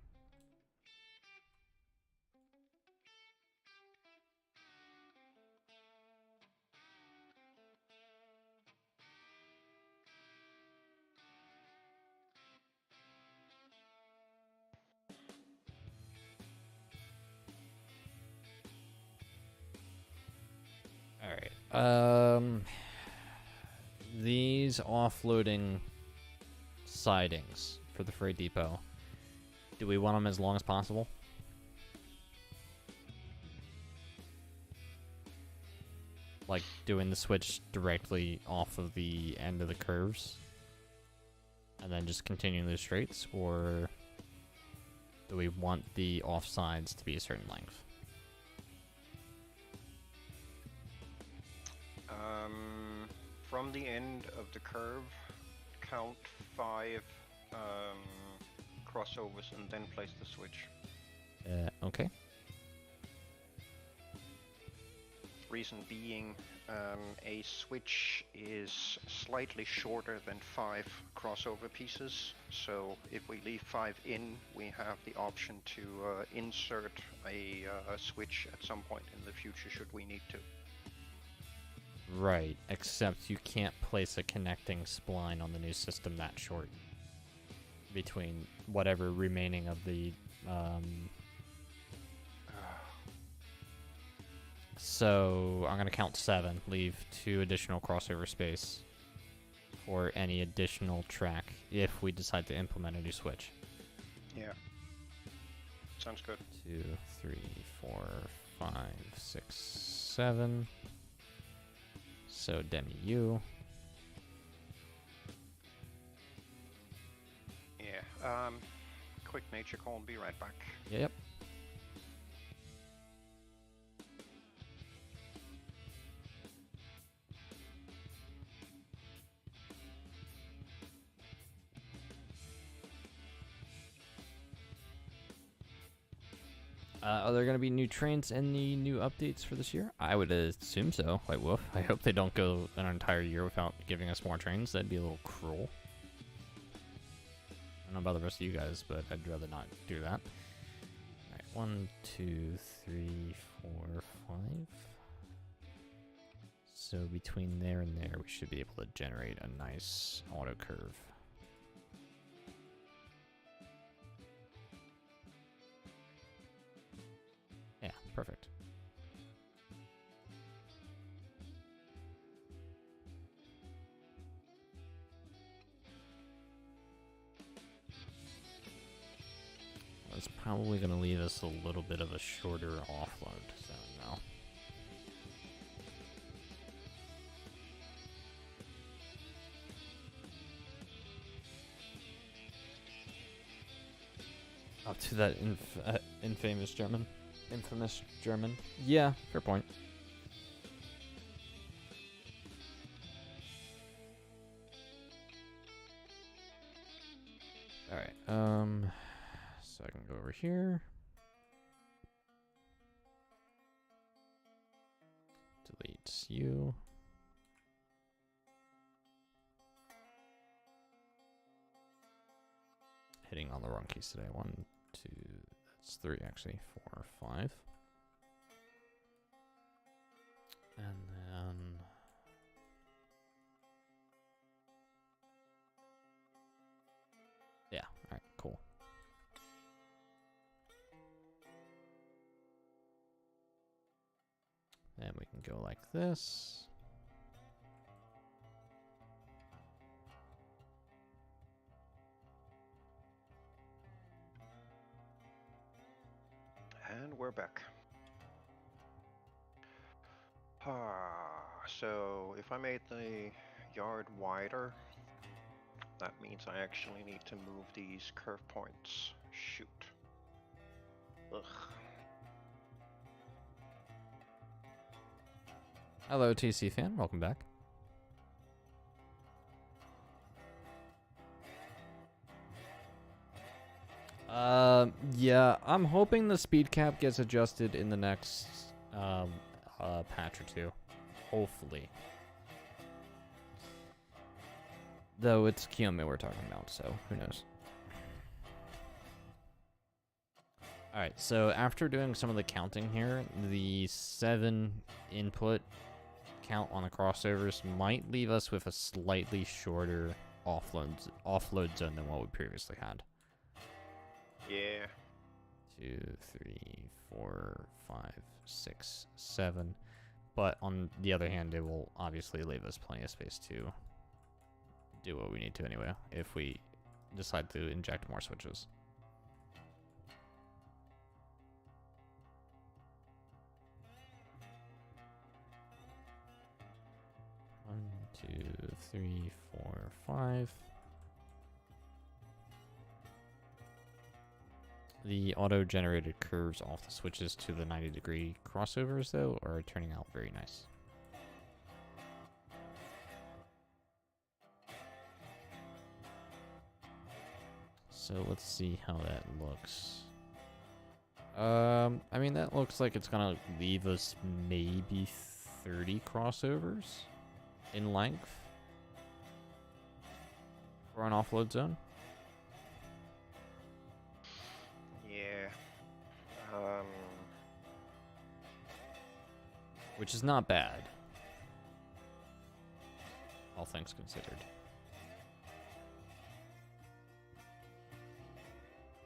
Alright, these offloading sidings for the freight depot, do we want them as long as possible? Like doing the switch directly off of the end of the curves and then just continuing the straights, or do we want the offsides to be a certain length? From the end of the curve, count 5 crossovers and then place the switch. Okay. Reason being, a switch is slightly shorter than 5 crossover pieces, so if we leave 5 in, we have the option to insert a switch at some point in the future should we need to. Right, except you can't place a connecting spline on the new system that short between whatever remaining of the So I'm gonna count 7, leave 2 additional crossover space for any additional track if we decide to implement a new switch. Yeah. Sounds good. 2, 3, 4, 5, 6, 7. So Demi U. Yeah. Quick nature call and be right back. Yep. Are there going to be new trains in the new updates for this year? I would assume so. Like, woof. I hope they don't go an entire year without giving us more trains. That'd be a little cruel. I don't know about the rest of you guys, but I'd rather not do that. Alright, 1, 2, 3, 4, 5. So between there and there, we should be able to generate a nice auto curve. Yeah, perfect. That's probably going to leave us a little bit of a shorter offload zone now. Up to that infamous German. Infamous German. Yeah, fair point. Alright, so I can go over here. Delete you. Hitting all the wrong keys today. 1, 2, that's 3 actually. 4, 5. And then yeah, alright, cool. Then we can go like this. And we're back. So if I made the yard wider, that means I actually need to move these curve points. Shoot. Ugh. Hello, TC fan. Welcome back. Yeah, I'm hoping the speed cap gets adjusted in the next patch or two. Hopefully. Though it's Kiyomi we're talking about, so who knows. Alright, so after doing some of the counting here, the 7 input count on the crossovers might leave us with a slightly shorter offload zone than what we previously had. Yeah. 2, 3, 4, 5, 6, 7. But on the other hand, it will obviously leave us plenty of space to do what we need to anyway, if we decide to inject more switches. One, 2, 3, 4, 5. The auto-generated curves off the switches to the 90-degree crossovers, though, are turning out very nice. So let's see how that looks. I mean, that looks like it's gonna leave us maybe 30 crossovers in length for an offload zone. Yeah. Which is not bad, all things considered.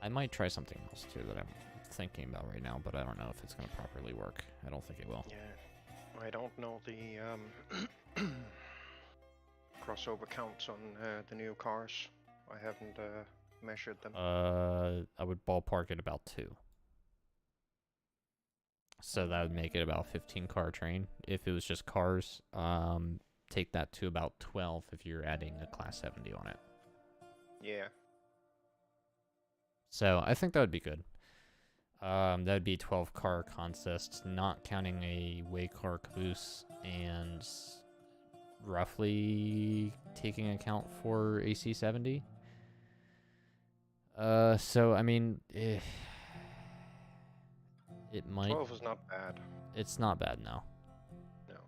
I might try something else too that I'm thinking about right now, but I don't know if it's going to properly work. I don't think it will. Yeah. I don't know the crossover counts on the new cars. I haven't measured them. I would ballpark it about 2. So that would make it about 15 car train. If it was just cars, take that to about 12 if you're adding a class 70 on it. Yeah. So I think that would be good. That would be 12 car consist, not counting a way car caboose, and roughly taking account for AC 70. So I mean, It might. 12 is not bad. It's not bad now. No.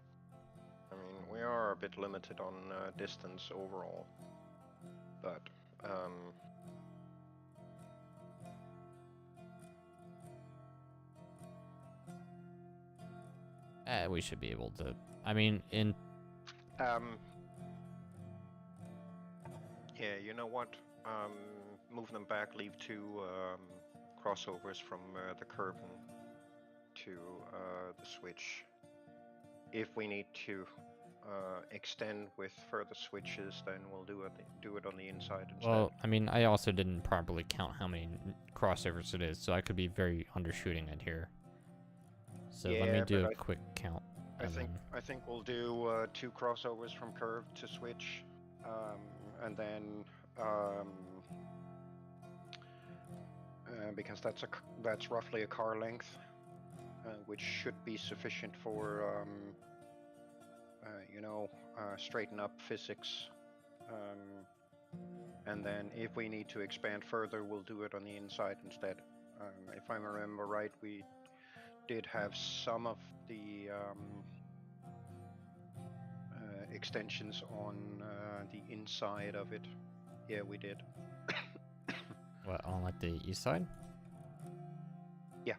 I mean, we are a bit limited on distance overall. But, We should be able to. I mean, in. Yeah, you know what? Move them back, leave 2 crossovers from the curtain to the switch. If we need to extend with further switches, then we'll do it on the inside instead. Well, I mean, I also didn't properly count how many crossovers it is, so I could be very undershooting it here. So yeah, let me do a quick count. I think we'll do 2 crossovers from curve to switch, and then because that's roughly a car length, which should be sufficient for straighten up physics. And then if we need to expand further, we'll do it on the inside instead. If I remember right, we did have some of the extensions on the inside of it. Yeah, we did. What, on like the east side? Yeah.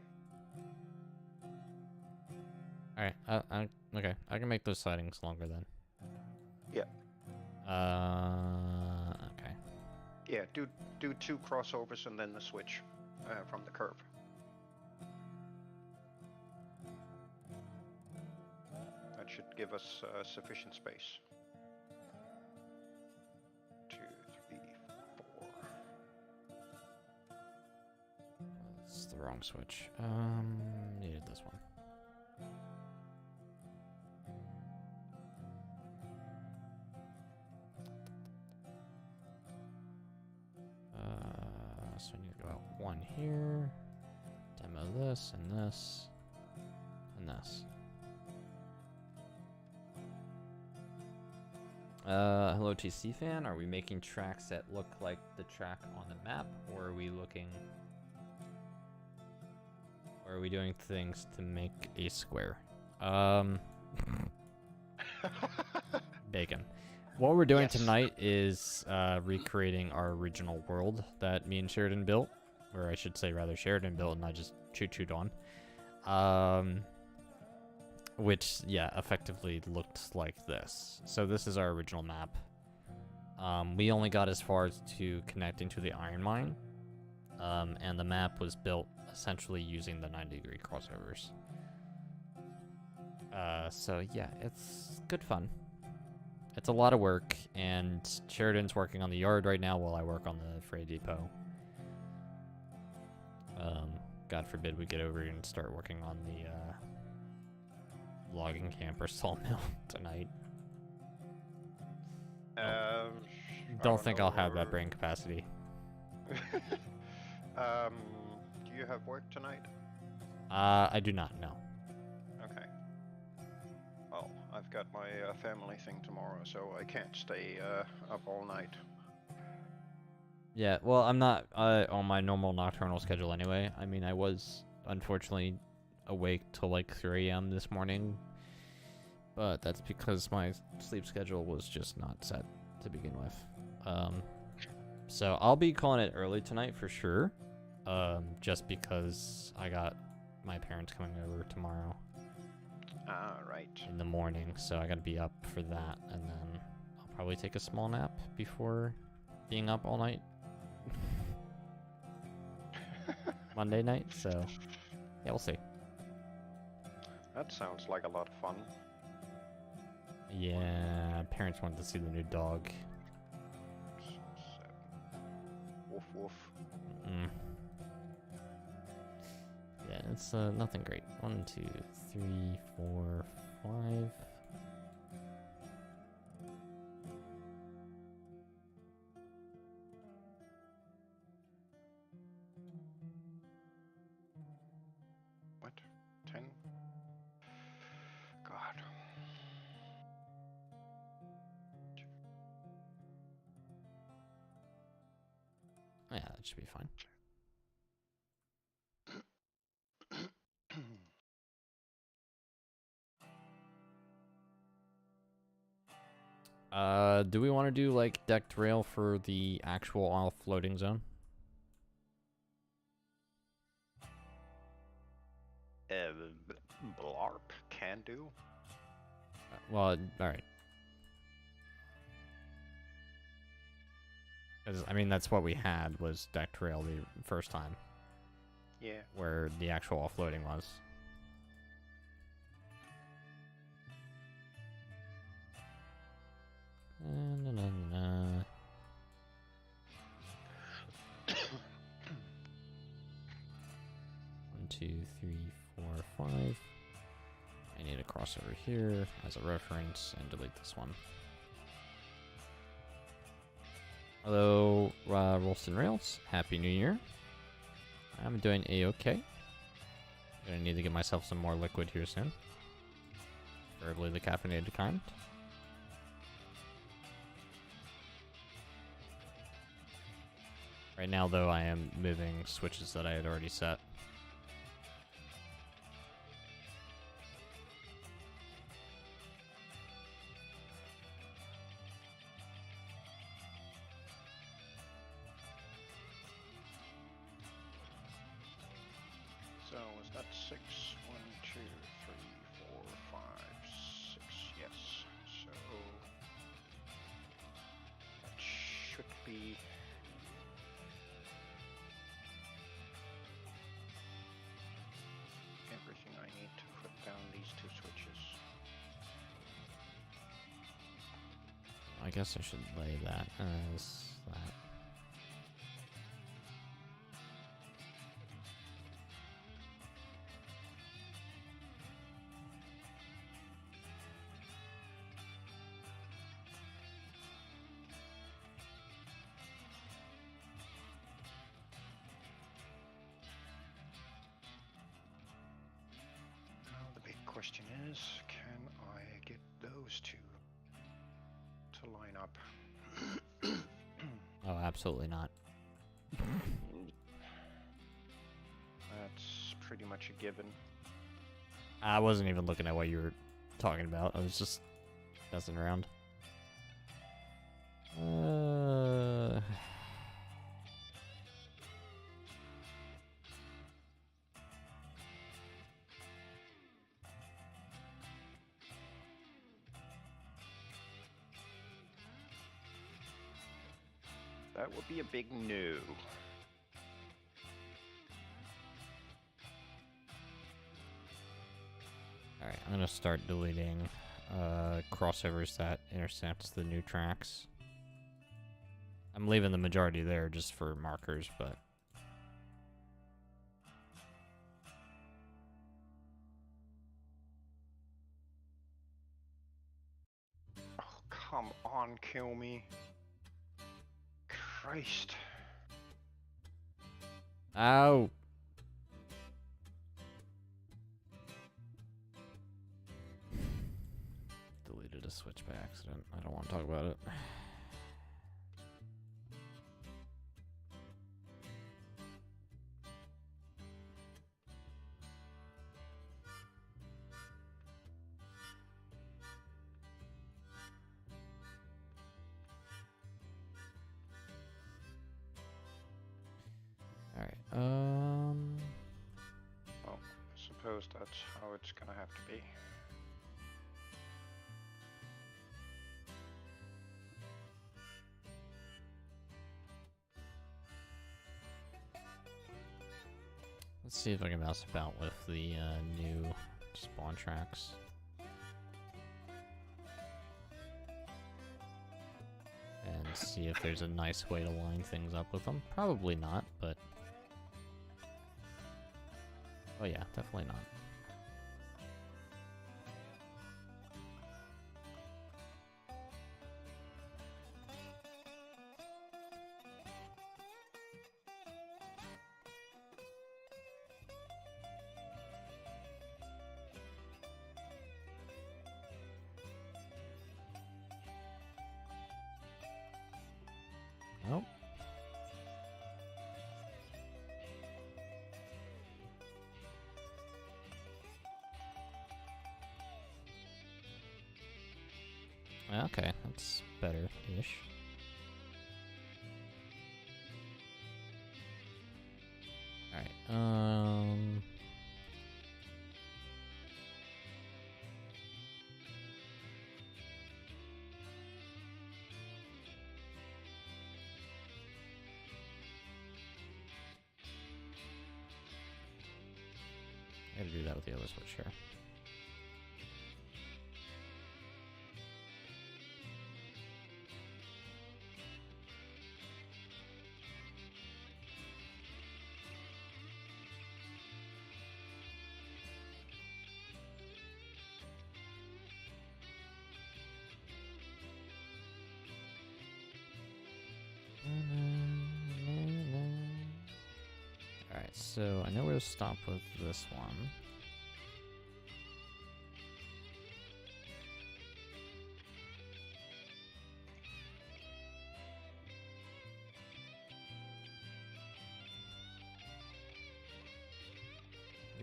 Alright, okay. I can make those sidings longer then. Yeah. Okay. Yeah, do 2 crossovers and then the switch from the curve. That should give us sufficient space. 2, 3, 4. It's the wrong switch. Needed this one. So I need to go out 1 here, demo this, and this, and this. Hello TC fan, are we making tracks that look like the track on the map, or are we looking... Or are we doing things to make a square? Bacon. What we're doing tonight is recreating our original world that me and Sheridan built. Or I should say rather Sheridan built and I just choo-chooed on. Which, yeah, effectively looked like this. So this is our original map. We only got as far as to connecting to the iron mine. And the map was built essentially using the 90-degree crossovers. So yeah, it's good fun. It's a lot of work, and Sheridan's working on the yard right now while I work on the freight depot. God forbid we get over and start working on the logging camp or sawmill tonight. Don't think I'll have that brain capacity. Do you have work tonight? I do not, no. Okay. Well, I've got my family thing tomorrow, so I can't stay up all night. Yeah, well, I'm not on my normal nocturnal schedule anyway. I mean, I was, unfortunately, awake till like 3 a.m. this morning. But that's because my sleep schedule was just not set to begin with. So I'll be calling it early tonight for sure. Just because I got my parents coming over tomorrow. Ah, right. In the morning, so I gotta be up for that, and then I'll probably take a small nap before being up all night. Monday night, so yeah, we'll see. That sounds like a lot of fun. Yeah, parents wanted to see the new dog. 7. Woof woof. Yeah, it's nothing great. 1, 2, 3, 4, 5. What? 10? God. Yeah, that should be fine. Do we want to do like decked rail for the actual offloading zone? Blarp can do. Well, all right. Because I mean, that's what we had was decked rail the first time. Yeah. Where the actual offloading was. Na, na, na, na. 1, 2, 3, 4, 5. I need a crossover here as a reference and delete this one. Hello, Rolston Rails. Happy New Year. I'm doing a-okay. Gonna need to get myself some more liquid here soon. Preferably the caffeinated kind. Right now, though, I am moving switches that I had already set. So was that 6? 1, 2, 3, 4, 5, 6. Yes. So that should be. Everything I need to put down these 2 switches. I guess I should lay that as that. Now the big question is, can I get those 2 to line up? Oh, absolutely not. That's pretty much a given. I wasn't even looking at what you were talking about. I was just messing around. That would be a big no. Alright, I'm gonna start deleting crossovers that intersect the new tracks. I'm leaving the majority there just for markers, but... Oh, come on, kill me. Christ. Ow! Deleted a switch by accident. I don't want to talk about it. Alright, Well, I suppose that's how it's gonna have to be. let's see if I can mouse about with the new spawn tracks. And see if there's a nice way to line things up with them. Probably not, but... Oh yeah, definitely not. Nope. Okay, that's better-ish. Alright, I gotta do that with the other switch here. Alright, so I know where to stop with this one.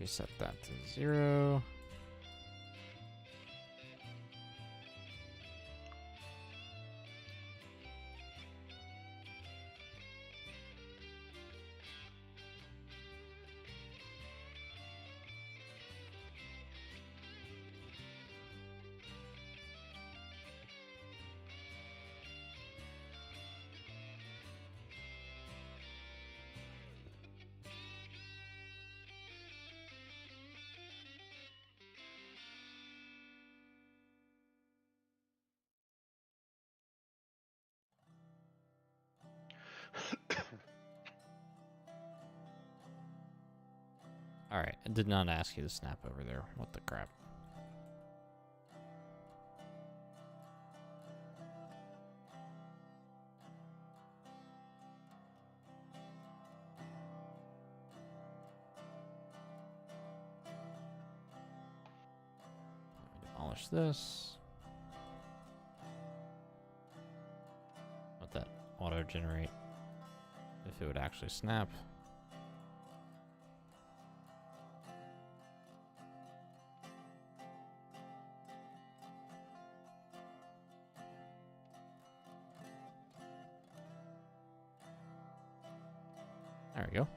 Reset that to 0. Alright, I did not ask you to snap over there. What the crap? Demolish this. Let that auto-generate if it would actually snap. There we go.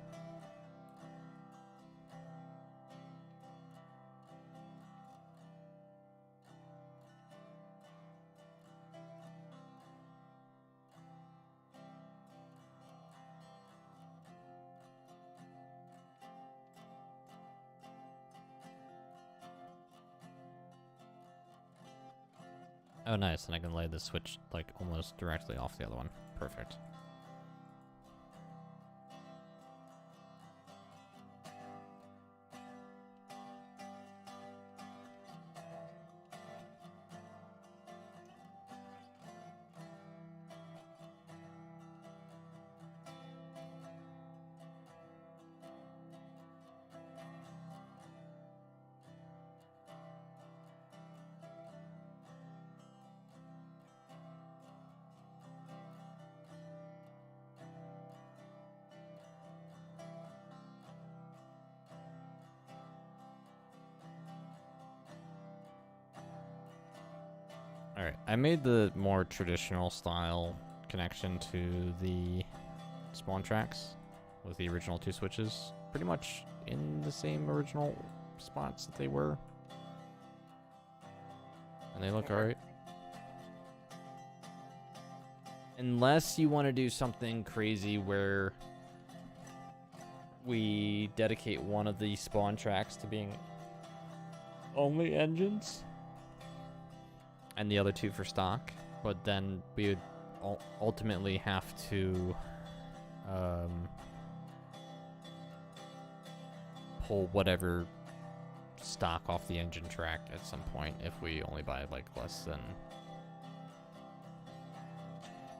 Oh, nice. And I can lay the switch, like, almost directly off the other one. Perfect. Alright, I made the more traditional style connection to the spawn tracks with the original 2 switches. Pretty much in the same original spots that they were. And they look alright. Unless you want to do something crazy where we dedicate one of the spawn tracks to being only engines and the other 2 for stock, but then we would ultimately have to pull whatever stock off the engine track at some point if we only buy like less than...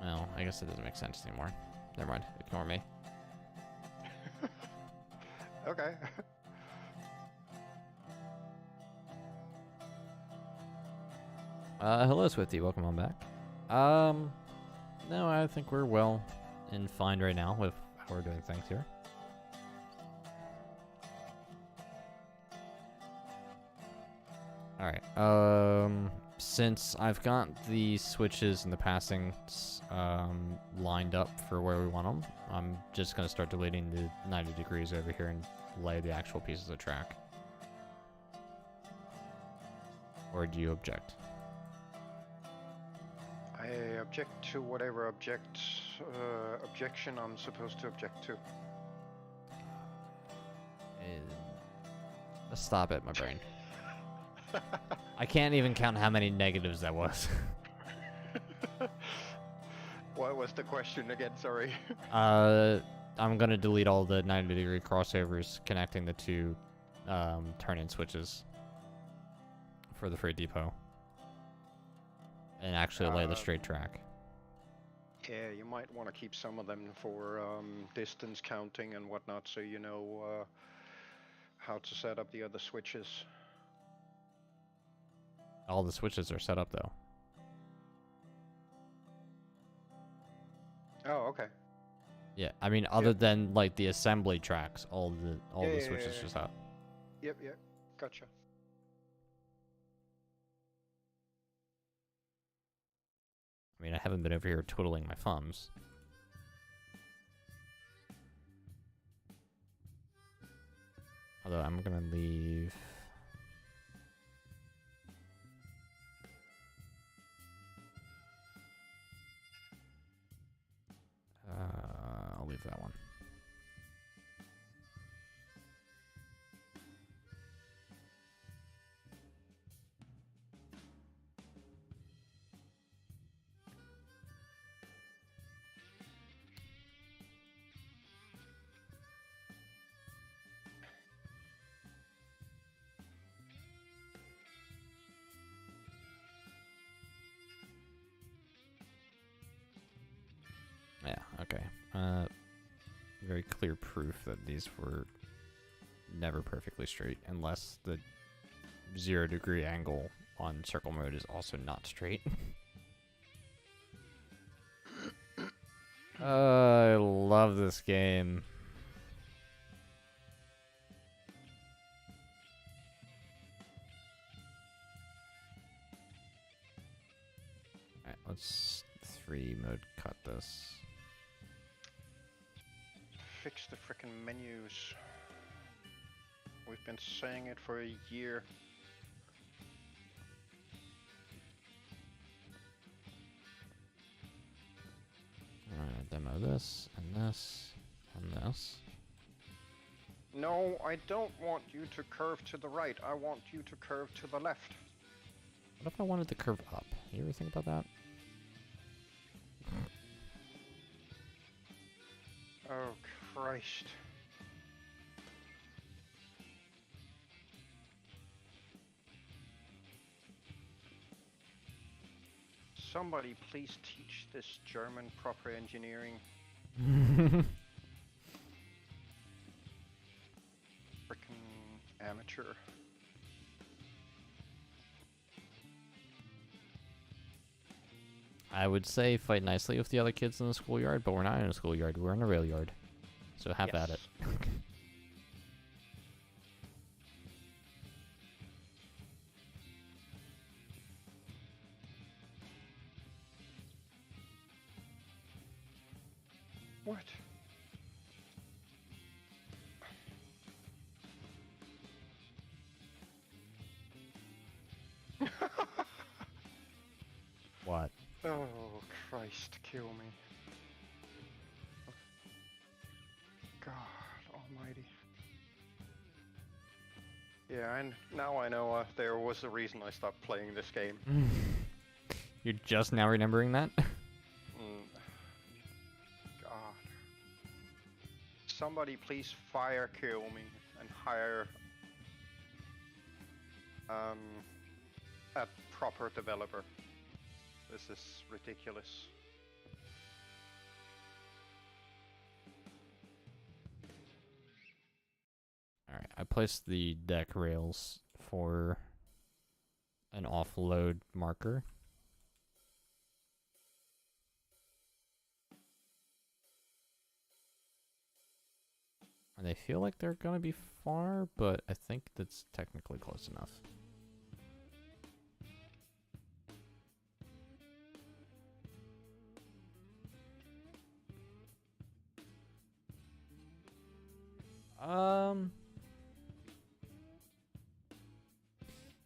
Well, I guess it doesn't make sense anymore. Never mind, ignore me. Okay. Hello, Swifty. Welcome on back. No, I think we're well and fine right now with how we're doing things here. Alright, since I've got the switches and the passings lined up for where we want them, I'm just going to start deleting the 90 degrees over here and lay the actual pieces of track. Or do you object? I object to whatever objection I'm supposed to object to. Stop it, my brain. I can't even count how many negatives that was. What was the question again? Sorry. I'm gonna delete all the 90-degree crossovers connecting the two turn-in switches for the freight depot, and actually lay the straight track. Yeah, you might want to keep some of them for distance counting and whatnot, so you know how to set up the other switches. All the switches are set up though. Oh, okay. Yeah, I mean, other than like the assembly tracks, all the switches just up. Yep, gotcha. I mean, I haven't been over here twiddling my thumbs. Although I'm gonna leave. I'll leave that one. Yeah, okay. Very clear proof that these were never perfectly straight, unless the 0-degree angle on circle mode is also not straight. I love this game. Alright, let's 3-mode cut this. Fix the frickin' menus. We've been saying it for a year. Alright, demo this, and this, and this. No, I don't want you to curve to the right. I want you to curve to the left. What if I wanted to curve up? You ever think about that? Oh, Christ. Somebody please teach this German proper engineering. Frickin' amateur. I would say fight nicely with the other kids in the schoolyard, but we're not in a schoolyard, we're in a rail yard. So have at it. What? What? Oh, Christ, kill me. God almighty. Yeah, and now I know there was a reason I stopped playing this game. You're just now remembering that? God. Somebody please fire kill me and hire a proper developer. This is ridiculous. Alright, I placed the deck rails for an offload marker. And they feel like they're gonna be far, but I think that's technically close enough.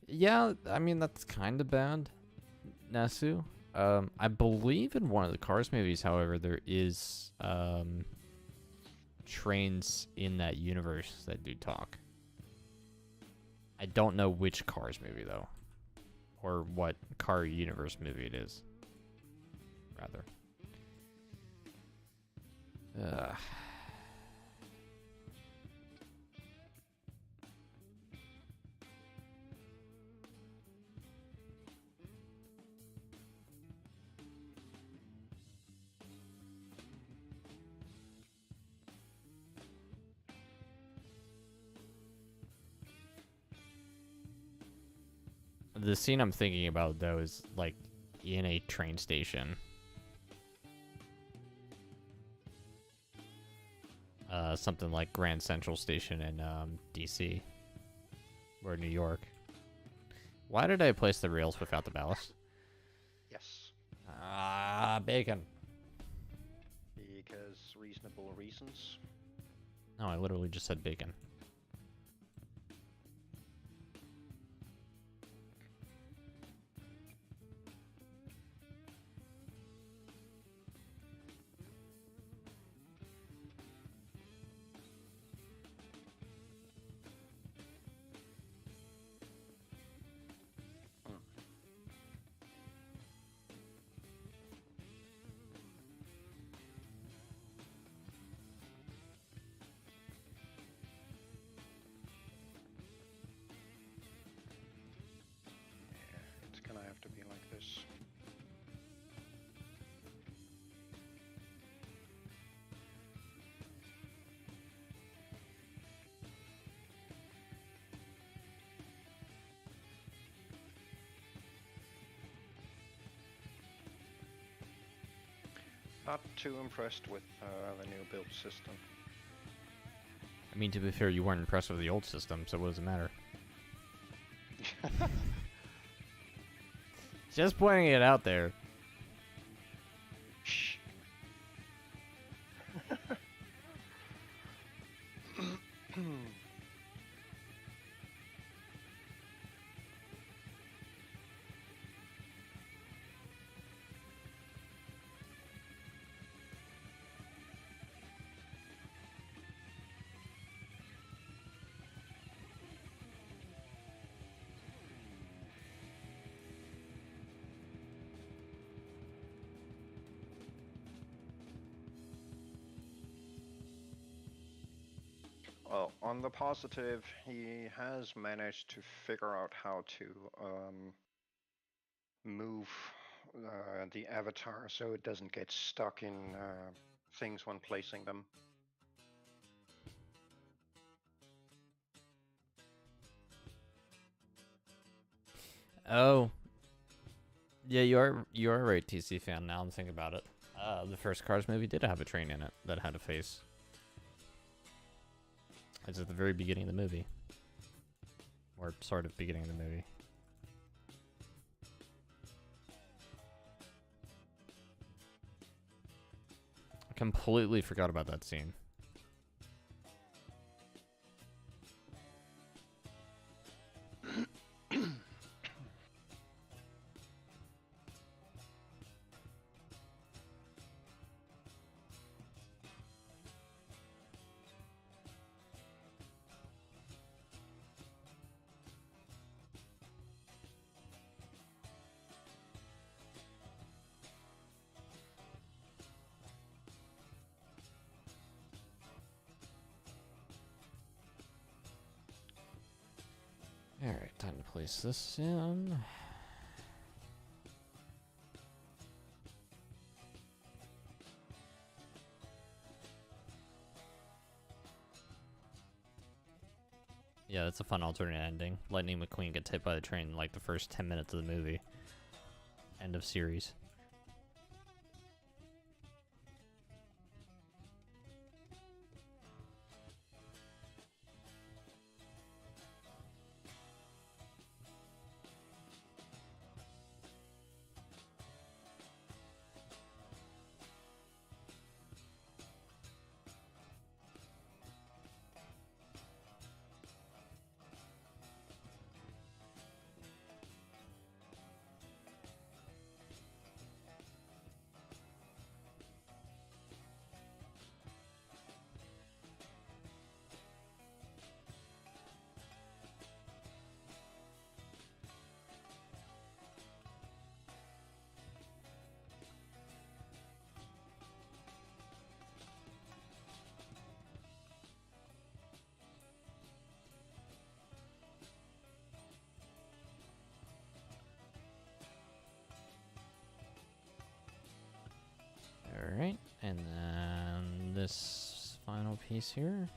Yeah, I mean that's kind of bad, Nasu. I believe in one of the Cars movies, however, there is trains in that universe that do talk. I don't know which Cars movie though, or what car universe movie it is. Rather. The scene I'm thinking about though is like in a train station. Something like Grand Central Station in DC or New York. Why did I place the rails without the ballast? Yes. Bacon. Because reasonable reasons. No, I literally just said bacon. It's gonna have to be like this. Not too impressed with the new build system. I mean, to be fair, you weren't impressed with the old system, so what does it matter? Just pointing it out there. Shh. Well, on the positive, he has managed to figure out how to move the avatar so it doesn't get stuck in things when placing them. Oh. Yeah, you are right, TC fan. Now I'm thinking about it. The first Cars movie did have a train in it that had a face. It's at the very beginning of the movie. Or sort of beginning of the movie. I completely forgot about that scene. Alright, time to place this in. Yeah, that's a fun alternate ending. Lightning McQueen gets hit by the train in like the first 10 minutes of the movie. End of series. this final piece here.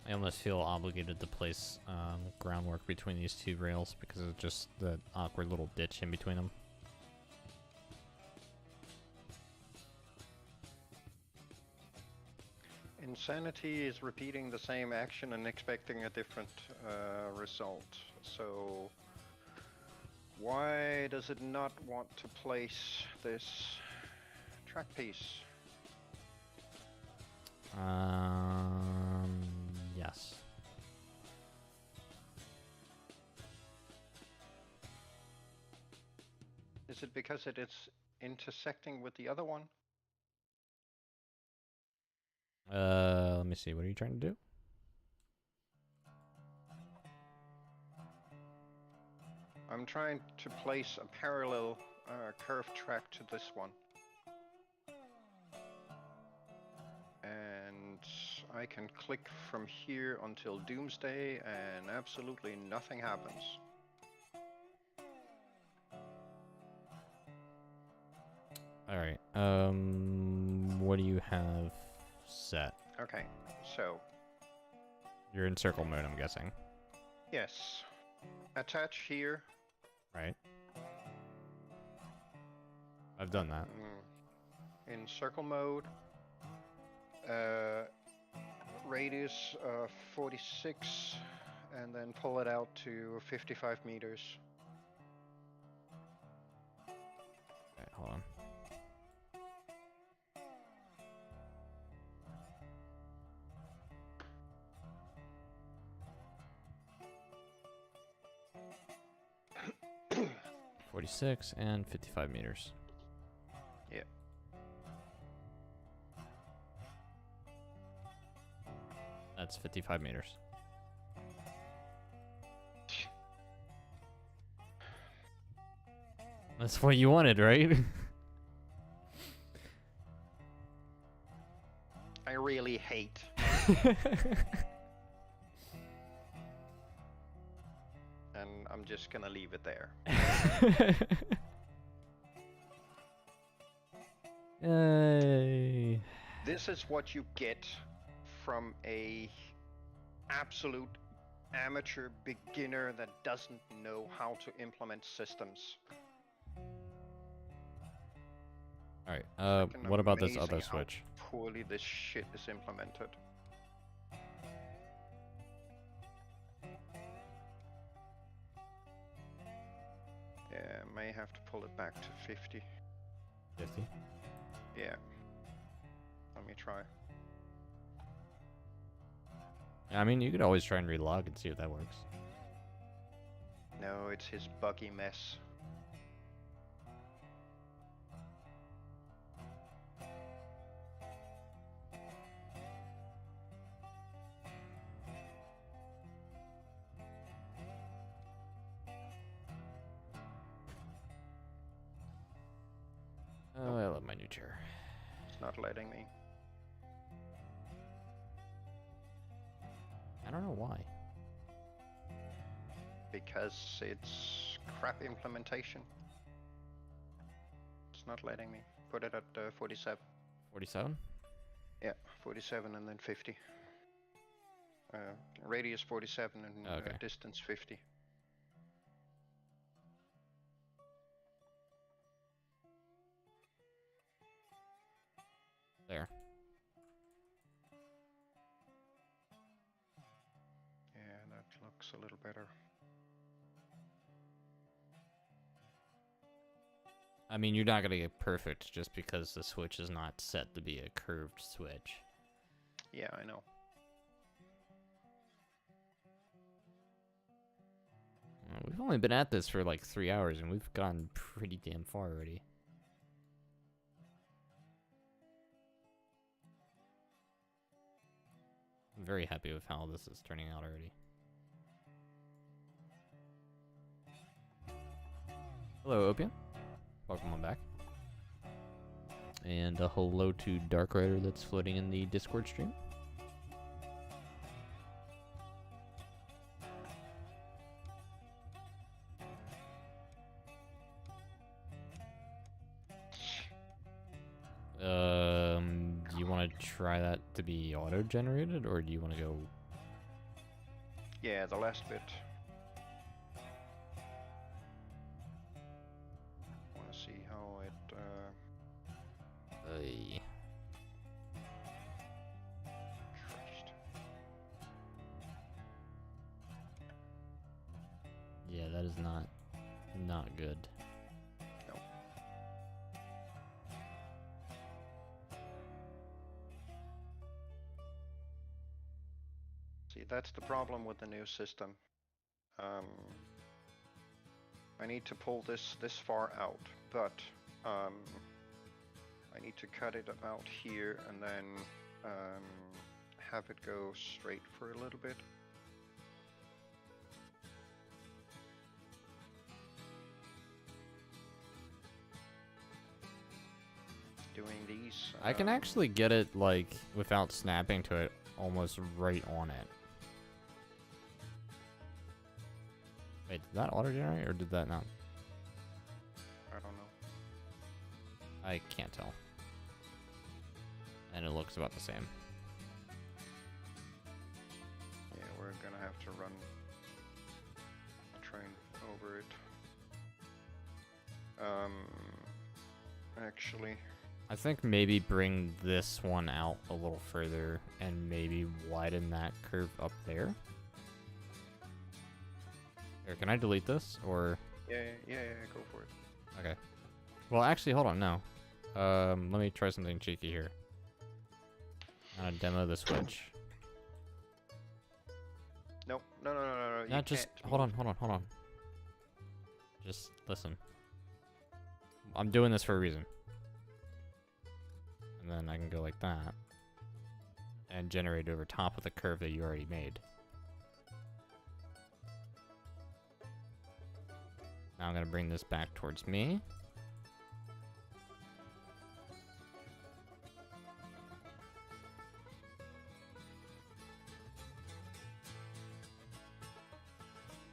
I almost feel obligated to place groundwork between these two rails because of just the awkward little ditch in between them. Insanity is repeating the same action and expecting a different result. So why does it not want to place this track piece? Yes. Is it because it is intersecting with the other one? Let me see. What are you trying to do? I'm trying to place a parallel curved track to this one. And I can click from here until doomsday and absolutely nothing happens. Alright. What do you have set? Okay, so. You're in circle mode, I'm guessing. Yes. Attach here. Right. I've done that. In circle mode. Radius 46, and then pull it out to 55 meters. Okay, hold on. .46 and 55 meters. Yeah. That's 55 meters. That's what you wanted, right? I really hate. And I'm just gonna leave it there. Yay. This is what you get from a absolute amateur beginner that doesn't know how to implement systems. Alright, what about this other switch? How poorly this shit is implemented. Yeah, may have to pull it back to 50. 50? Yeah. Let me try. I mean, you could always try and relog and see if that works. No, it's his buggy mess. Oh, I love my new chair. It's not letting me. I don't know why. Because it's crap implementation. It's not letting me. Put it at 47. 47? Yeah, 47 and then 50. Radius 47 and okay. Distance 50. There. Yeah, that looks a little better. I mean, you're not going to get perfect just because the switch is not set to be a curved switch. Yeah, I know. We've only been at this for like 3 hours and we've gone pretty damn far already. I'm very happy with how this is turning out already. Hello, Opium. Welcome on back. And a hello to Dark Rider that's floating in the Discord stream. Do you want to try that to be auto-generated, or do you want to go... Yeah, the last bit. Want to see how it... Christ. Yeah, that is not good. See, that's the problem with the new system. I need to pull this far out, but I need to cut it about here and then have it go straight for a little bit. Doing these. I can actually get it, like, without snapping to it, almost right on it. Wait, did that auto-generate, or did that not? I don't know. I can't tell. And it looks about the same. Yeah, we're gonna have to run a train over it. Actually... I think maybe bring this one out a little further and maybe widen that curve up there. Here, can I delete this, or...? Yeah, go for it. Okay. Well, actually, hold on, no. Let me try something cheeky here. I'm gonna demo the switch. Nope, no, No, just, hold on. Just listen. I'm doing this for a reason. And then I can go like that. And generate over top of the curve that you already made. Now I'm going to bring this back towards me.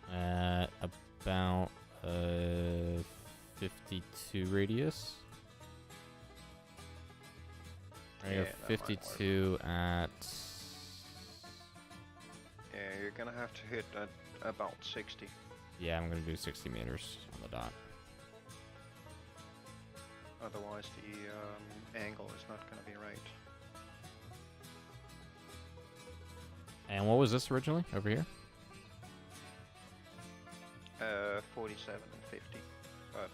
At about 52 radius. I go 52 at... Yeah, you're gonna have to hit at about 60. Yeah, I'm gonna do 60 meters on the dot. Otherwise the angle is not gonna be right. And what was this originally, over here? 47 and 50. But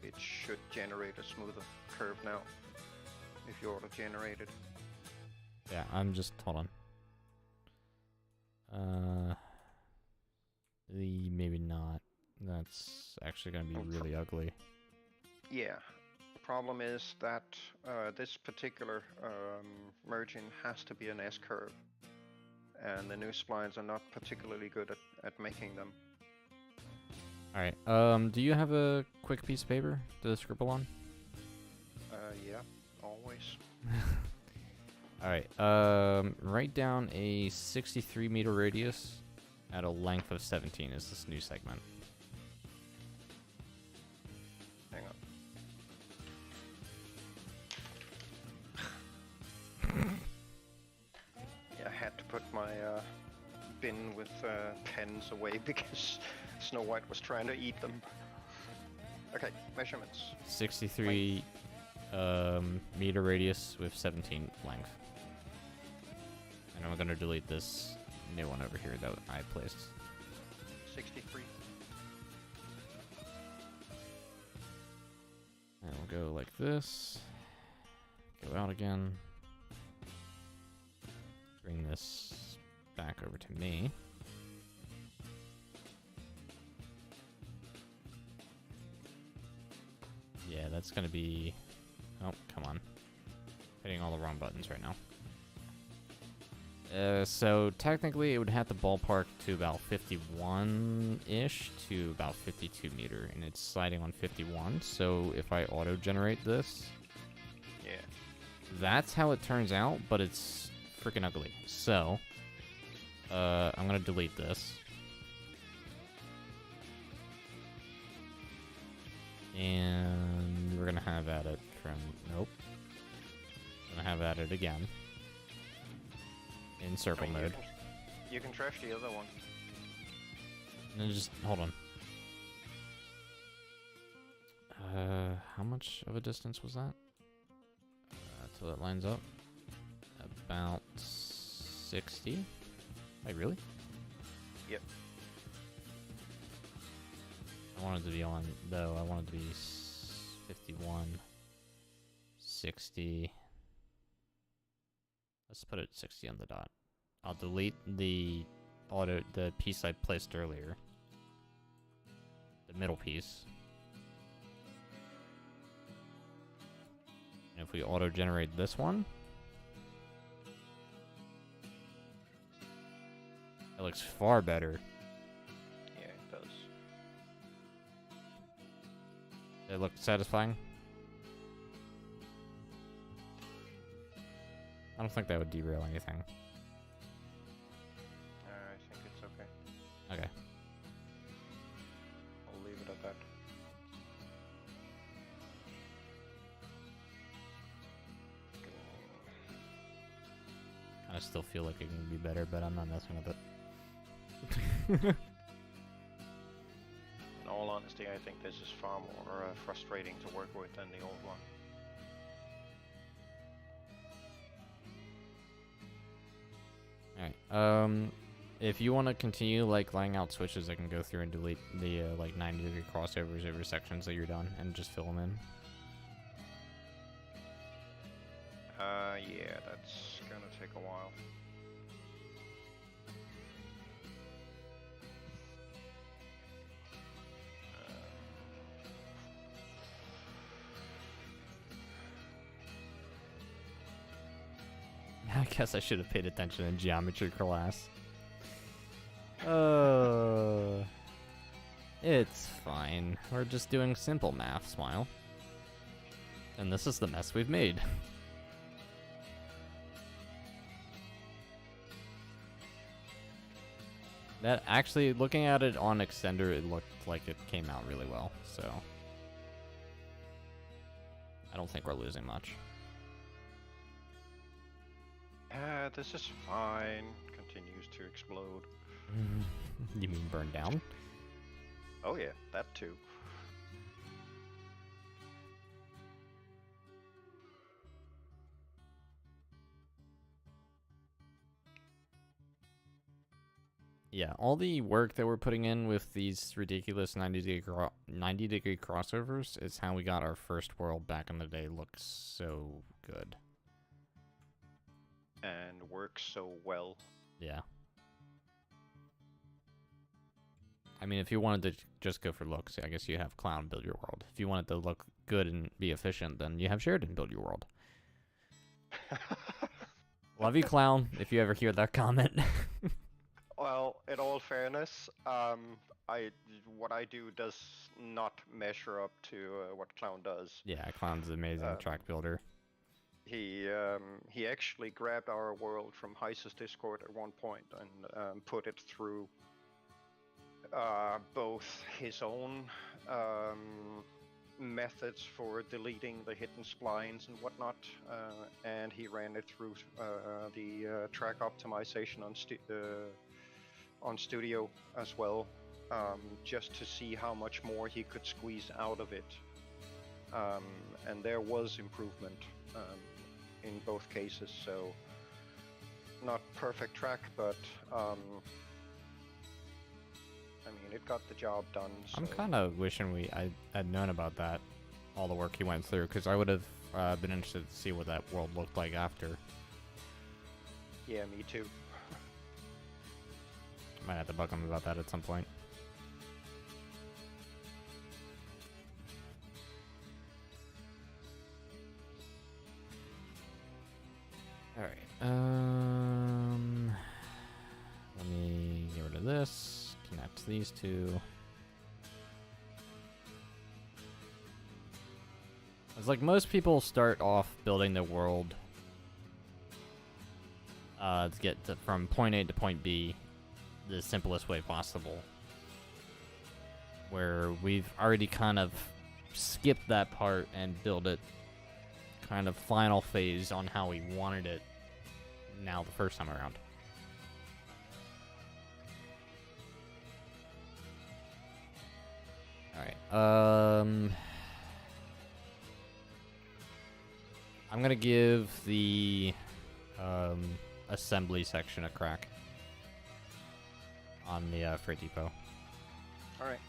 it should generate a smoother curve now. If you auto-generate it. Yeah, I'm just, hold on. Maybe not. That's actually gonna be really ugly. Yeah. The problem is that this particular merging has to be an S-curve. And the new splines are not particularly good at making them. Alright, do you have a quick piece of paper to scribble on? Yeah, always. Alright, write down a 63 meter radius at a length of 17 is this new segment. Hang on. Yeah, I had to put my bin with pens away because Snow White was trying to eat them. Okay, measurements. 63 meter radius with 17 length. And I'm gonna delete this new one over here that I placed. 63. And we'll go like this. Go out again. Bring this back over to me. Yeah, that's gonna be... Oh, come on. Hitting all the wrong buttons right now. So technically it would have to ballpark to about 51-ish to about 52 meter, and it's sliding on 51. So if I auto-generate this, Yeah. that's how it turns out, but it's freaking ugly. So I'm gonna delete this. And we're gonna have at it from, nope. Gonna have at it again. In circle mode. You can trash the other one. And then just, hold on. How much of a distance was that? Till it lines up? About 60? Wait, really? Yep. I wanted to be on, though, I wanted to be 51, 60. Let's put it 60 on the dot. I'll delete the piece I placed earlier. The middle piece. And if we auto-generate this one, it looks far better. Yeah, it does. It looked satisfying. I don't think that would derail anything. I think it's okay. Okay. I'll leave it at that. I still feel like it can be better, but I'm not messing with it. In all honesty, I think this is far more frustrating to work with than the old one. Alright, if you want to continue, like, laying out switches, I can go through and delete the, like, 90-degree crossovers over sections that you're done, and just fill them in. Yeah, that's gonna take a while. I guess I should have paid attention in geometry class. It's fine. We're just doing simple math, Smile. And this is the mess we've made. That actually, looking at it on Extender, it looked like it came out really well, so I don't think we're losing much. This is fine. Continues to explode. You mean burn down? Oh yeah, that too. Yeah, all the work that we're putting in with these ridiculous 90-degree crossovers is how we got our first world back in the day look so good. And works so well. Yeah. I mean, if you wanted to just go for looks, I guess you have Clown build your world. If you wanted to look good and be efficient, then you have Sheridan build your world. Love you, Clown, if you ever hear that comment. Well, in all fairness, what I do does not measure up to what Clown does. Yeah, Clown's an amazing track builder. He actually grabbed our world from Heise's Discord at one point and put it through both his own methods for deleting the hidden splines and whatnot, and he ran it through the track optimization on Studio as well, just to see how much more he could squeeze out of it. And there was improvement in both cases, so not perfect track, but I mean, it got the job done. So. I'm kind of wishing I'd known about that, all the work he went through, because I would have been interested to see what that world looked like after. Yeah, me too. Might have to bug him about that at some point. Alright, this, connect these two. It's like most people start off building their world to get from point A to point B the simplest way possible. Where we've already kind of skipped that part and built it kind of final phase on how we wanted it now the first time around. Alright, I'm gonna give the assembly section a crack on the freight depot. Alright.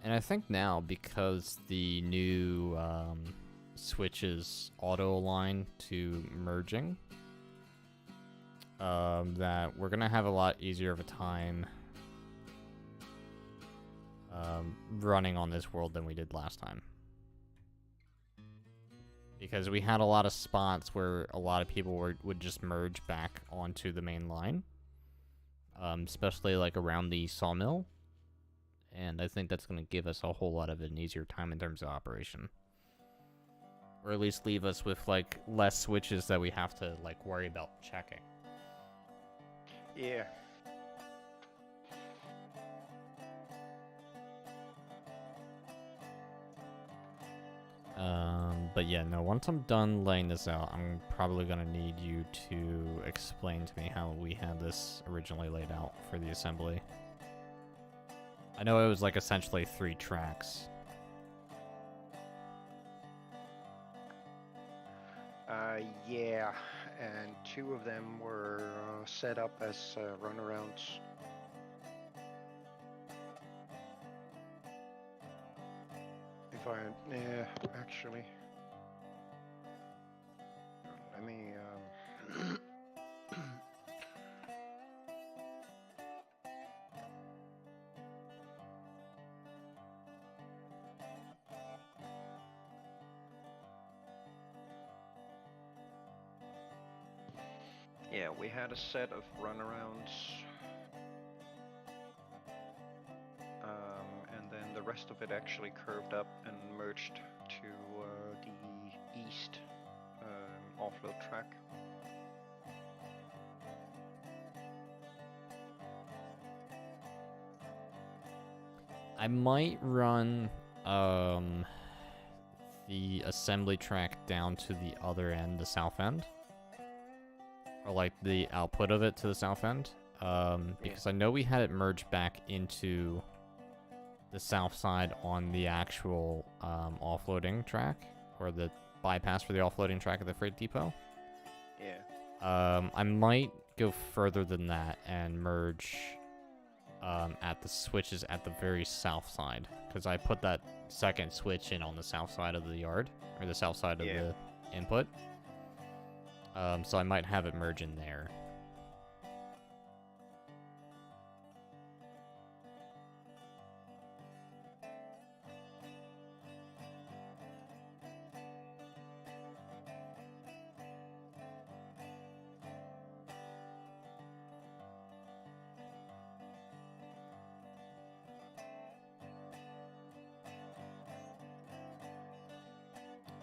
And I think now, because the new switches auto-align to merging, that we're going to have a lot easier of a time running on this world than we did last time. Because we had a lot of spots where a lot of people would just merge back onto the main line, especially like around the sawmill. And I think that's going to give us a whole lot of an easier time in terms of operation. Or at least leave us with, like, less switches that we have to, like, worry about checking. Yeah. But yeah, no, once I'm done laying this out, I'm probably going to need you to explain to me how we had this originally laid out for the assembly. I know it was like essentially 3 tracks. Yeah, and 2 of them were set up as runarounds. Yeah, actually. Let me, yeah, we had a set of runarounds. And then the rest of it actually curved up and merged to the east offload track. I might run the assembly track down to the other end, the south end. Or like the output of it to the south end. Because I know we had it merged back into the south side on the actual offloading track, or the bypass for the offloading track at the freight depot. Yeah. I might go further than that and merge at the switches at the very south side, because I put that second switch in on the south side of the yard, or the south side of the input. So I might have it merge in there.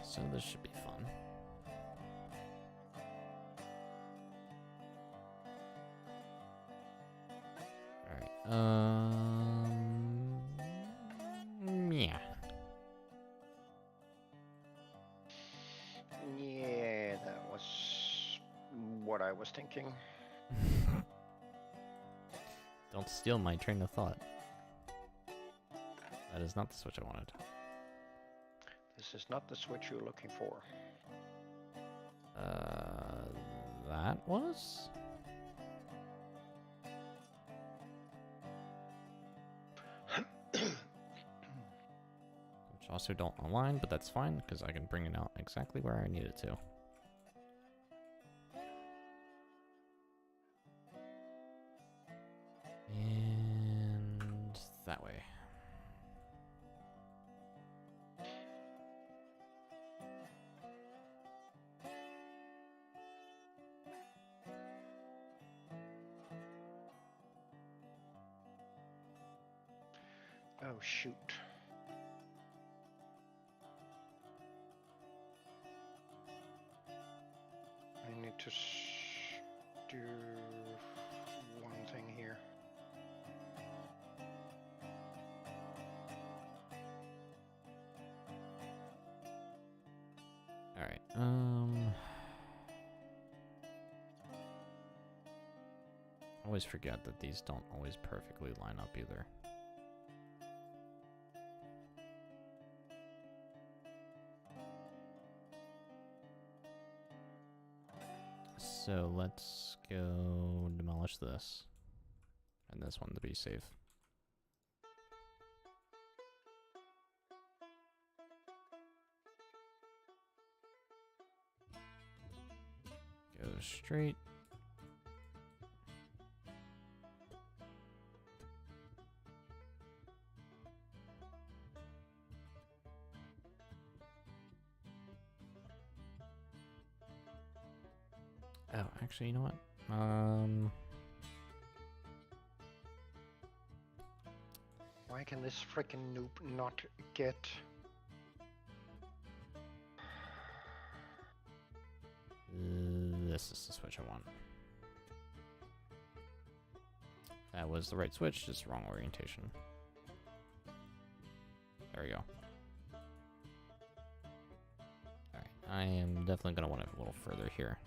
So this should be fun. Alright, yeah. Yeah, that was what I was thinking. Don't steal my train of thought. That is not the switch I wanted. This is not the switch you're looking for. That was? Which also don't align, but that's fine, because I can bring it out exactly where I need it to. And that way. Oh, shoot. I need to do one thing here. All right. I always forget that these don't always perfectly line up either. So let's go demolish this. And this one to be safe. Go straight. Oh, actually, you know what? Why can this frickin' noob not get... This is the switch I want. That was the right switch, just wrong orientation. There we go. Alright, I am definitely going to want it a little further here.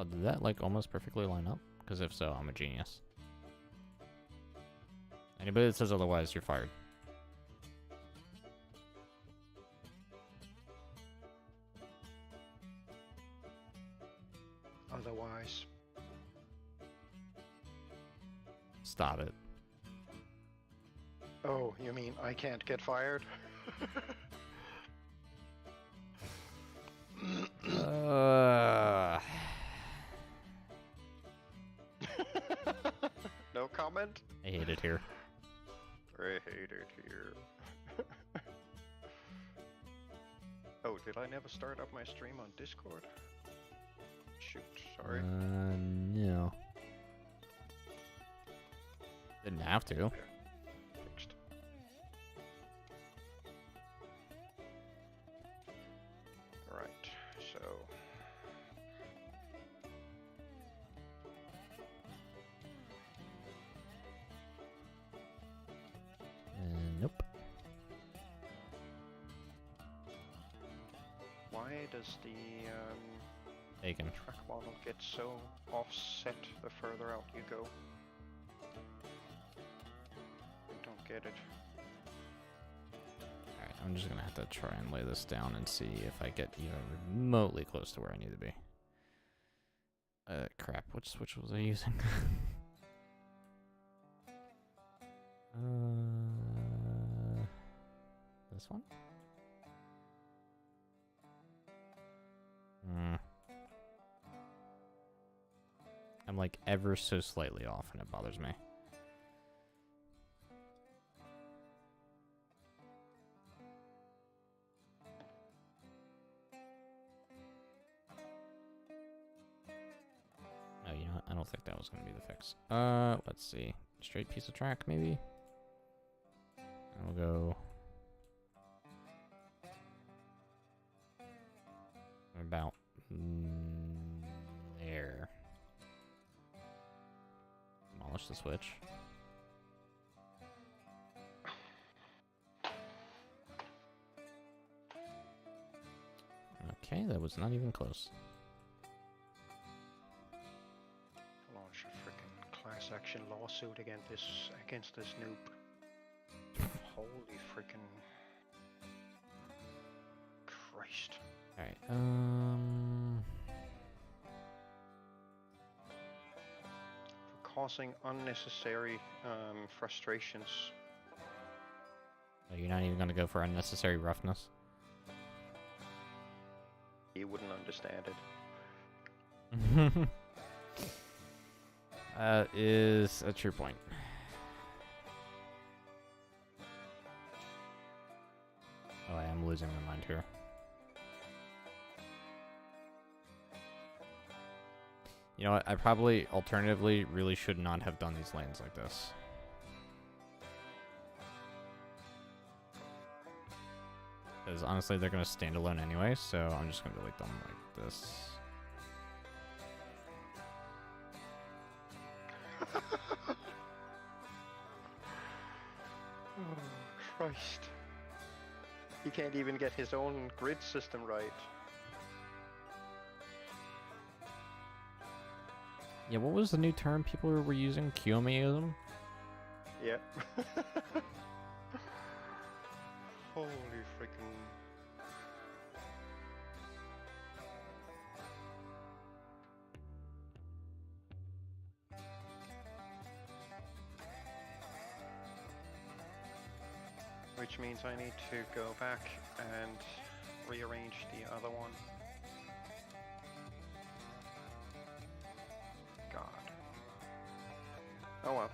Oh, did that like almost perfectly line up? Because if so, I'm a genius. Anybody that says otherwise, you're fired. Otherwise... Stop it. Oh, you mean I can't get fired? No comment? I hate it here. I hate it here. Oh, did I never start up my stream on Discord? Shoot, sorry. No. Didn't have to. Okay. Fixed. Alright, so... Nope. Why does the Taken. track model get so offset the further out you go? I don't get it. Alright, I'm just gonna have to try and lay this down and see if I get even remotely close to where I need to be. Crap, which switch was I using? This one? I'm like ever so slightly off and it bothers me. Oh, you know what? I don't think that was going to be the fix. Let's see. Straight piece of track, maybe? And we'll go... about there. Demolish the switch. Okay, that was not even close. Launch a freaking class action lawsuit against this noob. Holy freaking Christ. Alright, For causing unnecessary frustrations. Oh, you're not even gonna go for unnecessary roughness? He wouldn't understand it. That is a true point. Oh, I am losing my mind here. You know what? I probably, alternatively, really should not have done these lanes like this. Because honestly, they're going to stand alone anyway, so I'm just going to delete them like this. Oh, Christ. He can't even get his own grid system right. Yeah, what was the new term people were using? QMAism? Yep. Holy freaking... Which means I need to go back and rearrange the other one. God. Oh well,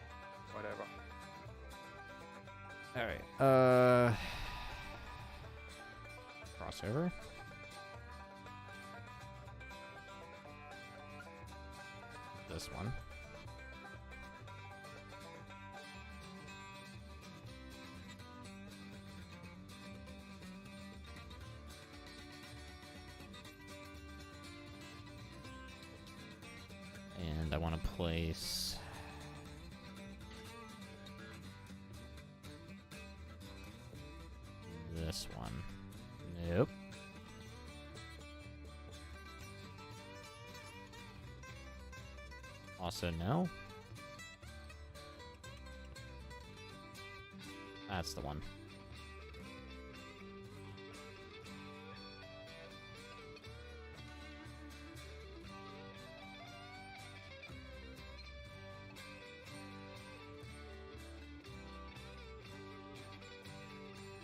whatever. Alright, crossover. This one. And I want to place this one. Nope. Also no. That's the one.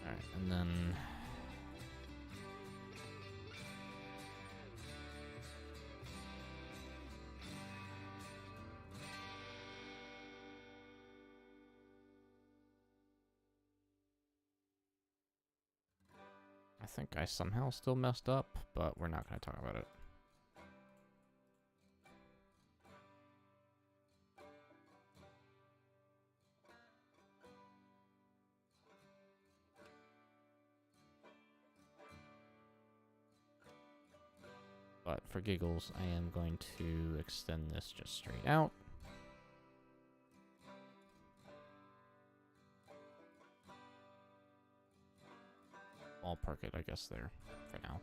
Alright, and then I think I somehow still messed up, but we're not going to talk about it. But for giggles, I am going to extend this just straight out. I'll park it, I guess, there for now.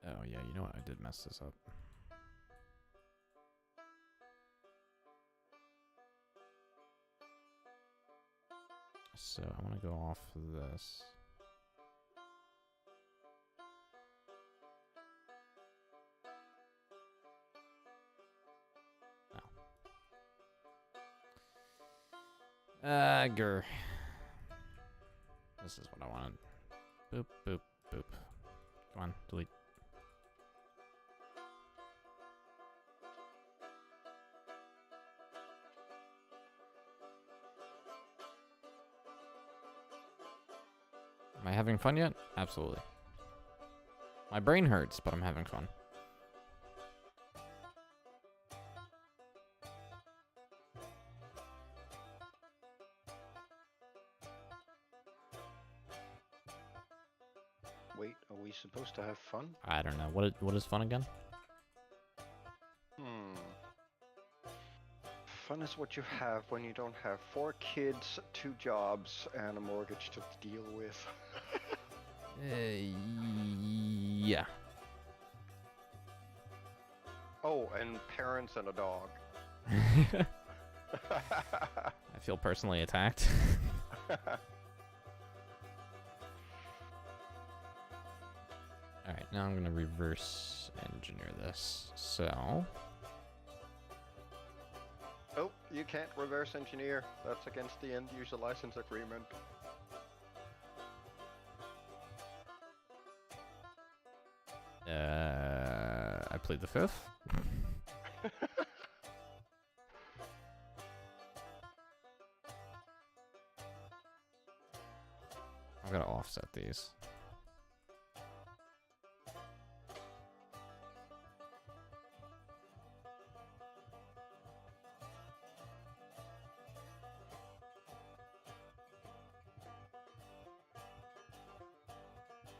Oh yeah, you know what? I did mess this up. So I want to go off this. Oh. Grr. This is what I wanted. Boop, boop, boop. Come on, delete. Am I having fun yet? Absolutely. My brain hurts, but I'm having fun. Wait, are we supposed to have fun? I don't know. What is fun again? Hmm. Fun is what you have when you don't have 4 kids, 2 jobs, and a mortgage to deal with. Yeah. Oh, and parents and a dog. I feel personally attacked. Alright, now I'm gonna reverse engineer this. So... Oh, you can't reverse engineer. That's against the end user license agreement. I plead the fifth. I'm gonna offset these.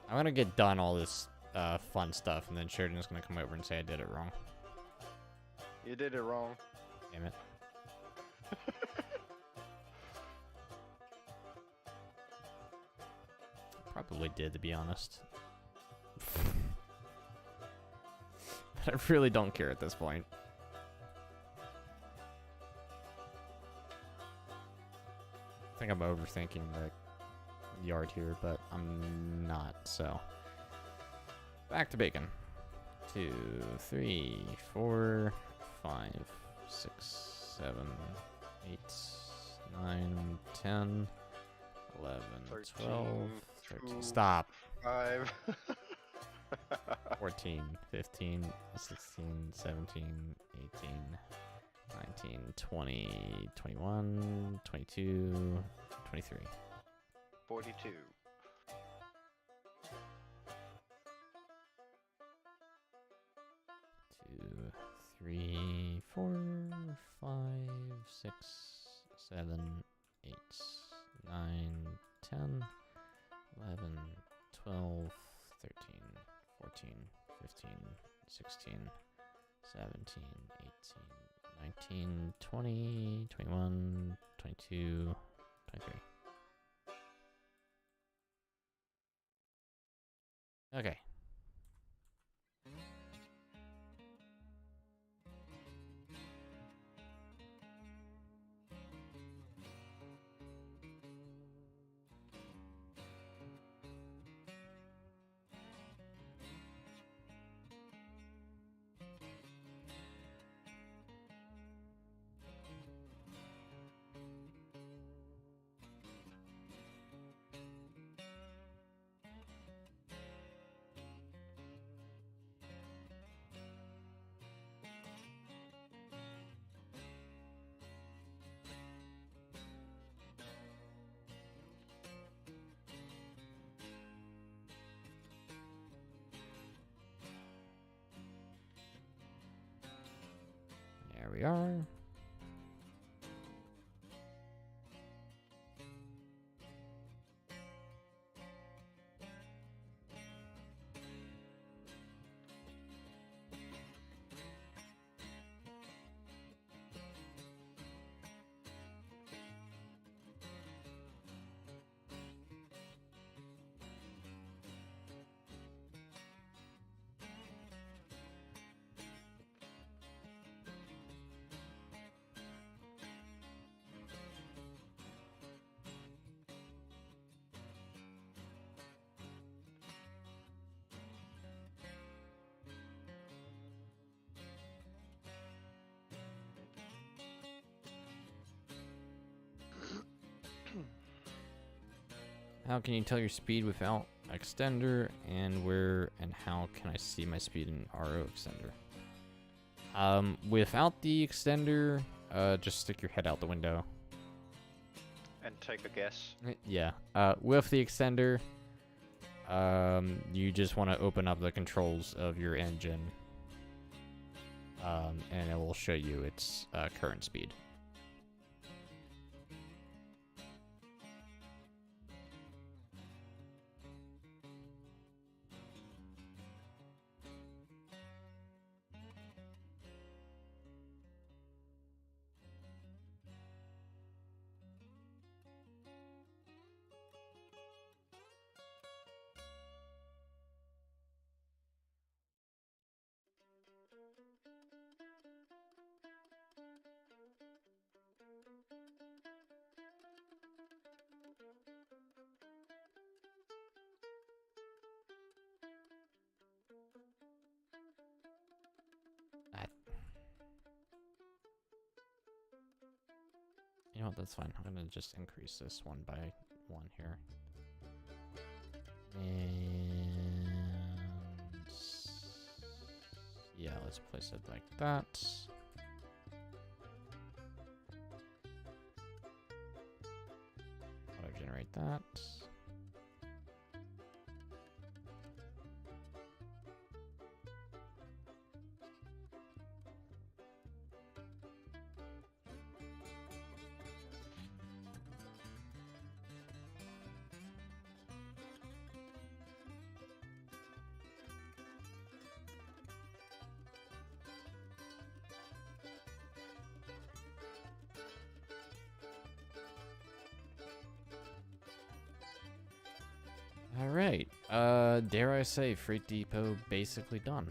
I'm gonna get done all this fun stuff, and then Sheridan's gonna come over and say I did it wrong. You did it wrong. Damn it. Probably did, to be honest. But I really don't care at this point. I think I'm overthinking the yard here, but I'm not, so. Back to bacon. 2, 3, 4, 5, 6, 7, 8, 9, 10, 11, 12, 13. Stop. 5. 14, 15, 16, 17, 18, 19, 20, 21, 22, 23. 42. 2, 3, 4, 5, 6, 7, 8, 9, 10, 11, 12, 13, 14, 15, 16, 17, 18, 19, 20, 21, 22, 23. Okay. There we are. How can you tell your speed without extender, and where and how can I see my speed in RO extender? Without the extender, just stick your head out the window. And take a guess. Yeah. With the extender, you just want to open up the controls of your engine, and it will show you its current speed. You know what, that's fine. I'm gonna just increase this one by 1 here. And yeah, let's place it like that. Auto generate that. Alright, dare I say, Freight Depot basically done.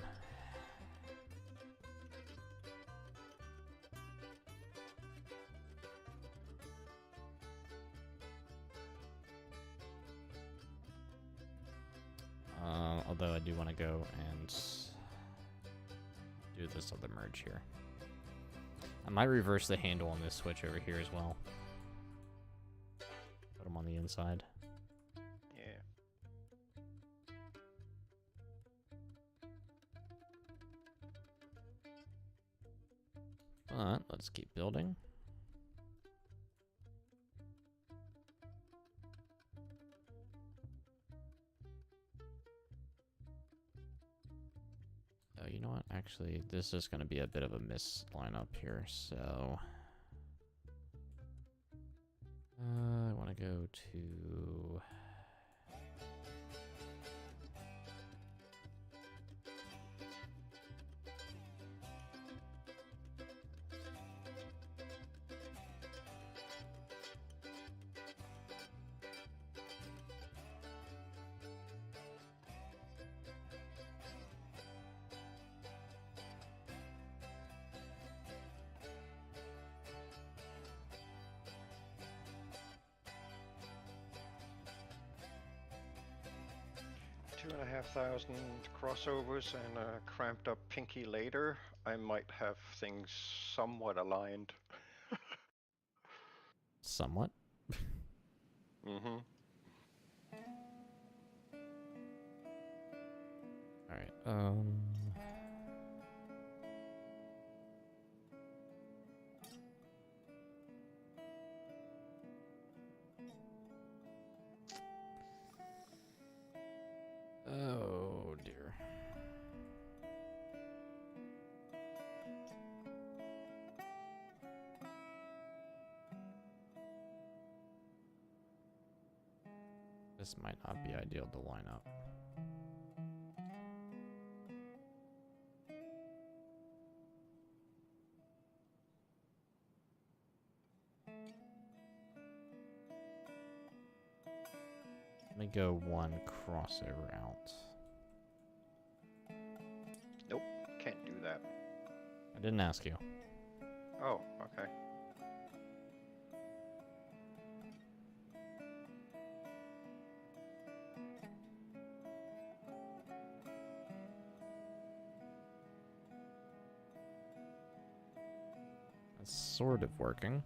Although I do want to go and do this other merge here. I might reverse the handle on this switch over here as well. Put them on the inside. Yeah. But let's keep building. Oh, you know what? Actually, this is going to be a bit of a miss lineup here, so... I want to go to... $2,500 crossovers and a cramped up pinky later, I might have things somewhat aligned. Somewhat. Mm-hmm. Alright, oh, dear. This might not be ideal to line up. Let me go one crossover out. Nope, can't do that. I didn't ask you. Oh, okay. That's sort of working.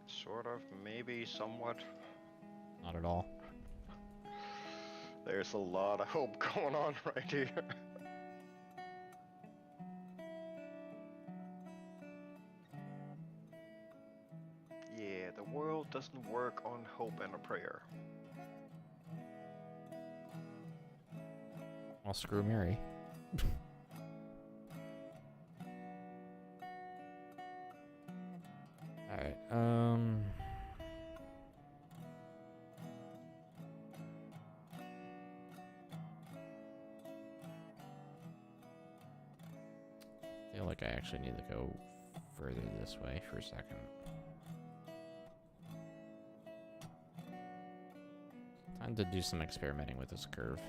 Sort of, maybe, somewhat. Not at all. There's a lot of hope going on right here. Yeah, the world doesn't work on hope and a prayer. I'll screw Mary. Alright, I feel like I actually need to go further this way for a second. Time to do some experimenting with this curve.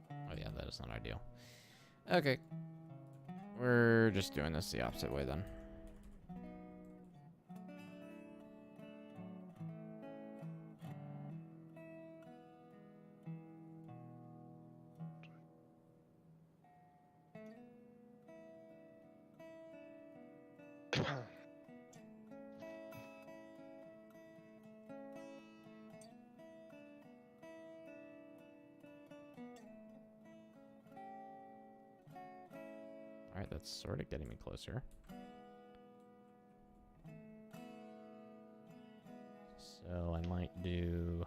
Oh yeah, that is not ideal. Okay. We're just doing this the opposite way then. Alright, that's sort of getting me closer. So I might do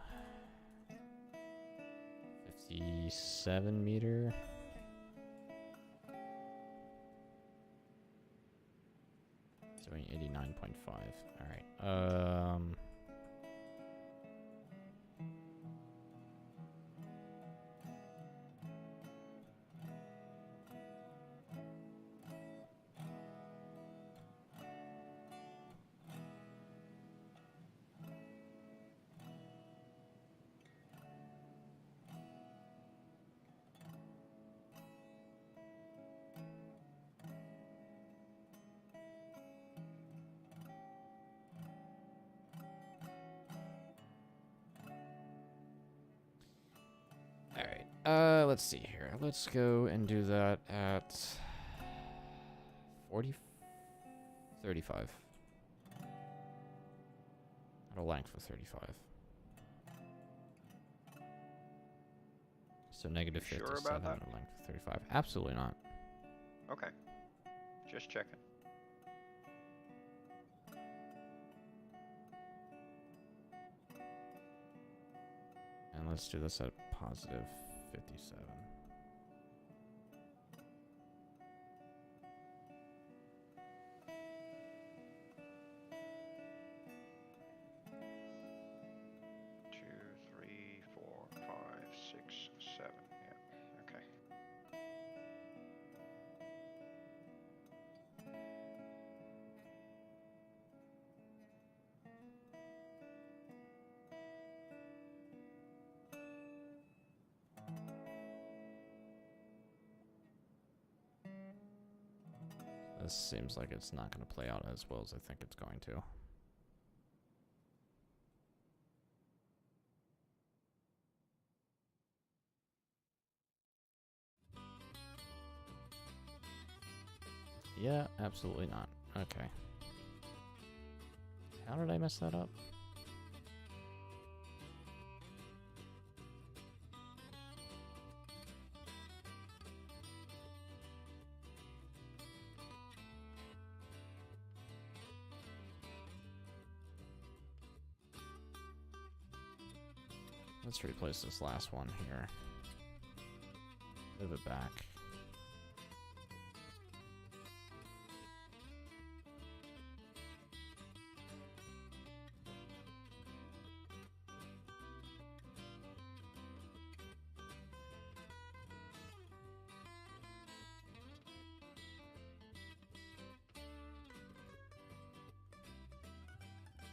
57 meter. Doing 89.5. Alright. Let's see here. Let's go and do that at 35. At a length of 35. So negative 57 sure about that? at a length of 35. Absolutely not. Okay. Just checking. And let's do this at positive 57. This seems like it's not going to play out as well as I think it's going to. Yeah, absolutely not. Okay. How did I mess that up? Let's replace this last one here. Move it back.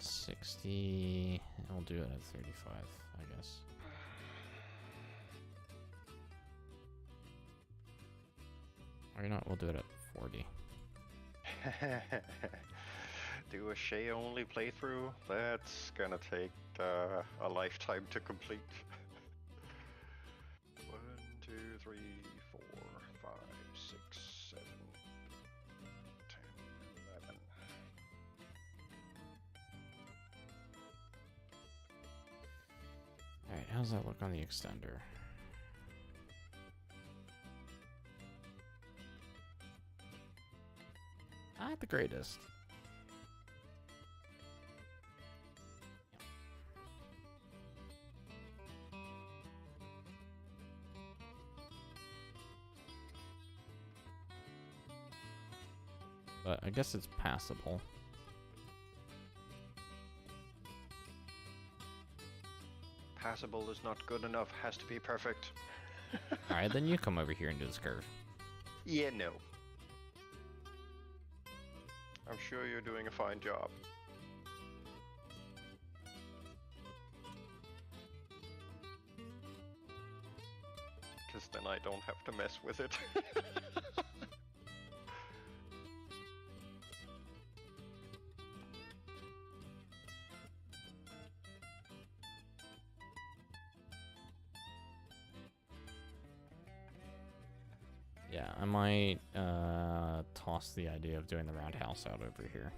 $60, and we'll do it at 35, I guess. Or you know what, we'll do it at 40. Do a Shay only playthrough? That's gonna take a lifetime to complete. 1, 2, 3, 4, 5, 6, 7, 10, 11. Alright, how's that look on the extender? Not the greatest. But I guess it's passable. Passable is not good enough, has to be perfect. Alright, then you come over here and do this curve. Yeah, no. I'm sure you're doing a fine job. Because then I don't have to mess with it. Yeah, I might toss the idea of doing the roundhouse out over here.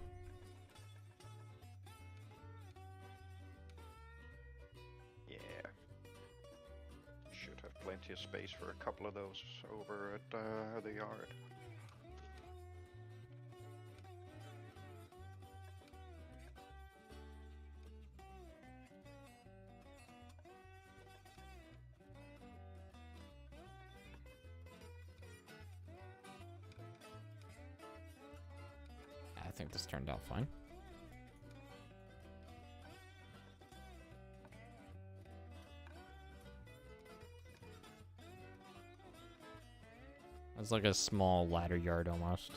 Yeah. Should have plenty of space for a couple of those over at the yard. this turned out fine. It's like a small ladder yard almost.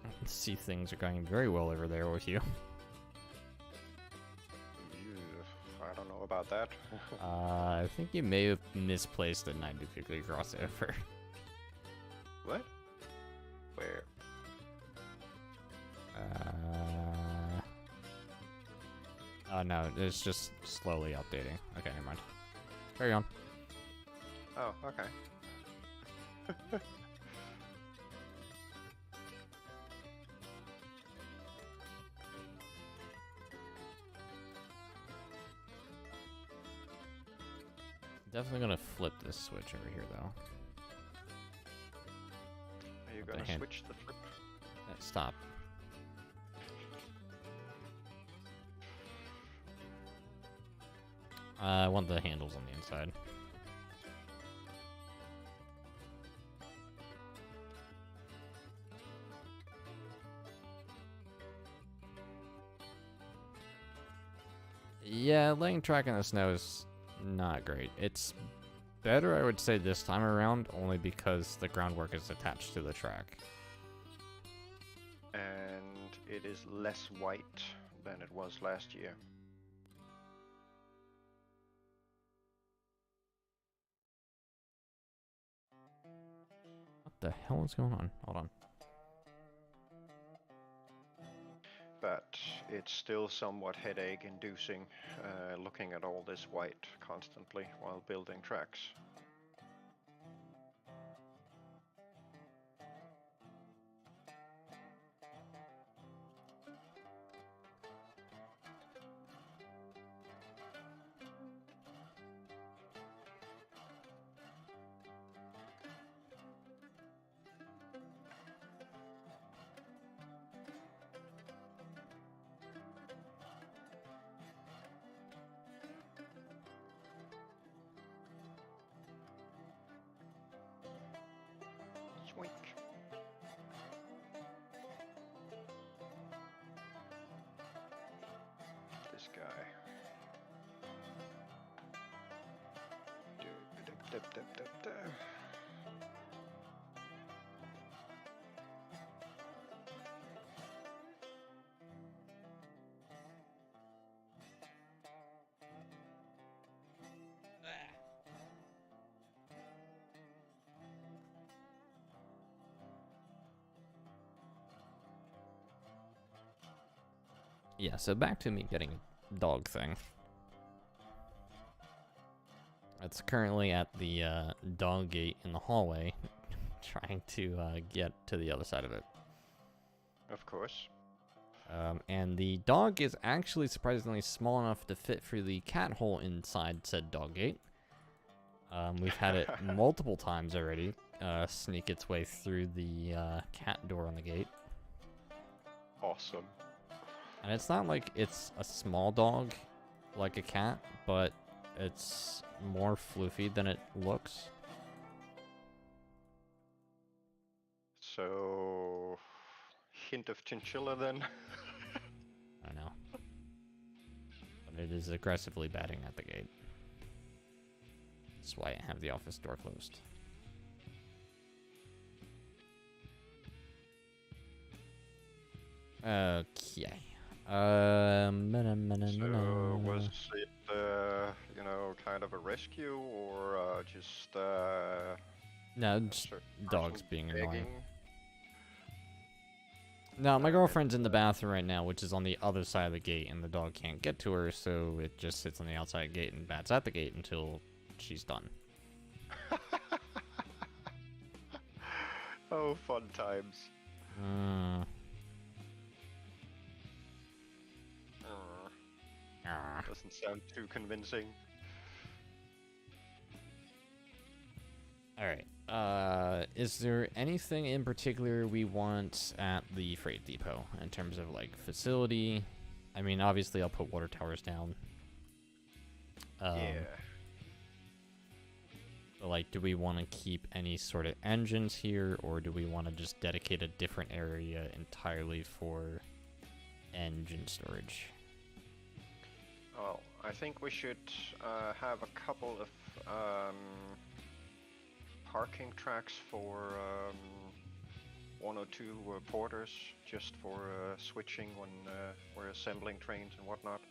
I see things are going very well over there with you. I don't know about that. I think you may have misplaced a 90-degree crossover. What? Where? Oh no, it's just slowly updating. Okay, never mind. Carry on. Oh, okay. Definitely gonna flip this switch over here, though. Are you gonna switch the flip? Stop. I want the handles on the inside. Yeah, laying track in the snow is not great. It's better, I would say, this time around, only because the groundwork is attached to the track. And it is less white than it was last year. What the hell is going on? Hold on. But it's still somewhat headache-inducing looking at all this white constantly while building tracks. Sweet. This guy. Yeah, so back to me getting a dog thing. It's currently at the dog gate in the hallway, trying to get to the other side of it. Of course. And the dog is actually surprisingly small enough to fit through the cat hole inside said dog gate. We've had it multiple times already sneak its way through the cat door on the gate. Awesome. And it's not like it's a small dog like a cat, but it's more floofy than it looks. So, hint of chinchilla then? I don't know. But it is aggressively batting at the gate. That's why I have the office door closed. Okay. So was it, you know, kind of a rescue or just no, just dogs being begging? annoying. No, my girlfriend's in the bathroom right now, which is on the other side of the gate, and the dog can't get to her, so it just sits on the outside gate and bats at the gate until she's done. Oh, fun times. Doesn't sound too convincing. Alright, is there anything in particular we want at the freight depot in terms of, like, facility? I mean, obviously I'll put water towers down. Yeah. So, like, do we want to keep any sort of engines here, or do we want to just dedicate a different area entirely for engine storage? Well, I think we should have a couple of parking tracks for one or two porters, just for switching when we're assembling trains and whatnot.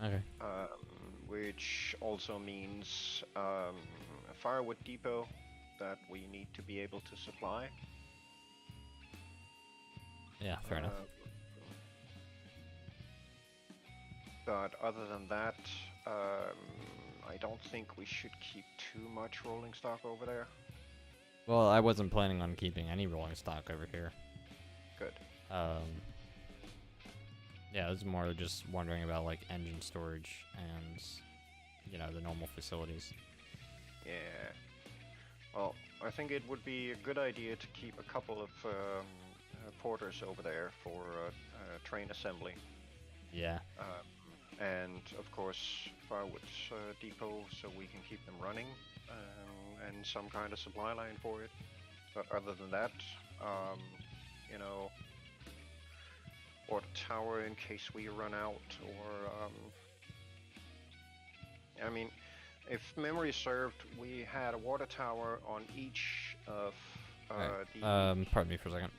Okay. Which also means a firewood depot that we need to be able to supply. Yeah, fair enough. But other than that, I don't think we should keep too much rolling stock over there. Well, I wasn't planning on keeping any rolling stock over here. Good. Yeah, I was more just wondering about, like, engine storage and, you know, the normal facilities. Yeah. Well, I think it would be a good idea to keep a couple of porters over there for train assembly. Yeah. And of course, firewood depot, so we can keep them running, and some kind of supply line for it. But other than that, you know, or the tower in case we run out, or I mean, if memory served, we had a water tower on each of the. Pardon me for a second.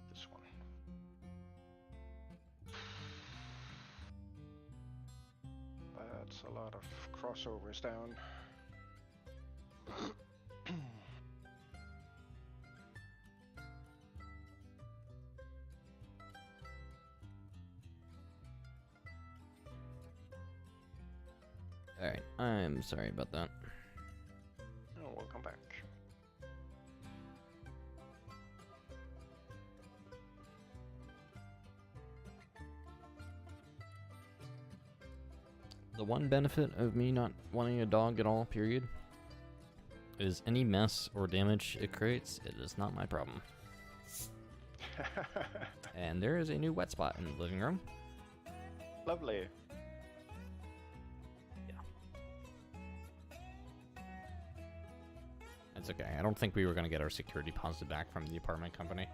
This one. That's a lot of crossovers down. Alright, I'm sorry about that. Oh, welcome back. The one benefit of me not wanting a dog at all, period, is any mess or damage it creates, it is not my problem. And there is a new wet spot in the living room. Lovely. It's okay. I don't think we were going to get our security deposit back from the apartment company.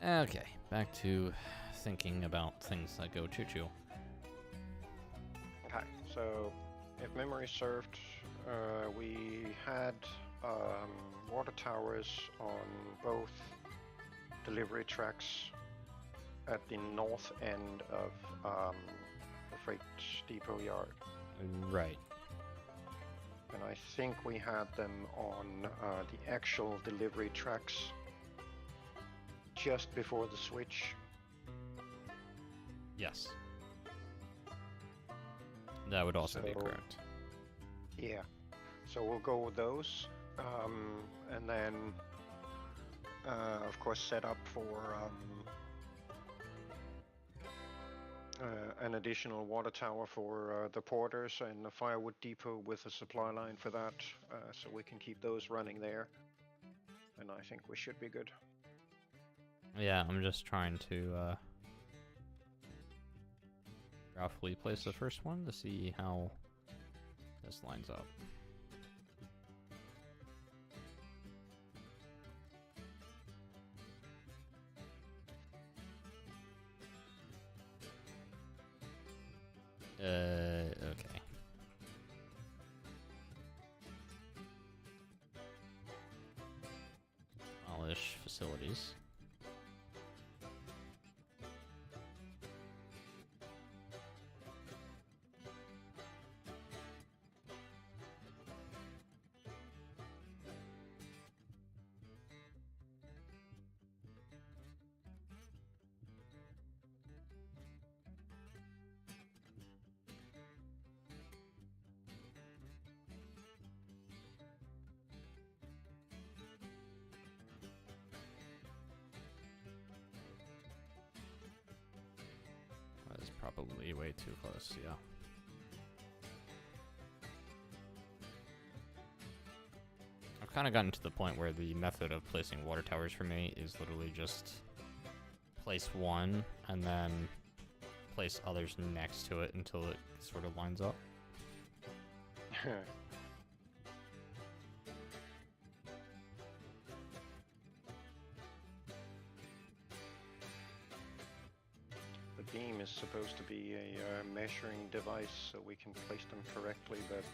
Okay, back to thinking about things that go choo-choo. Okay, so if memory served, we had water towers on both delivery tracks at the north end of the freight depot yard. Right. And I think we had them on the actual delivery tracks just before the switch. Yes. That would also be So- correct. Yeah, so we'll go with those, and then of course set up for an additional water tower for the porters and the firewood depot with a supply line for that, so we can keep those running there. And I think we should be good. Yeah, I'm just trying to roughly place the first one to see how this lines up. Okay. Polish facilities. That is probably way too close, yeah. I've kind of gotten to the point where the method of placing water towers for me is literally just place one and then place others next to it until it sort of lines up. The beam is supposed to be a measuring device so we can place them correctly, but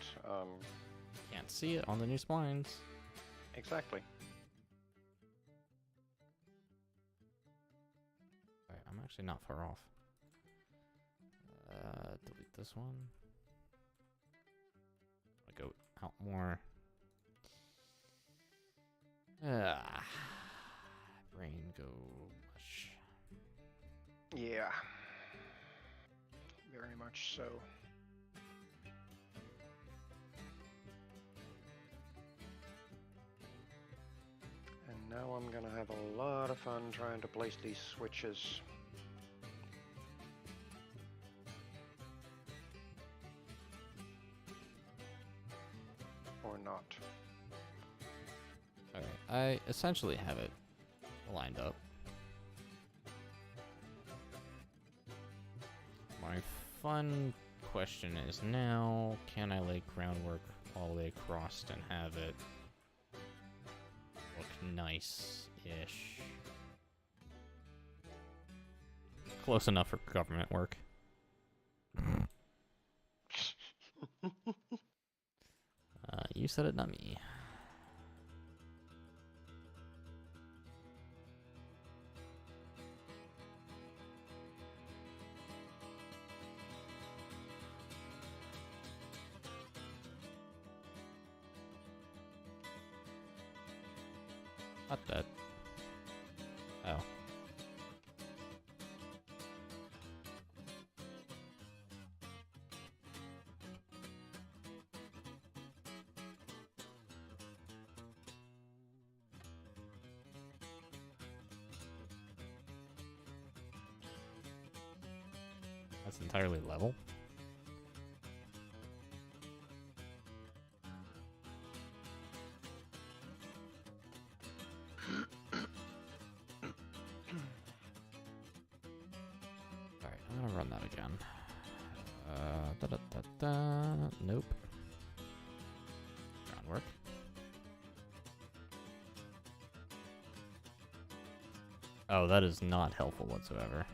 Can't see it on the new splines. exactly. Alright, I'm actually not far off. Delete this one. I go out more. Brain go mush. Yeah. Very much so. And now I'm gonna have a lot of fun trying to place these switches. Or not. Alright, I essentially have it lined up. My fun question is now, can I lay groundwork all the way across and have it look nice-ish? Close enough for government work. You said it, not me. Not that. Oh. That's entirely level. Alright, I'm gonna run that again. Nope. Groundwork. Oh, that is not helpful whatsoever.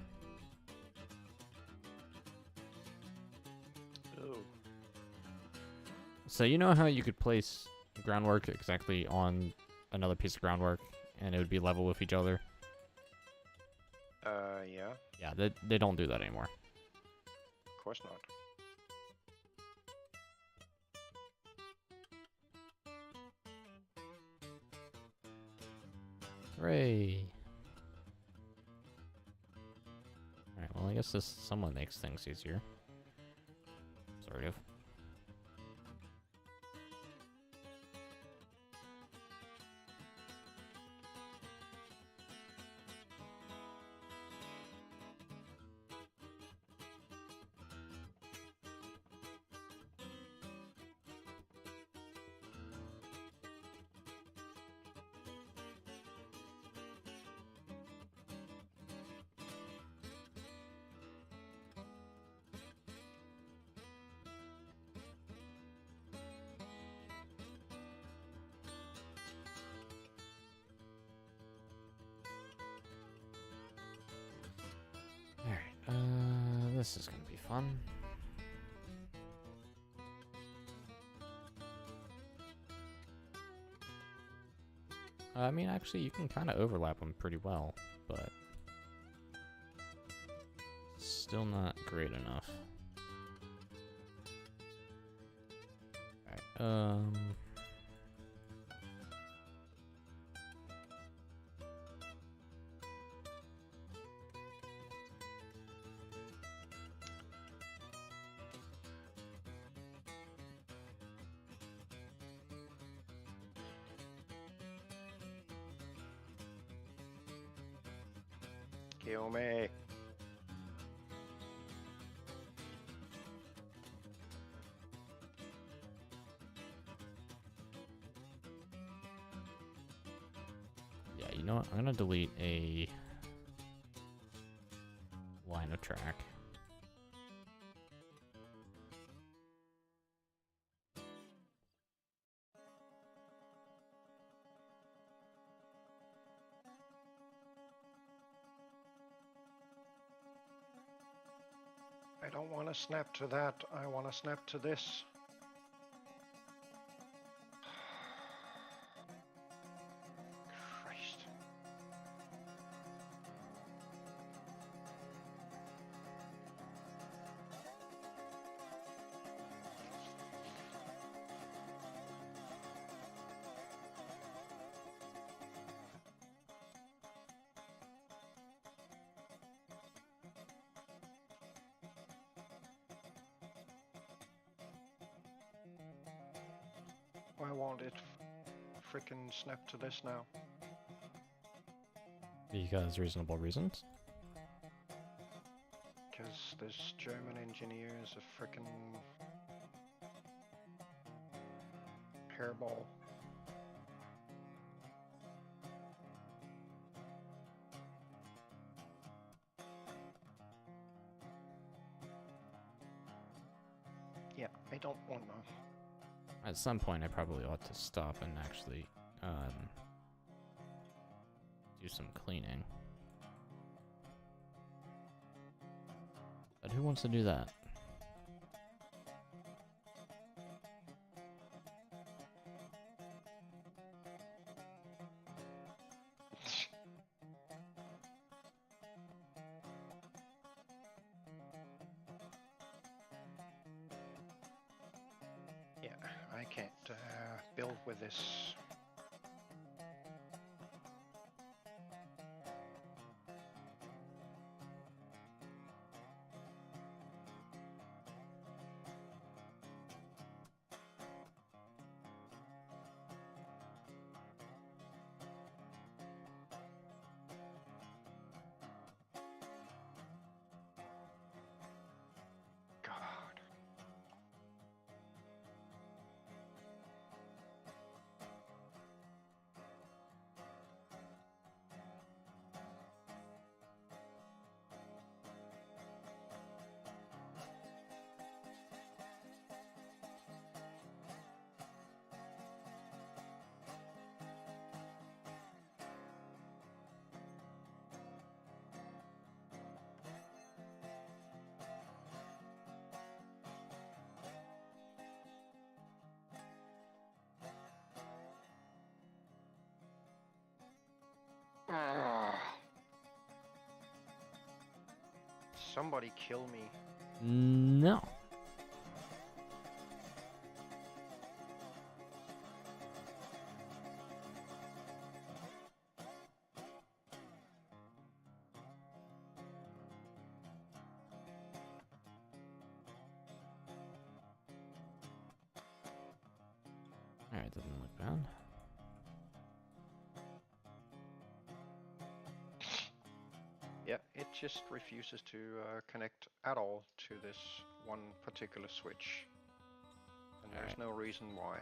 Oh. So you know how you could place groundwork exactly on another piece of groundwork and it would be level with each other? Yeah. Yeah, they don't do that anymore. Of course not. Hooray! Alright, well I guess this somewhat makes things easier. Sort of. Alright, this is gonna be fun. I mean, actually, you can kind of overlap them pretty well, but still not great enough. Alright, Kill me. yeah, you know what? I'm gonna delete a line of track. I don't want to snap to that. I want to snap to this. Christ. Why won't it frickin' snap to this now? Because reasonable reasons. Because this German engineer is a frickin' hairball. Yeah, I don't want to. At some point, I probably ought to stop and actually do some cleaning. But who wants to do that? Yeah, I can't build with this. God. Somebody kill me. No. Alright, doesn't look bad. Yeah, it just refuses to connect at all to this one particular switch. And there's no reason why.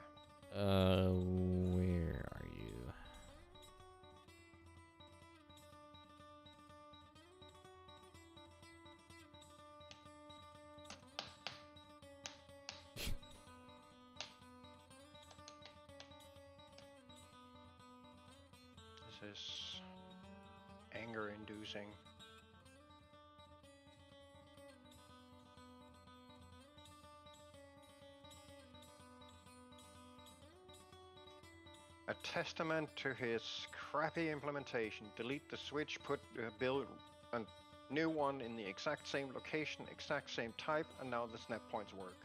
Where are you? This is anger-inducing. A testament to his crappy implementation. Delete the switch, build a new one in the exact same location, exact same type, and now the snap points work.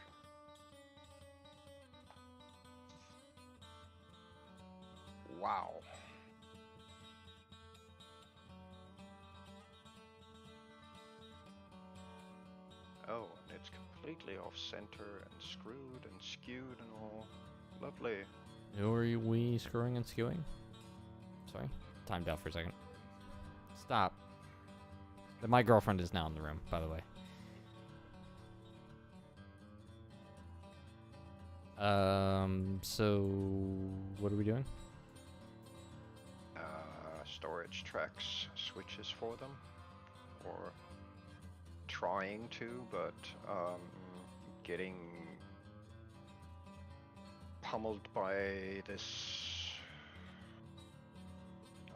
Wow. Oh, and it's completely off center and screwed and skewed and all. Lovely. Who are we screwing and skewing? Sorry? Timed out for a second. Stop. My girlfriend is now in the room, by the way. So what are we doing? Storage tracks switches for them, or trying to, but getting pummeled by this.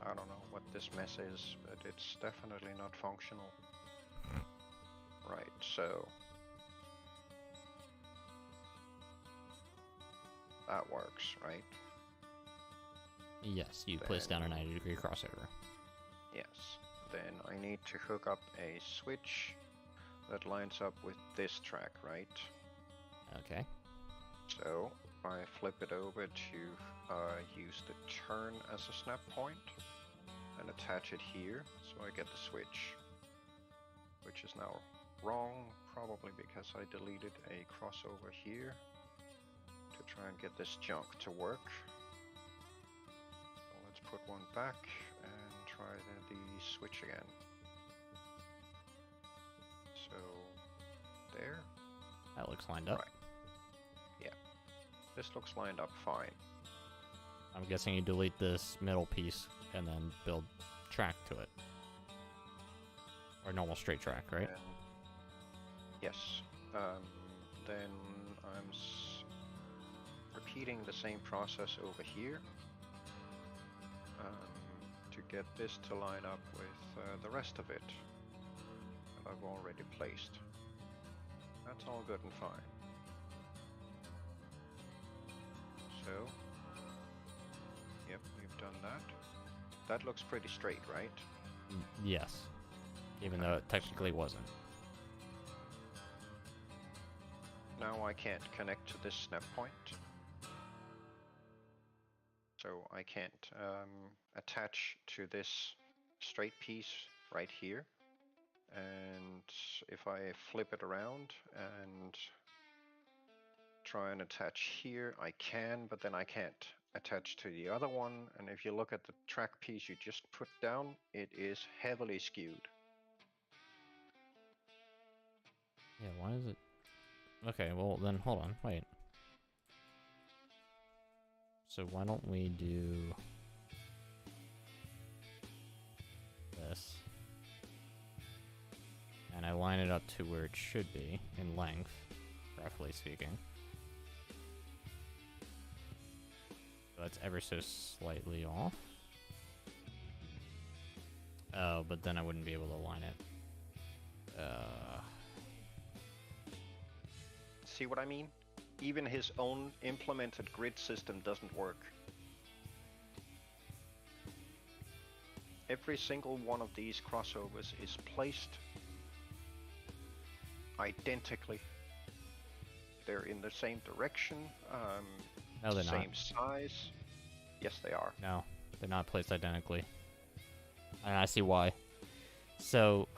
I don't know what this mess is, but it's definitely not functional. Right, so that works, right? Yes, you place down a 90-degree crossover. Yes. Then I need to hook up a switch that lines up with this track, right? Okay. So I flip it over to use the turn as a snap point and attach it here, so I get the switch, which is now wrong, probably because I deleted a crossover here to try and get this junk to work. So let's put one back and try the switch again. So there. That looks lined up. Right. Yeah. This looks lined up fine. I'm guessing you delete this middle piece and then build track to it. Or normal straight track, right? And yes. Then I'm repeating the same process over here to get this to line up with the rest of it that I've already placed. That's all good and fine. So, yep, we've done that. That looks pretty straight, right? Yes. Even though it technically wasn't. Now I can't connect to this snap point. So I can't attach to this straight piece right here. And if I flip it around and try and attach here, I can, but then I can't attach to the other one. And if you look at the track piece you just put down, it is heavily skewed. Yeah, why is it? Okay, well then hold on, wait. So why don't we do this? And I line it up to where it should be in length, roughly speaking. So that's ever so slightly off. Oh, but then I wouldn't be able to line it. See what I mean? Even his own implemented grid system doesn't work. every single one of these crossovers is placed identically. They're in the same direction, No, they're not. same size. Yes, they are. No, they're not placed identically. And I see why. So,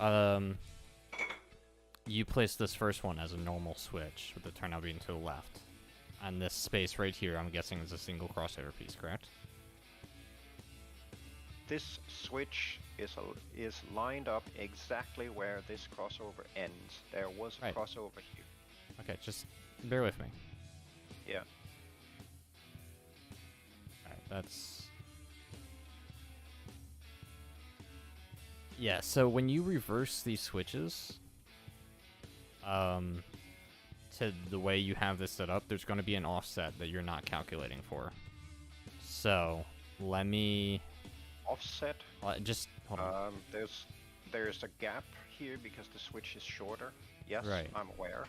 you place this first one as a normal switch, with the turnout being to the left. And this space right here, I'm guessing, is a single crossover piece, correct? This switch is lined up exactly where this crossover ends. There was a Right. crossover here. Okay, just bear with me. Yeah. Alright, that's... Yeah, so when you reverse these switches, to the way you have this set up, there's going to be an offset that you're not calculating for. So, let me... Offset. just hold on. There's a gap here because the switch is shorter. Yes, Right. I'm aware.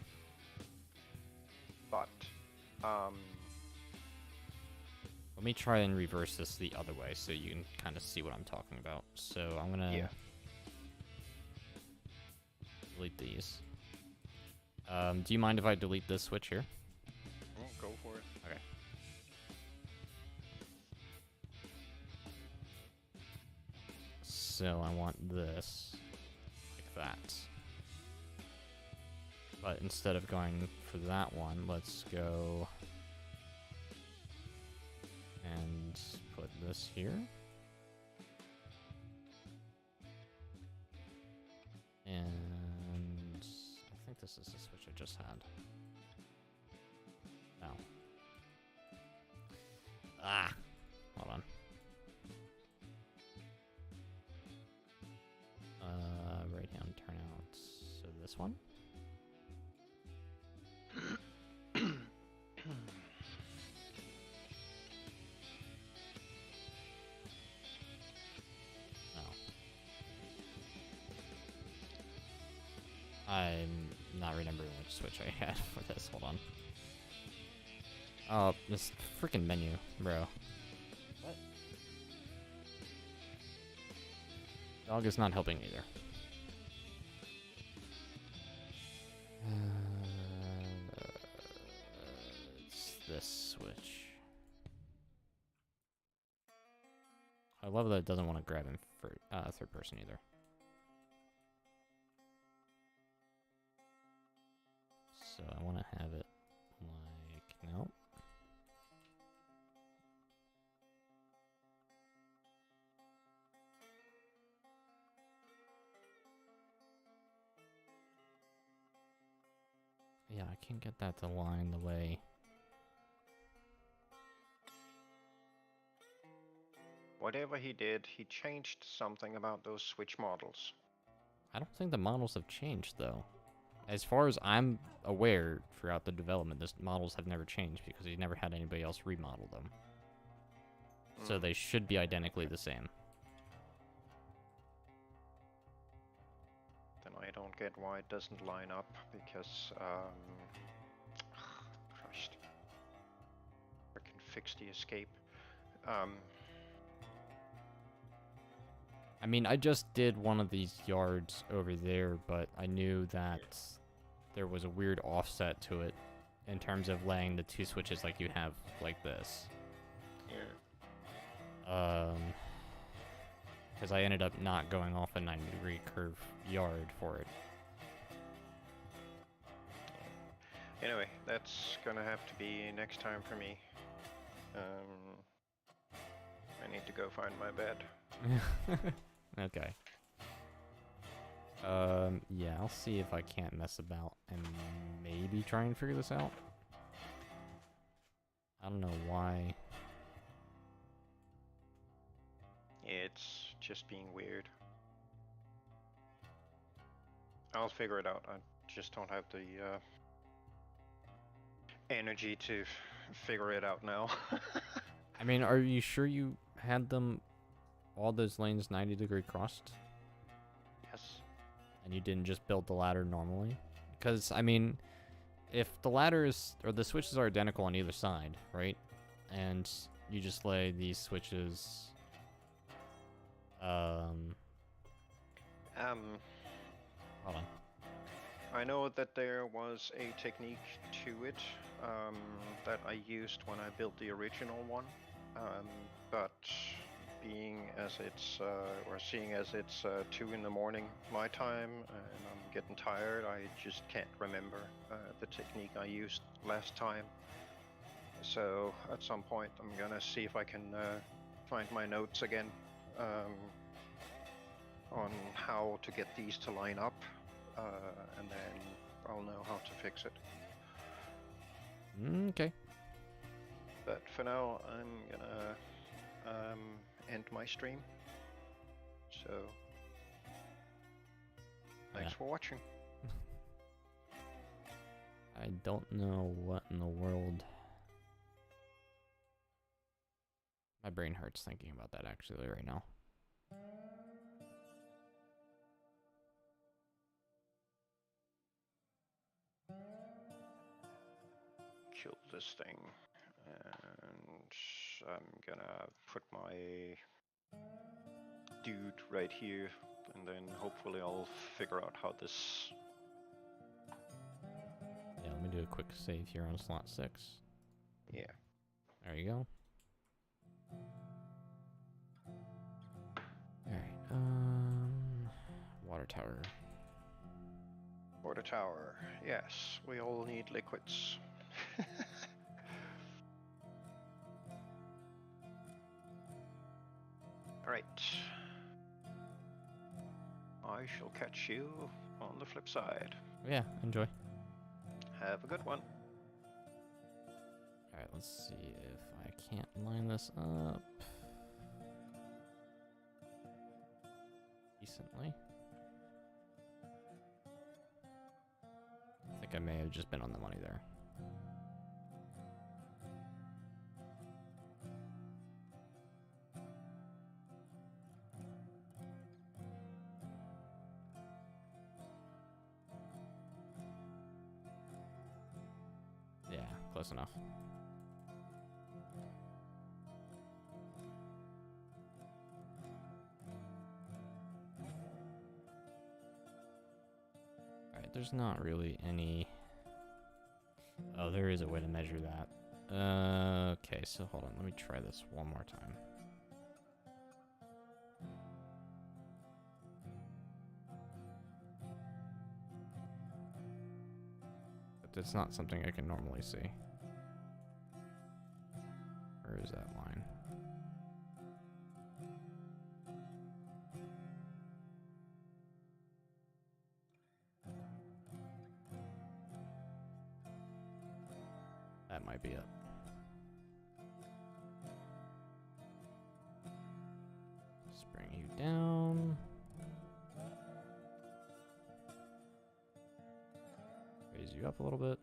But, Let me try and reverse this the other way so you can kind of see what I'm talking about. So I'm gonna yeah. delete these. Do you mind if I delete this switch here? Well, go for it. Okay. So I want this like that. But instead of going for that one, let's go and put this here. And I think this is the switch I just had. No. Ah! Hold on. Right hand turnout. So this one? I'm not remembering which switch I had for this. Hold on. Oh, this freaking menu, bro. What? Dog is not helping either. It's this switch. I love that it doesn't want to grab him for third person either. So I want to have it like, nope. Yeah, I can't get that to line the way. Whatever he did, he changed something about those switch models. I don't think the models have changed, though. As far as I'm aware, throughout the development, the models have never changed because he never had anybody else remodel them. So they should be identically the same. Then I don't get why it doesn't line up, because, Christ. I can fix the escape. I mean, I just did one of these yards over there, but I knew that there was a weird offset to it in terms of laying the two switches like you have like this. Yeah. Because I ended up not going off a 90-degree curve yard for it. Anyway, that's gonna have to be next time for me. I need to go find my bed. Okay. Yeah, I'll see if I can't mess about and maybe try and figure this out. I don't know why. It's just being weird. I'll figure it out. I just don't have the energy to figure it out now. I mean, are you sure you had them, all those lanes 90-degree crossed? Yes. And you didn't just build the ladder normally? Because, I mean, if the ladder is, or the switches are identical on either side, right? And you just lay these switches Um, Hold on. I know that there was a technique to it that I used when I built the original one, but being as it's or seeing as it's 2 in the morning my time and I'm getting tired, I just can't remember the technique I used last time. So at some point I'm gonna see if I can find my notes again on how to get these to line up, and then I'll know how to fix it. Okay. But for now, I'm gonna end my stream. So, thanks for watching. I don't know what in the world. My brain hurts thinking about that actually right now. Kill this thing, and I'm gonna put my dude right here, and then hopefully I'll figure out how this. Yeah, let me do a quick save here on slot 6. Yeah. There you go. Alright, water tower. Water tower. Yes, we all need liquids. Alright. I shall catch you on the flip side. Yeah, enjoy. Have a good one. Alright, let's see if I can't line this up decently. I think I may have just been on the money there. Yeah, close enough. Alright, there's not really any... Oh, there is a way to measure that. Okay, so hold on, let me try this one more time. But that's not something I can normally see. Where is that line? That might be it. Just bring you down. Raise you up a little bit.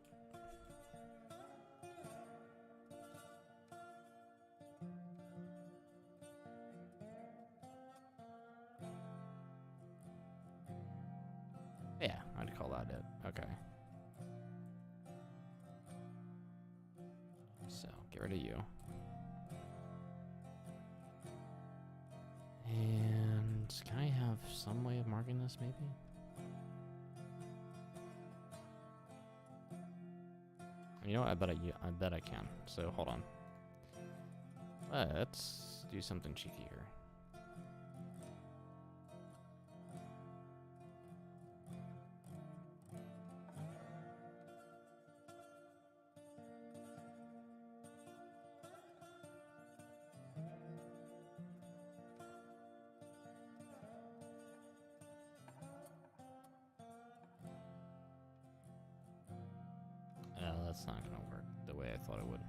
Yeah, I'd call that it. Okay. So, get rid of you. And can I have some way of marking this, maybe? You know what? I bet I can. So, hold on. Let's do something cheeky here. That's not gonna work the way I thought it would.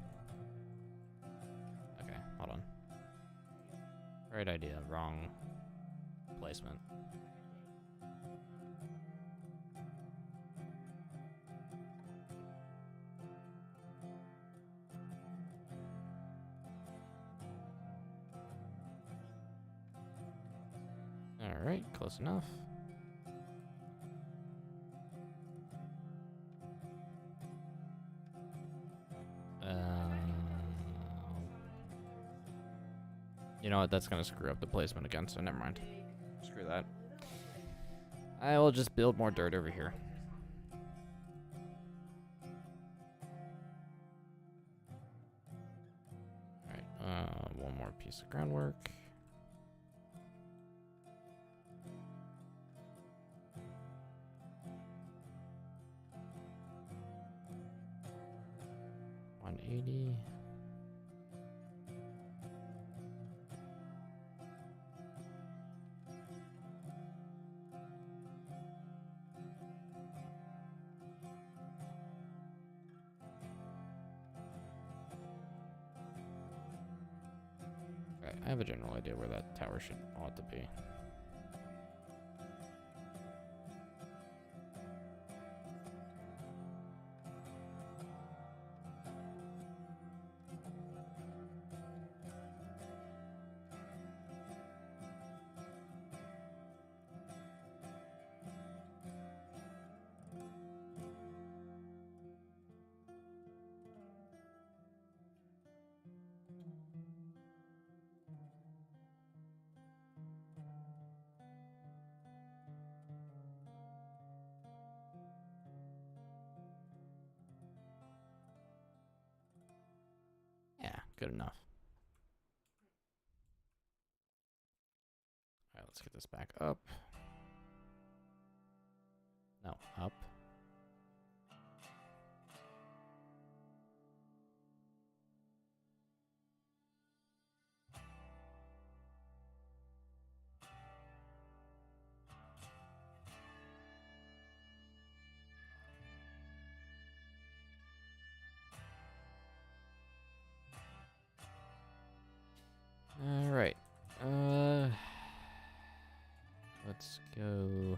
Okay, hold on. Right idea, wrong placement. Alright, close enough. know what? That's going to screw up the placement again, so never mind. Screw that. I will just build more dirt over here. Alright, one more piece of groundwork. $180. I have a general idea where that tower ought to be. Yeah, good enough. Alright, let's get this back up. No, up. Alright. Let's go. You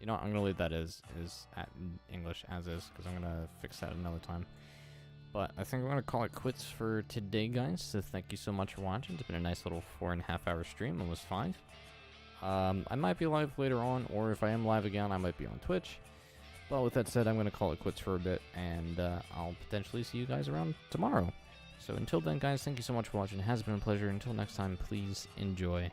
know what? I'm gonna leave that as at English as is, because I'm gonna fix that another time. But I think we're gonna call it quits for today, guys. So thank you so much for watching. It's been a nice little 4.5 hour stream, almost 5. I might be live later on, or if I am live again, I might be on Twitch. But with that said, I'm gonna call it quits for a bit, and I'll potentially see you guys around tomorrow. So until then, guys, thank you so much for watching. It has been a pleasure. Until next time, please enjoy.